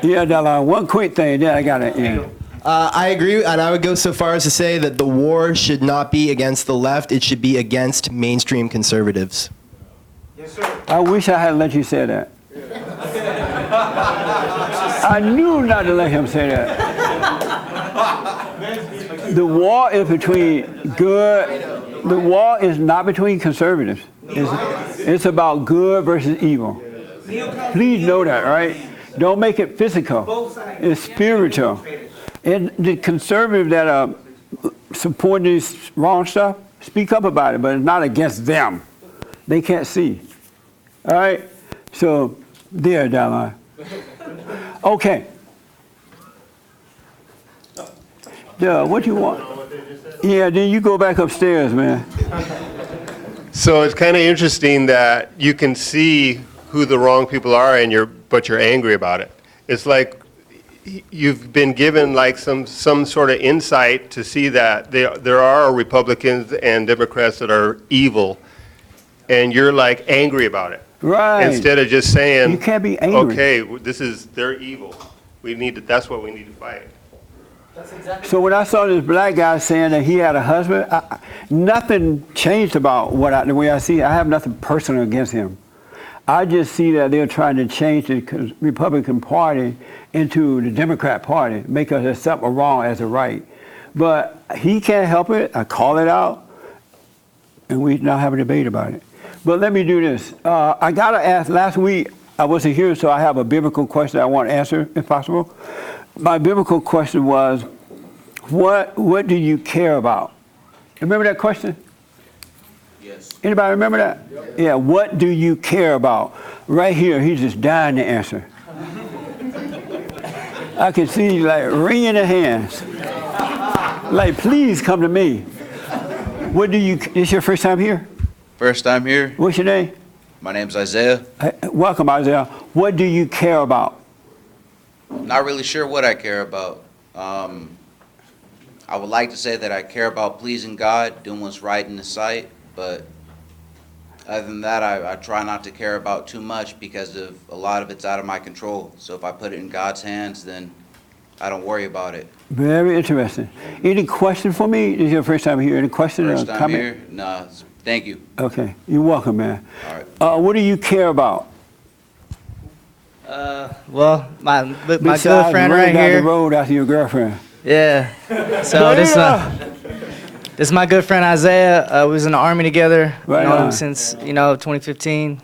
B: Yeah, Della, one quick thing, then I got to end.
F: I agree, and I would go so far as to say that the war should not be against the left, it should be against mainstream conservatives.
B: I wish I had let you say that. I knew not to let him say that. The war is between the war is not between conservatives. It's about good versus evil. Please know that, right? Don't make it physical. It's spiritual. And the conservatives that are supporting this wrong stuff, speak up about it, but it's not against them. They can't see. All right? So, there, Dallin. Okay. Yeah, what you want? Yeah, then you go back upstairs, man.
M: So it's kind of interesting that you can see who the wrong people are, but you're angry about it. It's like you've been given like some sort of insight to see that there are Republicans and Democrats that are evil, and you're like angry about it.
B: Right.
M: Instead of just saying,
B: you can't be angry.
M: Okay, they're evil. That's what we need to fight.
B: So when I saw this black guy saying that he had a husband, nothing changed about the way I see it. I have nothing personal against him. I just see that they're trying to change the Republican Party into the Democrat Party, make us accept a wrong as a right. But he can't help it. I call it out, and we now have a debate about it. But let me do this. I got to ask, last week I wasn't here, so I have a biblical question I want to answer, if possible. My biblical question was, what do you care about? Remember that question?
V: Yes.
B: Anybody remember that? Yep. Yeah, what do you care about? Right here, he's just dying to answer. I can see you like wringing the hands. Like, please come to me. This your first time here?
V: First time here.
B: What's your name?
V: My name's Isaiah.
B: Welcome, Isaiah. What do you care about?
V: Not really sure what I care about. I would like to say that I care about pleasing God, doing what's right in His sight, but other than that, I try not to care about too much because of a lot of it's out of my control. So if I put it in God's hands, then I don't worry about it.
B: Very interesting. Any question for me? This is your first time here. Any question
V: First
B: or
V: time
B: comment?
V: here? No, thank you.
B: Okay, you're welcome, man.
V: All right.
B: What do you care about?
W: Well, my good
B: Besides
W: friend
B: running
W: right
B: down
W: here.
B: the road after your girlfriend.
W: Yeah. So this is my good friend Isaiah. We was in the army together.
B: Right
W: you know,
B: on.
W: since 2015.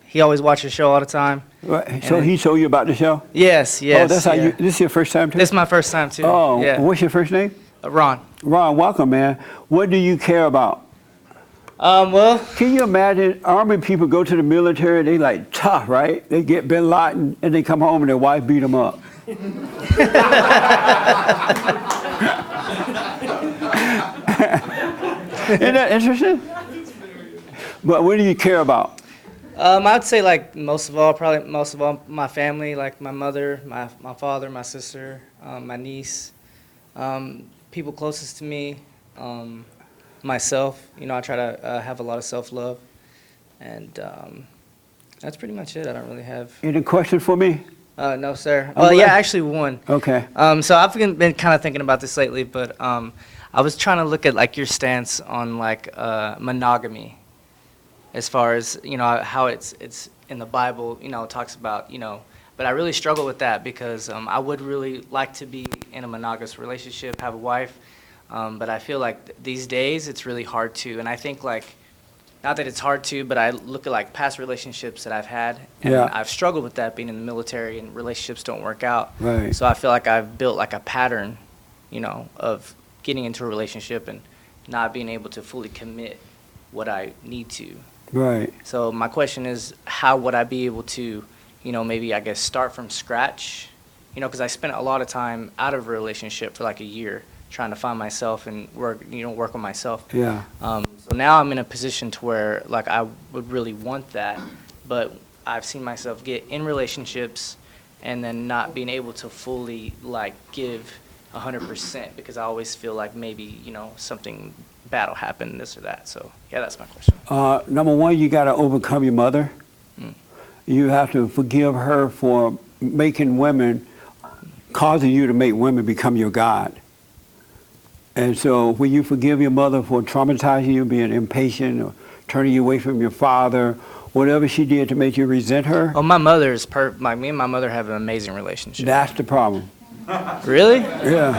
W: He always watched the show all the time.
B: Right. So he told you about the show?
W: Yes. Yes.
B: Oh, that's how
W: yeah.
B: this is your first time too?
W: This is my first time too.
B: Oh,
W: yeah.
B: what's your first name?
W: Ron.
B: Ron, welcome, man. What do you care about?
W: Well,
B: can you imagine Army people go to the military, they like tough, right? They get Bin Laden and they come home and their wife beat them up. Isn't that interesting? But what do you care about?
W: I'd say like most of all, my family, like my mother, my father, my sister, my niece, people closest to me, myself. You know, I try to have a lot of self-love, and that's pretty much it. I don't really have.
B: Any question for me?
W: No, sir. Well, yeah, actually one.
B: Okay.
W: So I've been kind of thinking about this lately, but I was trying to look at like your stance on like monogamy, as far as you know how it's in the Bible. You know, it talks about But I really struggle with that because I would really like to be in a monogamous relationship, have a wife. But I feel like these days it's really hard to. And I think like, not that it's hard to, but I look at like past relationships that I've had. And
B: Yeah.
W: I've struggled with that being in the military and relationships don't work out.
B: Right.
W: So I feel like I've built like a pattern, you know, of getting into a relationship and not being able to fully commit what I need to.
B: Right.
W: So my question is, how would I be able to, you know, maybe I guess start from scratch? You know, because I spent a lot of time out of a relationship for like a year trying to find myself and work on myself.
B: Yeah.
W: So now I'm in a position to where like I would really want that, but I've seen myself get in relationships and then not being able to fully like give 100% because I always feel like maybe, you know, something bad will happen, this or that. So yeah, that's my question.
B: Number one, you got to overcome your mother. You have to forgive her for making women, causing you to make women become your God. And so when you forgive your mother for traumatizing you, being impatient or turning you away from your father, whatever she did to make you resent her.
W: Oh, my mother is like me and my mother have an amazing relationship.
B: That's the problem.
W: Really?
B: Yeah.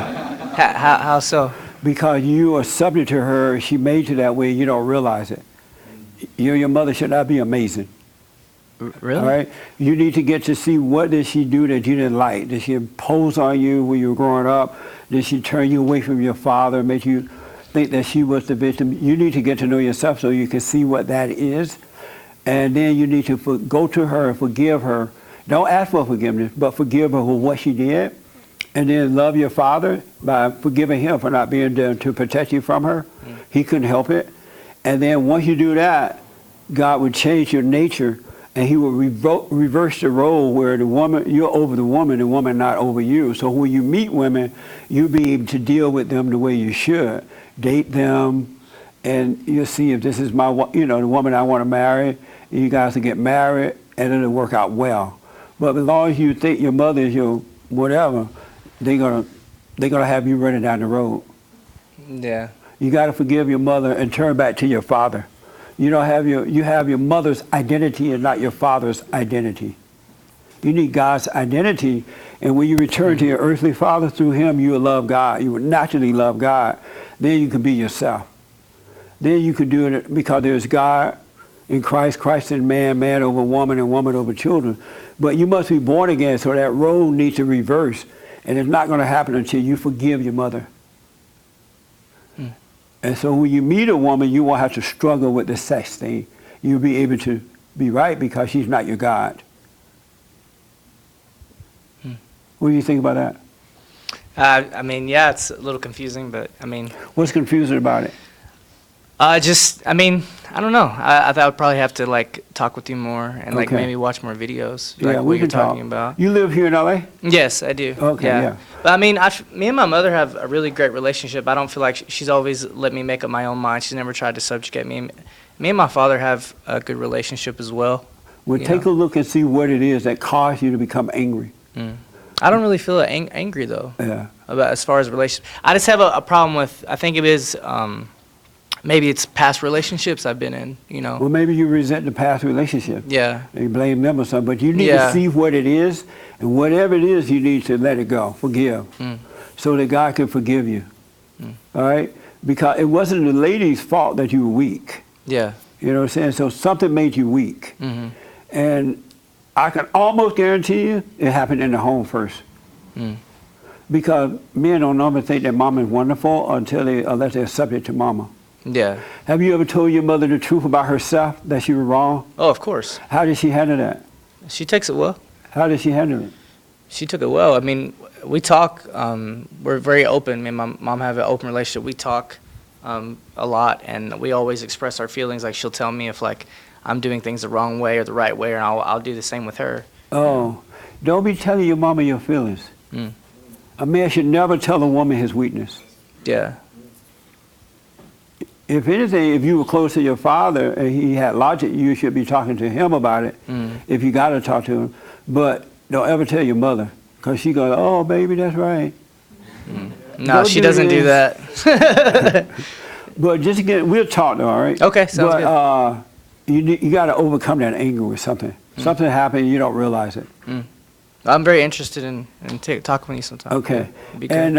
W: How so?
B: Because you are subject to her, she made you that way, you don't realize it. You and your mother should not be amazing.
W: Really?
B: All right? You need to get to see what did she do that you didn't like. Did she impose on you when you were growing up? Did she turn you away from your father, make you think that she was the victim? You need to get to know yourself so you can see what that is. And then you need to go to her and forgive her. Don't ask for forgiveness, but forgive her for what she did. And then love your father by forgiving him for not being there to protect you from her. He couldn't help it. And then once you do that, God would change your nature and he will reverse the role where the woman, you're over the woman not over you. So when you meet women, you'll be able to deal with them the way you should. Date them, and you'll see if this is my, the woman I want to marry. You guys will get married, and it'll work out well. But as long as you think your mother is your whatever, they're gonna have you running down the road.
W: Yeah.
B: You got to forgive your mother and turn back to your father. You have your mother's identity and not your father's identity. You need God's identity, and when you return to your earthly father through him, you will love God. You will naturally love God. Then you can be yourself. Then you can do it because there's God in Christ, Christ in man, man over woman, and woman over children. But you must be born again, so that role needs to reverse, and it's not going to happen until you forgive your mother. And so when you meet a woman, you won't have to struggle with the sex thing. You'll be able to be right because she's not your God. What do you think about that?
W: I mean, yeah, it's a little confusing, but I mean.
B: What's confusing about it?
W: I don't know. I thought I'd probably have to like talk with you more and like
B: Okay.
W: maybe watch more videos.
B: Yeah,
W: like
B: we
W: what you're
B: can talk.
W: talking about.
B: You live here in LA?
W: Yes, I do.
B: Okay, yeah.
W: But I mean, me and my mother have a really great relationship. I don't feel like she's always let me make up my own mind. She's never tried to subjugate me. Me and my father have a good relationship as well.
B: Well, take a look and see what it is that caused you to become angry.
W: I don't really feel angry though.
B: Yeah.
W: About as far as relationship, I just have a problem with. I think it is. Maybe it's past relationships I've been in.
B: Well, maybe you resent the past relationship.
W: Yeah.
B: And you blame them or something. But you need to see what it is, and whatever it is, you need to let it go, forgive, so that God can forgive you. All right? Because it wasn't the lady's fault that you were weak.
W: Yeah.
B: You know what I'm saying? So something made you weak. And I can almost guarantee you it happened in the home first. Because men don't normally think that mama is wonderful unless they're subject to mama.
W: Yeah.
B: Have you ever told your mother the truth about herself, that she was wrong?
W: Oh, of course.
B: How did she handle that?
W: She takes it well.
B: How did she handle it?
W: She took it well. I mean, we talk. We're very open. Me and my mom have an open relationship. We talk a lot, and we always express our feelings. Like she'll tell me if like I'm doing things the wrong way or the right way, and I'll do the same with her.
B: Oh, don't be telling your mama your feelings. A man should never tell a woman his weakness.
W: Yeah.
B: If anything, if you were close to your father and he had logic, you should be talking to him about it. If you got to talk to him. But don't ever tell your mother, because she goes, oh, baby, that's right.
W: No, she doesn't do that.
B: But just again, we'll talk though, all right?
W: Okay, sounds
B: good. You got to overcome that anger with something. Something happened, you don't realize it.
W: I'm very interested in talking with you sometime.
B: Okay.
W: Yeah, it'd be good.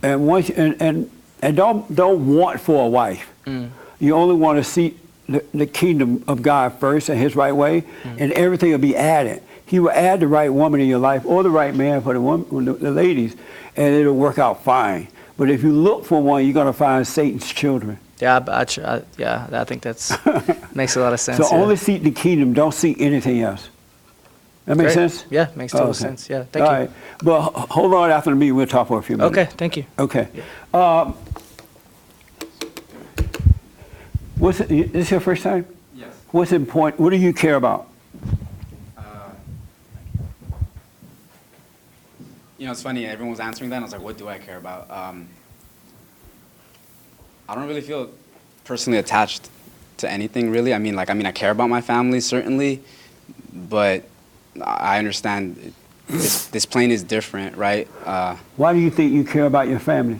B: And once and don't want for a wife.
W: Mm.
B: You only want to seek the kingdom of God first and His right way, and everything will be added. He will add the right woman in your life or the right man for the woman, the ladies, and it'll work out fine. But if you look for one, you're going to find Satan's children.
W: Yeah, I think that's makes a lot of sense.
B: So
W: yeah.
B: only seek the kingdom. Don't seek anything else. That makes
W: Great.
B: sense?
W: Yeah, makes total
B: Okay.
W: sense. Yeah, thank
B: All
W: you.
B: right. But hold on after the meeting. We'll talk for a few minutes.
W: Okay, thank you.
B: Okay. This is your first time?
H: Yes.
B: What's important? What do you care about?
H: You know, it's funny, everyone was answering that, and I was like, what do I care about? I don't really feel personally attached to anything, really. I mean, I care about my family, certainly, but I understand this plane is different, right?
B: Why do you think you care about your family?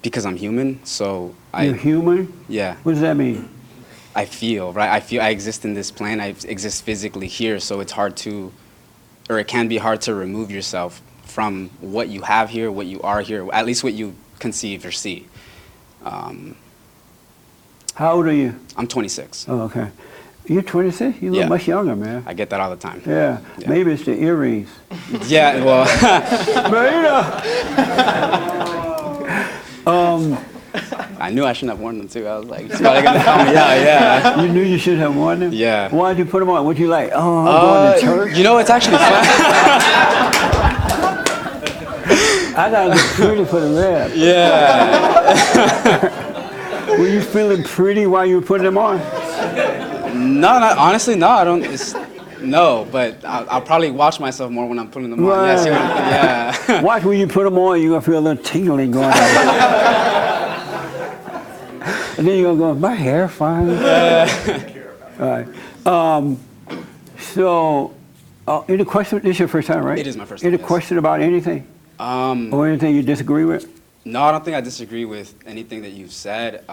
H: Because I'm human, so
B: You're human?
H: Yeah.
B: What does that mean?
H: I feel, right? I exist in this plane, I exist physically here, so it's hard to, or it can be hard to remove yourself from what you have here, what you are here, at least what you conceive or see.
B: How old are you?
H: I'm 26.
B: Oh, okay. You're 26? You look
H: Yeah.
B: much younger, man.
H: I get that all the time.
B: Yeah. Maybe it's the earrings.
H: Yeah, well.
B: But you know.
H: I knew I shouldn't have worn them too. I was like, it's probably gonna call me out, yeah.
B: You knew you should have worn them?
H: Yeah.
B: Why did you put them on? What you like? Oh, I'm going to church?
H: You know, it's actually fun.
B: I got to look pretty for the red.
H: Yeah.
B: Were you feeling pretty while you were putting them on?
H: No, honestly, no, I don't. No, but I'll probably watch myself more when I'm putting them on.
B: Right.
H: Yeah, see what I'm, yeah.
B: Watch when you put them on, you're going to feel a little tingling going on. And then you're going to go, my hair fine. All right. So, any question? This is your first time, right?
H: It is my first time,
B: Any
H: yes.
B: question about anything? Or anything you disagree with?
H: No, I don't think I disagree with anything that you've said.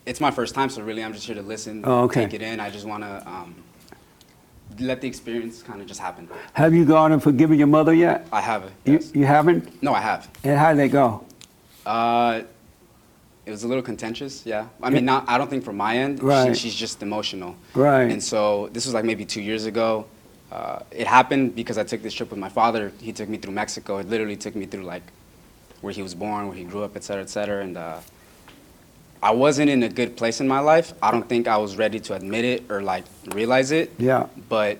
H: It's my first time, so really I'm just here to listen,
B: Oh, okay.
H: take it in. I just want to let the experience kind of just happen.
B: Have you gone and forgiven your mother yet?
H: I haven't.
B: You haven't?
H: No, I have.
B: And how did they go?
H: It was a little contentious, yeah. I mean, I don't think from my end.
B: Right.
H: She's just emotional.
B: Right.
H: And so this was like maybe 2 years ago. It happened because I took this trip with my father. He took me through Mexico. It literally took me through like where he was born, where he grew up, et cetera, et cetera. And I wasn't in a good place in my life. I don't think I was ready to admit it or like realize it.
B: Yeah.
H: But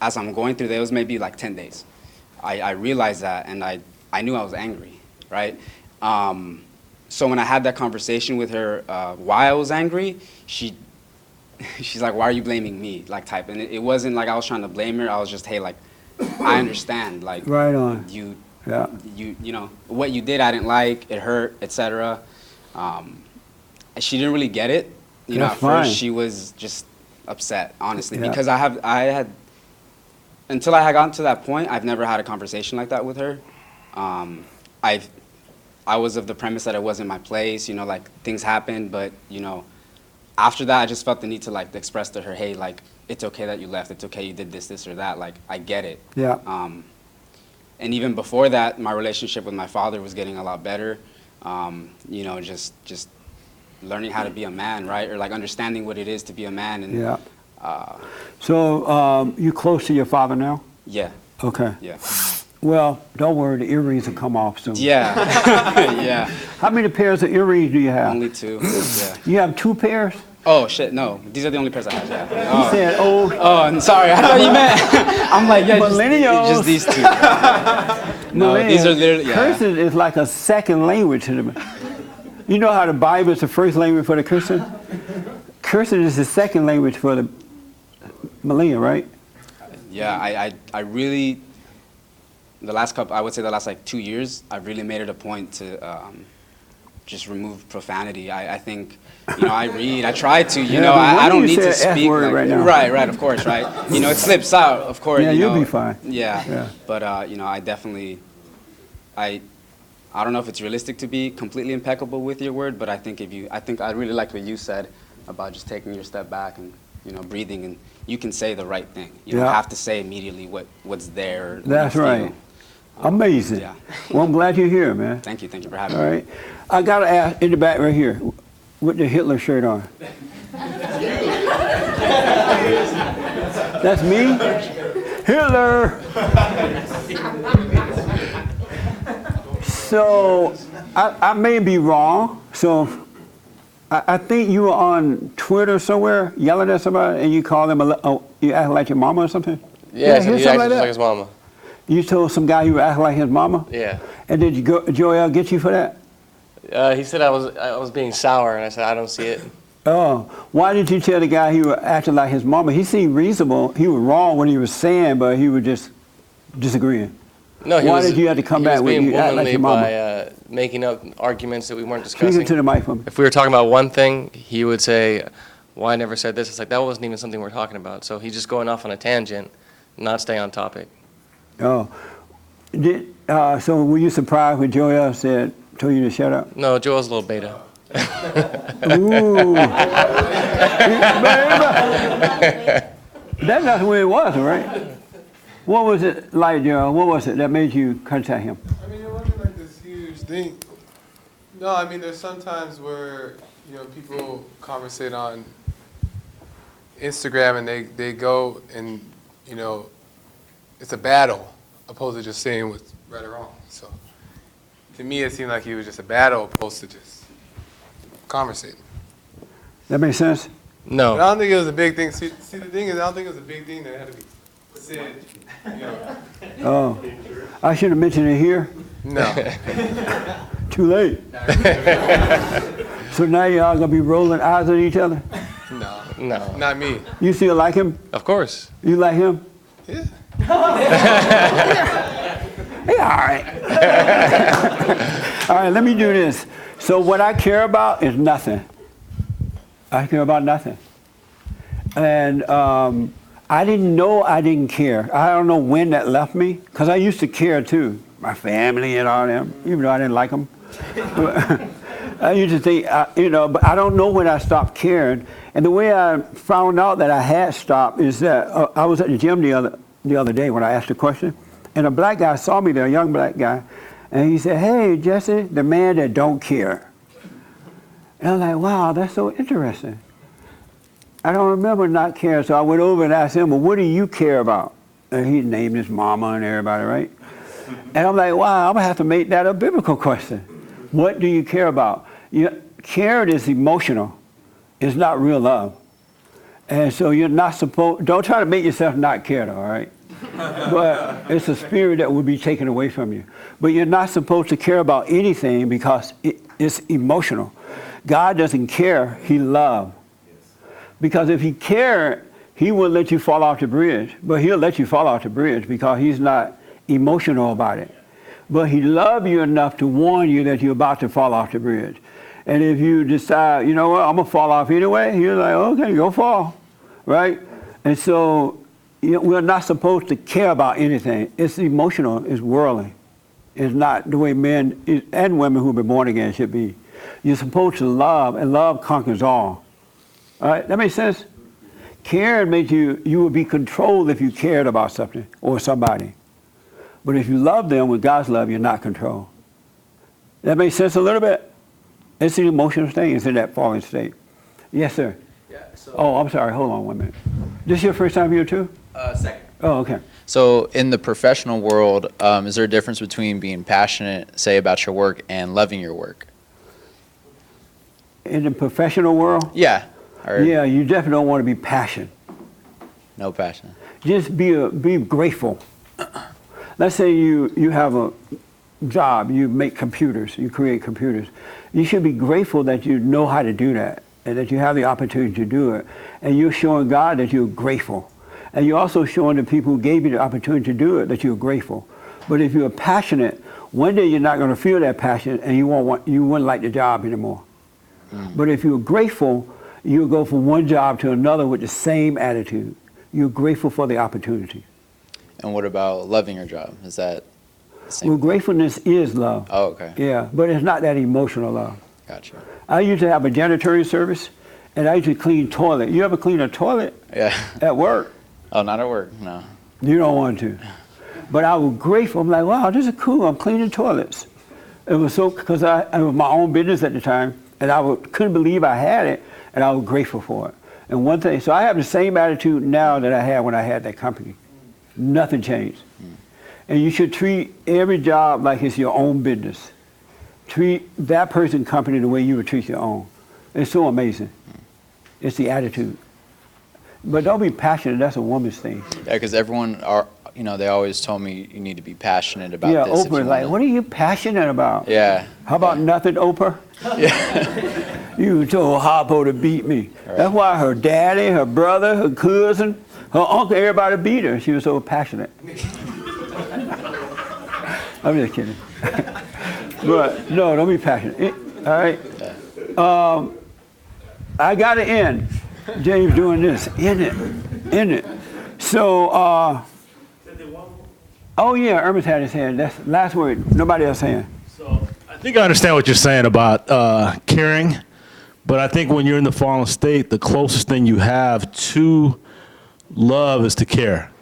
H: as I'm going through there, it was maybe like 10 days. I realized that, and I knew I was angry, right? So when I had that conversation with her, why I was angry, she's like, why are you blaming me, like type. And it wasn't like I was trying to blame her. I was just, hey, like, I understand. Like,
B: right on.
H: You know, what you did I didn't like, it hurt, etc. She didn't really get it. You know,
B: That's
H: at first
B: fine.
H: she was just upset, honestly,
B: Yeah.
H: because until I had gotten to that point, I've never had a conversation like that with her. I was of the premise that it wasn't my place, you know, like things happened, but you know, after that I just felt the need to like express to her, hey, like it's okay that you left, it's okay you did this or that, like I get it.
B: Yeah.
H: And even before that, my relationship with my father was getting a lot better. You know, just learning how to be a man, right? Or like understanding what it is to be a man. And,
B: Yeah. So you close to your father now?
H: Yeah.
B: Okay.
H: Yeah.
B: Well, don't worry, the earrings will come off soon.
H: Yeah. Yeah.
B: How many pairs of earrings do you have?
H: Only 2. Yeah.
B: You have 2 pairs?
H: Oh shit, no. These are the only pairs I have. Yeah.
B: You said, oh.
H: Oh, I'm sorry. I thought you meant. I'm like, yeah,
B: Millennials.
H: just these 2. No, these are literally. Yeah.
B: Cursing is like a second language to them. You know how the Bible is the first language for the Christian? Cursing is the second language for the millennial, right?
H: Yeah, I really. I would say the last like 2 years, I've really made it a point to just remove profanity. I think, you know, I read, I try to, you know, I don't need to speak.
B: Like, right now.
H: Right, of course, right. You know, it slips out, of course.
B: Yeah,
H: you
B: you'll
H: know.
B: be fine.
H: Yeah. But, you know, I definitely, I don't know if it's realistic to be completely impeccable with your word, but I think I really liked what you said about just taking your step back and, you know, breathing and you can say the right thing. You don't
B: Yeah.
H: have to say immediately what's there. what
B: That's
H: you feel.
B: right. Amazing.
H: Yeah.
B: Well, I'm glad you're here, man.
H: Thank you for having
B: All
H: me.
B: right. I got to ask, in the back right here, with the Hitler shirt on. That's me? Hitler! So, I may be wrong. So, I think you were on Twitter somewhere yelling at somebody and you called them, you act like your mama or something?
J: Yeah, so
B: hear
J: he
B: something
J: acted just
B: that?
J: like his mama.
B: You told some guy you were acting like his mama?
J: Yeah.
B: And did Joel get you for that?
J: He said I was being sour, and I said I don't see it.
B: Oh, why did you tell the guy he was acting like his mama? He seemed reasonable. He was wrong what he was saying, but he was just disagreeing.
J: No,
B: Why did you have to come back with
J: being
B: you act like
J: womanly
B: your mama?
J: by making up arguments that we weren't
B: Speak
J: discussing.
B: into the mic for me.
J: If we were talking about one thing, he would say, "Well, I never said this." It's like that wasn't even something we're talking about. So he's just going off on a tangent, not stay on topic.
B: Oh, so were you surprised when Joel told you to shut up?
J: No, Joel's a little beta.
B: Ooh. That's not the way it was, right? What was it like, Joel? What was it that made you contact him?
E: I mean, it wasn't like this huge thing. No, I mean, there's sometimes where, people conversate on Instagram and they go and, it's a battle opposed to just saying what's right or wrong. So to me, it seemed like it was just a battle opposed to just conversating.
B: That makes sense?
J: No.
E: But I don't think it was a big thing. See, the thing is, I don't think it was a big thing that had to be said,
B: Oh, I should have mentioned it here?
E: No.
B: Too late. So now y'all gonna be rolling eyes at each other?
E: No.
J: No.
E: Not me.
B: You still like him?
J: Of course.
B: You like him?
E: Yeah.
B: Yeah, all right. All right, let me do this. So what I care about is nothing. I care about nothing. And I didn't know I didn't care. I don't know when that left me, because I used to care too. My family and all them, even though I didn't like them. I used to think, but I don't know when I stopped caring. And the way I found out that I had stopped is that I was at the gym the other day when I asked a question, and a black guy saw me there, a young black guy, and he said, "Hey, Jesse, the man that don't care." And I was like, wow, that's so interesting. I don't remember not caring, so I went over and asked him, well, what do you care about? And he named his mama and everybody, right? And I'm like, wow, I'm going to have to make that a biblical question. What do you care about? Caring is emotional. It's not real love. And so you're not supposed, don't try to make yourself not care, all right? But it's a spirit that will be taken away from you. But you're not supposed to care about anything because it's emotional. God doesn't care, he loves. Because if he cared, he wouldn't let you fall off the bridge. But he'll let you fall off the bridge because he's not emotional about it. But he loves you enough to warn you that you're about to fall off the bridge. And if you decide, you know what, I'm going to fall off anyway, you're like, okay, go fall, right? And so we're not supposed to care about anything. It's emotional, it's worldly. It's not the way men and women who have been born again should be. You're supposed to love, and love conquers all. All right, that makes sense? Caring makes you would be controlled if you cared about something or somebody. But if you love them with God's love, you're not controlled. That makes sense a little bit? It's an emotional thing. It's in that fallen state. Yes, sir.
L: Yeah, so
B: Oh, I'm sorry. Hold on 1 minute. This your first time here too?
L: Second.
B: Oh, okay.
L: So in the professional world, is there a difference between being passionate, say, about your work and loving your work?
B: In the professional world?
L: Yeah.
B: Yeah, you definitely don't want to be passionate.
L: No passion.
B: Just be grateful. Let's say you have a job, you make computers, you create computers. You should be grateful that you know how to do that and that you have the opportunity to do it. And you're showing God that you're grateful. And you're also showing the people who gave you the opportunity to do it that you're grateful. But if you're passionate, one day you're not going to feel that passion and you wouldn't like the job anymore. But if you're grateful, you'll go from one job to another with the same attitude. You're grateful for the opportunity.
L: And what about loving your job? Is that the same?
B: Well, gratefulness is love.
L: Oh, okay.
B: Yeah, but it's not that emotional love.
L: Gotcha.
B: I used to have a janitorial service, and I used to clean toilet. You ever clean a toilet?
L: Yeah.
B: At work?
L: Oh, not at work, no.
B: You don't want to. But I was grateful. I'm like, wow, this is cool. I'm cleaning toilets. It was so, because it was my own business at the time, and couldn't believe I had it, and I was grateful for it. And one thing, so I have the same attitude now that I had when I had that company. Nothing changed. And you should treat every job like it's your own business. Treat that person's company the way you would treat your own. It's so amazing. It's the attitude. But don't be passionate. That's a woman's thing.
L: Yeah, because everyone are, they always told me you need to be passionate about
B: yeah,
L: this.
B: Oprah, like, what are you passionate about?
L: Yeah.
B: How about nothing, Oprah? Yeah. You told Harpo to beat me. Right. That's why her daddy, her brother, her cousin, her uncle, everybody beat her. She was so passionate. I'm just kidding. But no, don't be passionate. All right. I got to end. James doing this. End it. So, oh yeah, Irma's had his hand. That's last word. Nobody else hand.
T: So I think I understand what you're saying about caring, but I think when you're in the fallen state, the closest thing you have to love is to care.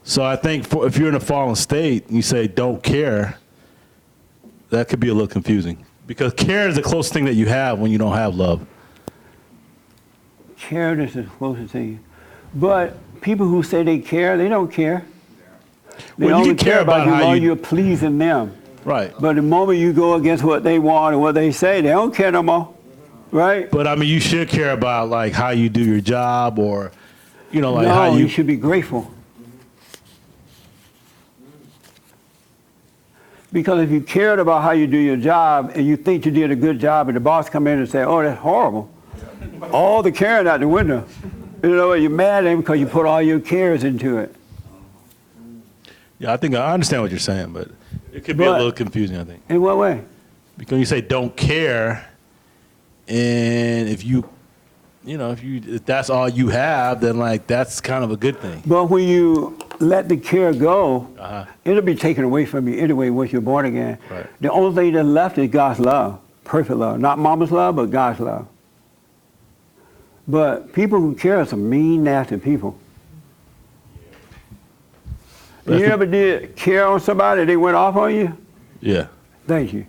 T: So I think if you're in a fallen state and you say don't care, that could be a little confusing, because care is the closest thing that you have when you don't have love.
B: Care is the closest thing. But people who say they care, they don't care. They
T: Well, you
B: only
T: can care about
B: you
T: how
B: while
T: you-
B: you're pleasing them.
T: Right.
B: But the moment you go against what they want or what they say, they don't care no more. Right?
T: But I mean, you should care about like how you do your job, or like
B: no,
T: how
B: you should be grateful. Because if you cared about how you do your job and you think you did a good job and the boss come in and say, oh, that's horrible. All the caring out the window. You're mad at him because you put all your cares into it.
T: Yeah, I think I understand what you're saying, but it could be a little confusing, I think.
B: In what way?
T: Because you say don't care, and if if that's all you have, then like that's kind of a good thing.
B: But when you let the care go, it'll be taken away from you anyway once you're born again.
T: Right.
B: The only thing that's left is God's love, perfect love. Not mama's love, but God's love. But people who care are some mean, nasty people. You ever did care on somebody, they went off on you?
T: Yeah.
B: Thank you.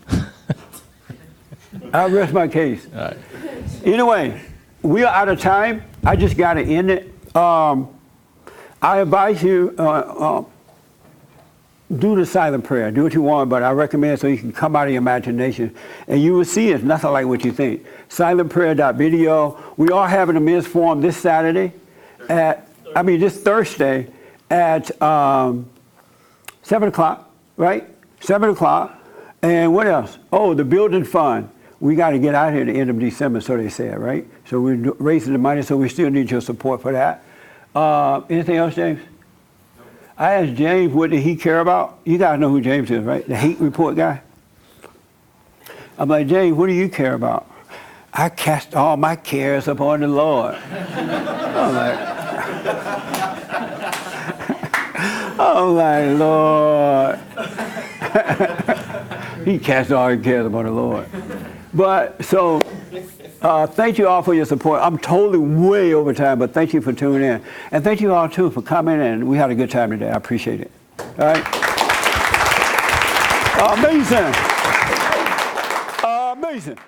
B: I'll rest my case.
T: All right.
B: Anyway, we are out of time. I just got to end it. I advise you, do the silent prayer. Do what you want, but I recommend so you can come out of your imagination. And you will see it's nothing like what you think. Silentprayer.video. We are having a men's forum this Thursday at 7 o'clock, right? 7 o'clock. And what else? Oh, the building fund. We got to get out here at the end of December, so they said, right? So we're raising the money, so we still need your support for that. Anything else, James? I asked James, what did he care about? You guys know who James is, right? The hate report guy. I'm like, James, what do you care about? I cast all my cares upon the Lord. I'm like, Lord. He cast all his cares upon the Lord. But so, thank you all for your support. I'm totally way over time, but thank you for tuning in. And thank you all, too, for coming, and we had a good time today. I appreciate it. All right? Amazing. Amazing.